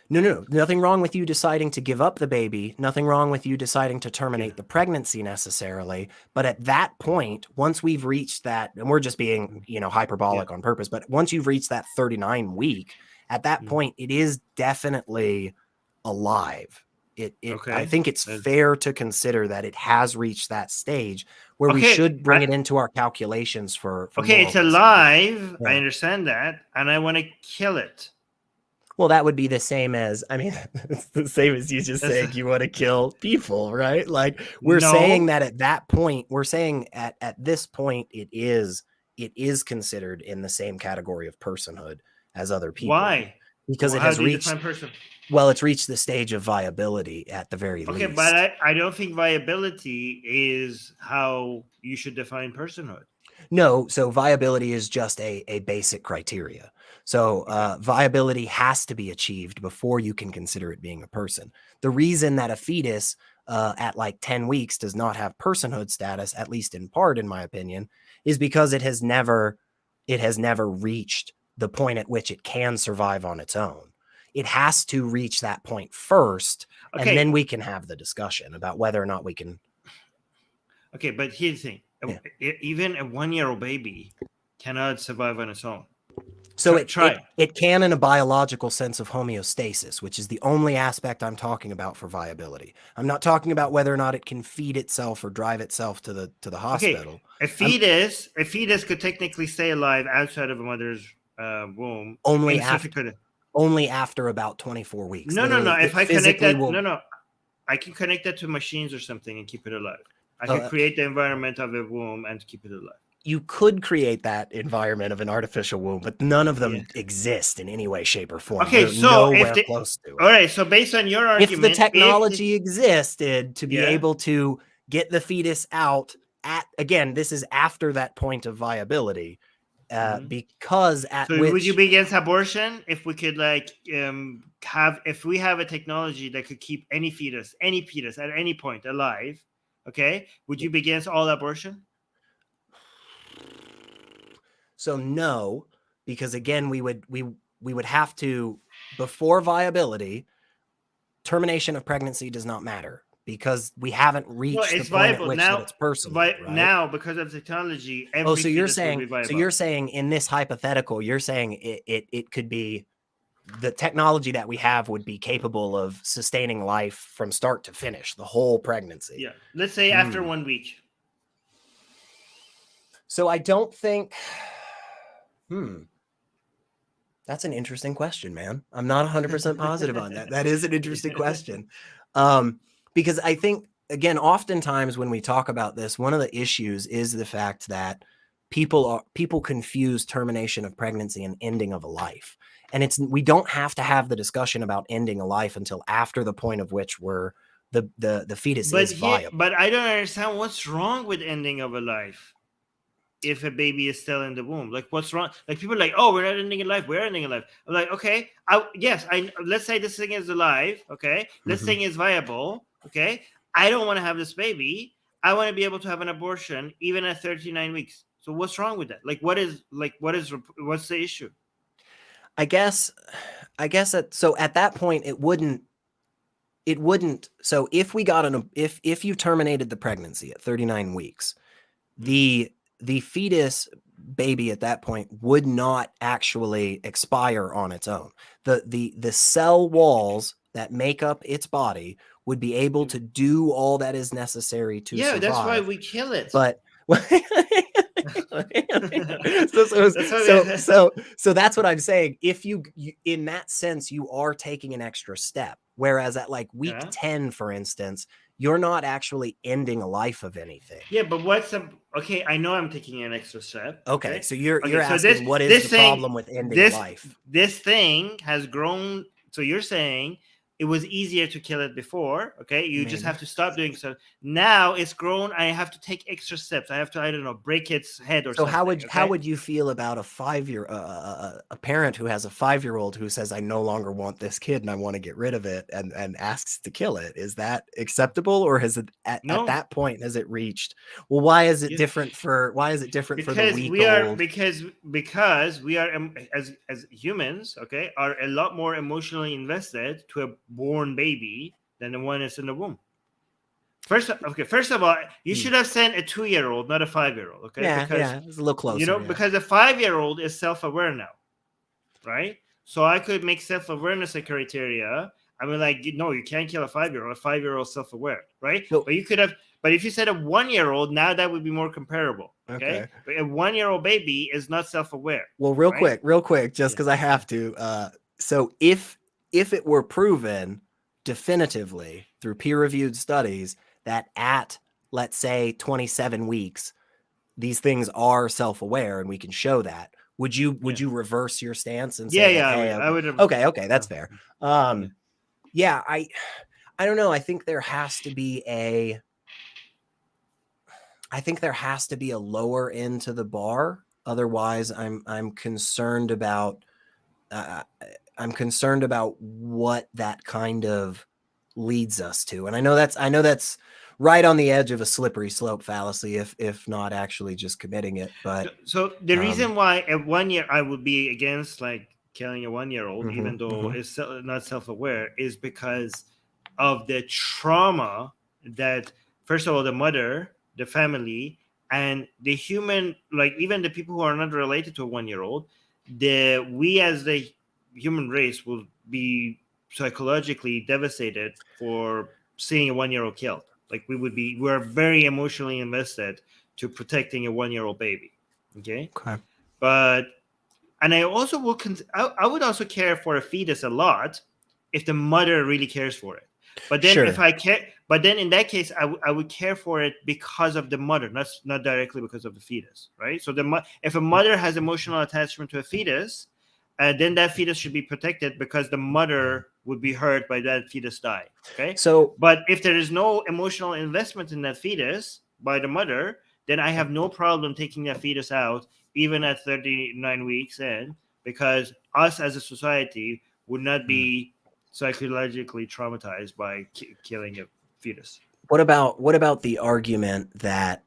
No, nothing wrong with you deciding to give up the baby. Nothing wrong with you deciding to terminate the pregnancy necessarily. But at that point, once we've reached that, and we're just being, hyperbolic on purpose, but once you've reached that 39 week, at that point, it is definitely alive. I think it's fair to consider that it has reached that stage where we should bring it into our calculations for it's alive. I understand that, and I want to kill it. Well, that would be the same as, I mean, it's the same as you just saying you want to kill people, right? Like we're saying that at that point, we're saying at this point, it is considered in the same category of personhood as other people. Why? Because it has reached, well, it's reached the stage of viability at the very least. Okay, but I don't think viability is how you should define personhood. No, so viability is just a basic criteria. So viability has to be achieved before you can consider it being a person. The reason that a fetus at like 10 weeks does not have personhood status, at least in part, in my opinion, is because it has never reached the point at which it can survive on its own. It has to reach that point first, and then we can have the discussion about whether or not we can. Okay, but here's the thing. Yeah. Even a 1-year-old baby cannot survive on its own. So it can in a biological sense of homeostasis, which is the only aspect I'm talking about for viability. I'm not talking about whether or not it can feed itself or drive itself to the hospital. Okay. A fetus could technically stay alive outside of a mother's womb only after about 24 weeks. No. If I connect that, I can connect that to machines or something and keep it alive. I can create the environment of a womb and keep it alive. You could create that environment of an artificial womb, but none of them exist in any way, shape, or form. Okay, so close to it. All right, so based on your argument, if the technology existed to be able to get the fetus out again, this is after that point of viability, because would you be against abortion if we could if we have a technology that could keep any fetus at any point alive? Okay, would you be against all abortion? So no, because again, we would have to, before viability, termination of pregnancy does not matter because we haven't reached the point at which it's personal. Right? Now, because of technology, so you're saying in this hypothetical, you're saying it could be the technology that we have would be capable of sustaining life from start to finish, the whole pregnancy. Yeah, let's say after 1 week. So I don't think. That's an interesting question, man. I'm not 100% positive on that. That is an interesting question. Because I think, again, oftentimes when we talk about this, one of the issues is the fact that people confuse termination of pregnancy and ending of a life. And we don't have to have the discussion about ending a life until after the point of which the fetus is viable. But I don't understand what's wrong with ending of a life. If a baby is still in the womb, like what's wrong? Like people are like, oh, we're not ending a life. We're ending a life. I'm like, okay, let's say this thing is alive. Okay. This thing is viable. Okay. I don't want to have this baby. I want to be able to have an abortion even at 39 weeks. So what's wrong with that? What's the issue? I guess so at that point, it wouldn't. So if we got if you terminated the pregnancy at 39 weeks, the fetus baby at that point would not actually expire on its own. The cell walls that make up its body would be able to do all that is necessary to survive. That's why we kill it. But so that's what I'm saying. If you in that sense, you are taking an extra step. Whereas at like week 10, for instance, you're not actually ending a life of anything. Yeah, but okay, I know I'm taking an extra step. Okay, so you're asking what is the problem with ending life? This thing has grown. So you're saying it was easier to kill it before. Okay, you just have to stop doing so. Now it's grown. I have to take extra steps. I have to, I don't know, break its head or something. So how would you feel about a parent who has a 5-year-old who says, I no longer want this kid and I want to get rid of it and asks to kill it? Is that acceptable, or has it at that point has it reached? Well, why is it different for the week-old? Because we are as humans, okay, are a lot more emotionally invested to a born baby than the one that's in the womb. First of all, you should have sent a 2-year-old, not a 5-year-old. Okay, it's a little closer. Because a 5-year-old is self-aware now, right? So I could make self-awareness a criteria, I mean, like, no, you can't kill a 5-year-old. A 5-year-old self-aware, right? So, but you could have. But if you said a 1-year-old, now that would be more comparable. Okay. But a 1-year-old baby is not self-aware. Well, real quick, just because I have to. So if it were proven definitively through peer-reviewed studies that at, let's say, 27 weeks, these things are self-aware and we can show that, would you reverse your stance and say, hey, I would have. Okay, that's fair. Yeah, I don't know. I think there has to be a lower end to the bar. Otherwise, I'm concerned about what that kind of leads us to. And I know that's right on the edge of a slippery slope fallacy, if not actually just committing it. But so the reason why at 1 year I would be against like killing a 1-year-old, even though it's not self-aware, is because of the trauma that, first of all, the mother, the family, and the human, like even the people who are not related to a 1-year-old, we as the human race will be psychologically devastated for seeing a 1-year-old killed. Like we're very emotionally invested to protecting a 1-year-old baby. Okay. But, and I also I would also care for a fetus a lot if the mother really cares for it. But then if I care, but then in that case, I would care for it because of the mother, not directly because of the fetus, right? So if a mother has emotional attachment to a fetus, then that fetus should be protected because the mother would be hurt by that fetus dying. Okay. So, but if there is no emotional investment in that fetus by the mother, then I have no problem taking that fetus out, even at 39 weeks in, because us as a society would not be psychologically traumatized by killing a fetus. What about the argument that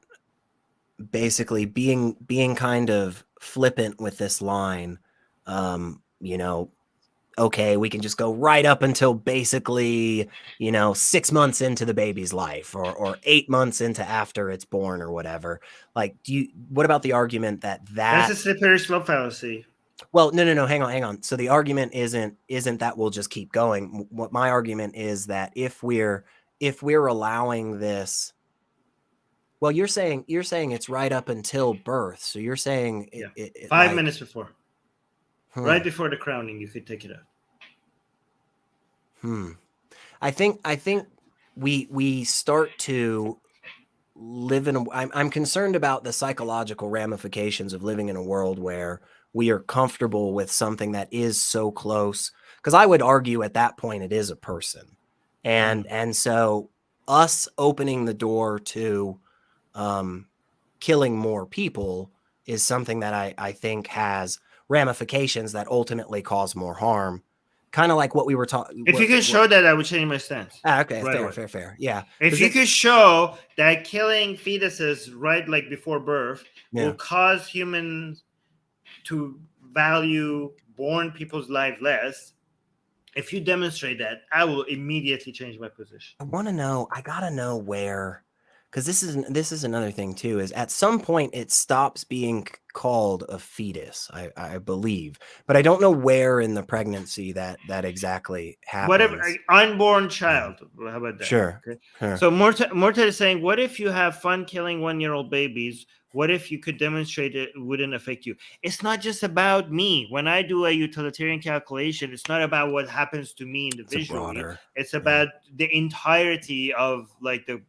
basically being kind of flippant with this line, okay, we can just go right up until basically, 6 months into the baby's life or 8 months into after it's born or whatever. Like, what about the argument that's a slippery slope fallacy? Well, no, hang on. So the argument isn't that we'll just keep going. What my argument is that if we're allowing this, well, you're saying it's right up until birth. So you're saying 5 minutes before. Right before the crowning, you could take it out. I think we start to live in I'm concerned about the psychological ramifications of living in a world where we are comfortable with something that is so close, because I would argue at that point it is a person. And so us opening the door to killing more people is something that I think has ramifications that ultimately cause more harm. Kind of like what we were talking. If you could show that, I would change my stance. Okay, fair. Yeah. If you could show that killing fetuses right like before birth will cause humans to value born people's life less, if you demonstrate that, I will immediately change my position. I gotta know where, because this is another thing too, is at some point it stops being called a fetus, I believe, but I don't know where in the pregnancy that exactly happens. Whatever, unborn child. How about that? Sure. Okay. Sure. So Morta is saying, what if you have fun killing 1-year-old babies? What if you could demonstrate it wouldn't affect you? It's not just about me. When I do a utilitarian calculation, it's not about what happens to me individually. It's about the entirety of like the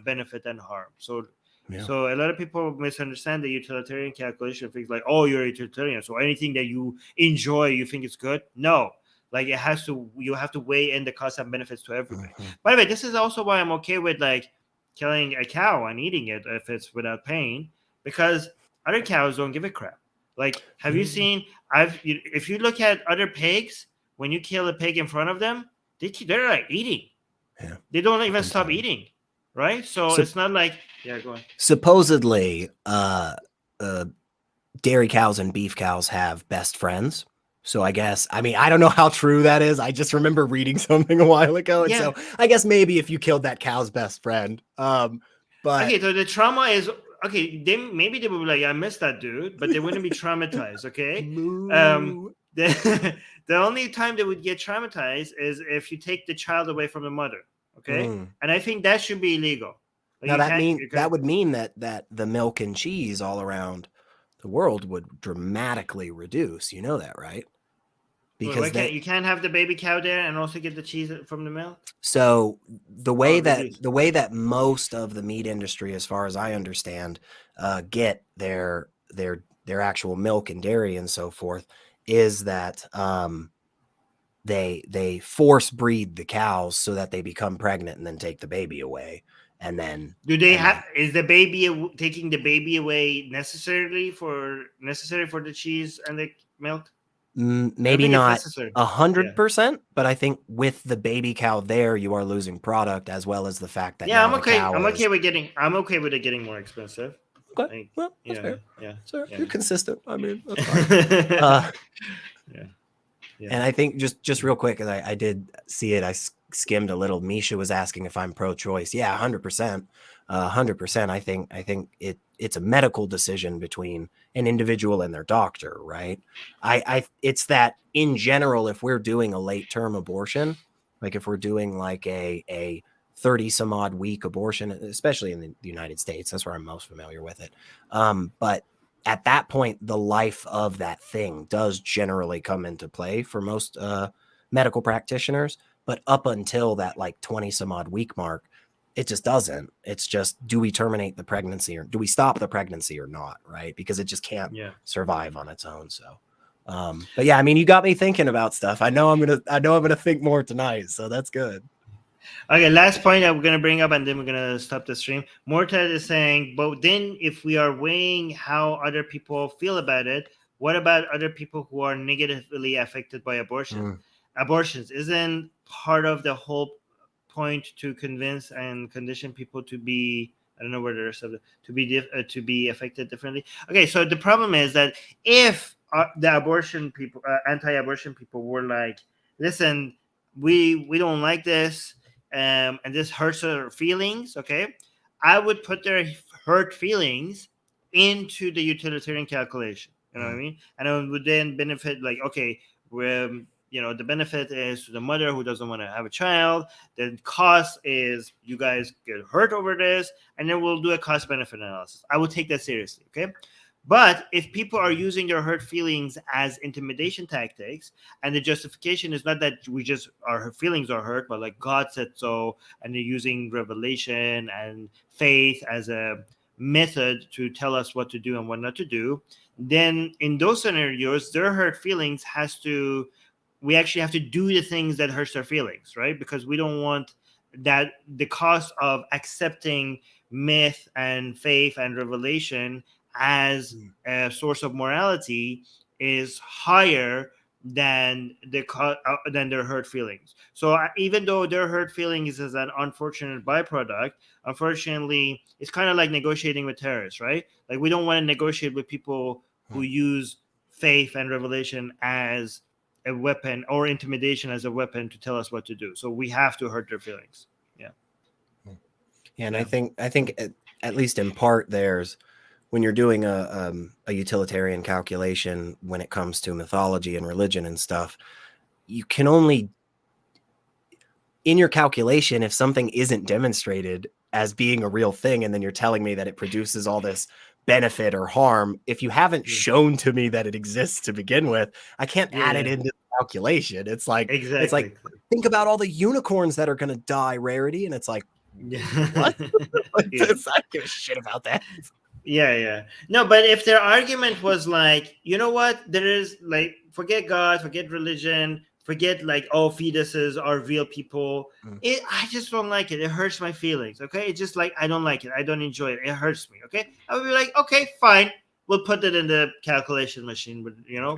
benefit and harm. So a lot of people misunderstand the utilitarian calculation. Things like, oh, you're a utilitarian, so anything that you enjoy, you think it's good. No, like you have to weigh in the costs and benefits to everybody. By the way, this is also why I'm okay with like killing a cow and eating it if it's without pain, because other cows don't give a crap. Like, have you seen? If you look at other pigs, when you kill a pig in front of them, they're like eating. Yeah. They don't even stop eating, right? So it's not like go on. Supposedly, dairy cows and beef cows have best friends. So I guess, I don't know how true that is. I just remember reading something a while ago. And so I guess maybe if you killed that cow's best friend. But okay, so the trauma is, okay, maybe they would be like, I missed that dude, but they wouldn't be traumatized, okay? the only time they would get traumatized is if you take the child away from the mother. Okay, and I think that should be illegal. Like, now that would mean that the milk and cheese all around the world would dramatically reduce. You know that, right? Because you can't have the baby cow there and also get the cheese from the milk. So the way that most of the meat industry, as far as I understand, get their actual milk and dairy and so forth, is that they force breed the cows so that they become pregnant and then take the baby away. And then is the baby taking the baby away necessary for the cheese and the milk? Maybe not 100%, but I think with the baby cow there, you are losing product, as well as the fact that I'm okay. I'm okay with it getting more expensive. Okay, well, that's fair. Yeah, sir, you're consistent. I mean, that's fine. Yeah. And I think just real quick, I did see it. I skimmed a little. Misha was asking if I'm pro-choice. Yeah, 100%. 100%. I think it's a medical decision between an individual and their doctor, right? It's that in general, if we're doing a late term abortion, like if we're doing like a 30 some odd week abortion, especially in the United States, that's where I'm most familiar with it. But at that point, the life of that thing does generally come into play for most medical practitioners. But up until that like 20 some odd week mark, it just doesn't. It's just, do we terminate the pregnancy or do we stop the pregnancy or not? Right. Because it just can't survive on its own. So, but yeah, I mean, you got me thinking about stuff. I know I'm going to think more tonight. So that's good. Okay, last point I'm going to bring up, and then we're going to stop the stream. Mortad is saying, but then if we are weighing how other people feel about it, what about other people who are negatively affected by abortions? Isn't part of the whole point to convince and condition people to be, I don't know where the rest of it, to be affected differently? Okay, so the problem is that if the abortion people, anti-abortion people were like, listen, we don't like this, and this hurts their feelings, okay, I would put their hurt feelings into the utilitarian calculation. You know what I mean? And it would then benefit, like, okay, the benefit is to the mother who doesn't want to have a child. The cost is you guys get hurt over this, and then we'll do a cost-benefit analysis. I would take that seriously, okay? But if people are using their hurt feelings as intimidation tactics, and the justification is not that our feelings are hurt, but like God said so, and they're using revelation and faith as a method to tell us what to do and what not to do, then in those scenarios, their hurt feelings we actually have to do the things that hurts their feelings, right? Because we don't want that the cost of accepting myth and faith and revelation as a source of morality is higher than their hurt feelings. So even though their hurt feelings is an unfortunate byproduct, unfortunately, it's kind of like negotiating with terrorists, right? Like, we don't want to negotiate with people who use faith and revelation as a weapon, or intimidation as a weapon to tell us what to do. So we have to hurt their feelings. And I think at least in part, when you're doing a utilitarian calculation when it comes to mythology and religion and stuff, you can only, in your calculation, if something isn't demonstrated as being a real thing, and then you're telling me that it produces all this benefit or harm, if you haven't shown to me that it exists to begin with, I can't add it into the calculation. It's like, It's like, think about all the unicorns that are going to die rarity, and it's like, what? I give a shit about that. No, but if their argument was like, you know what, there is, like, forget God, forget religion, forget like, oh, fetuses are real people, I just don't like it. It hurts my feelings. Okay, it's just like, I don't like it. I don't enjoy it. It hurts me. Okay, I would be like, okay, fine, we'll put it in the calculation machine. But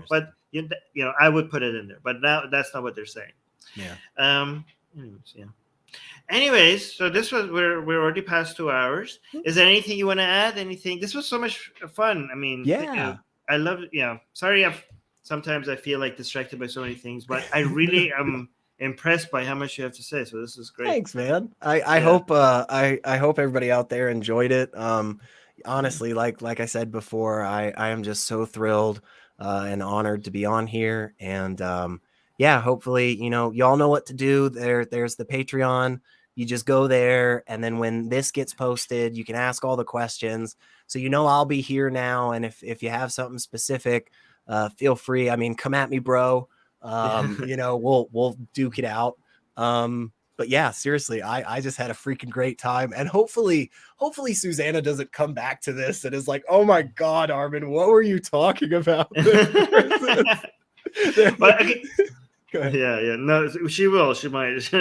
but I would put it in there. But now that's not what they're saying. Anyways, so this was, we're already past 2 hours. Is there anything you want to add? Anything? This was so much fun. I mean, I love it. Sorry, sometimes I feel like distracted by so many things, but I really am impressed by how much you have to say. So this is great. Thanks, man. I hope I hope everybody out there enjoyed it. Honestly, like I said before, I am just so thrilled and honored to be on here. And yeah, hopefully, you know, y'all know what to do. There's the Patreon. You just go there, and then when this gets posted, you can ask all the questions. So you know I'll be here now, and if you have something specific, feel free. I mean, come at me, bro. You know, we'll duke it out. But yeah, seriously, I just had a freaking great time, and hopefully Susanna doesn't come back to this and is like, oh my God, Armin, what were you talking about? But okay. Yeah, no, she will. She might. So,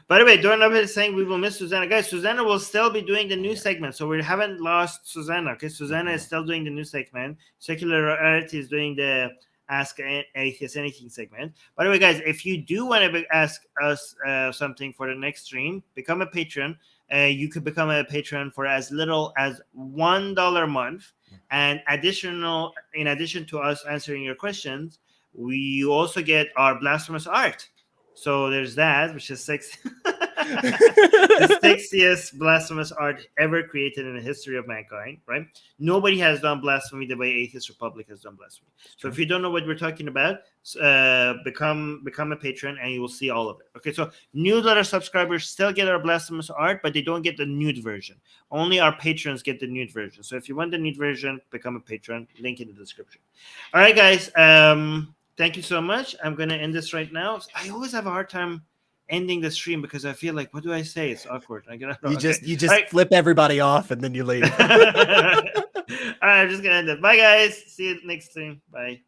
by the way, Doorknob is saying we will miss Susanna. Guys, Susanna will still be doing the new segment, so we haven't lost Susanna. Okay, Susanna is still doing the new segment. Secularity is doing the Ask Atheists Anything segment. By the way, guys, if you do want to ask us something for the next stream, become a patron. You could become a patron for as little as $1 a month, and in addition to us answering your questions, we also get our blasphemous art. So there's that, which is the sexiest blasphemous art ever created in the history of mankind, right? Nobody has done blasphemy the way Atheist Republic has done blasphemy. So if you don't know what we're talking about, become a patron and you will see all of it. Okay, so newsletter subscribers still get our blasphemous art, but they don't get the nude version. Only our patrons get the nude version. So if you want the nude version, become a patron. Link in the description. All right, guys. Thank you so much. I'm going to end this right now. I always have a hard time ending the stream because I feel like, what do I say? It's awkward. You just flip everybody off and then you leave. All right, I'm just going to end it. Bye, guys. See you next stream. Bye.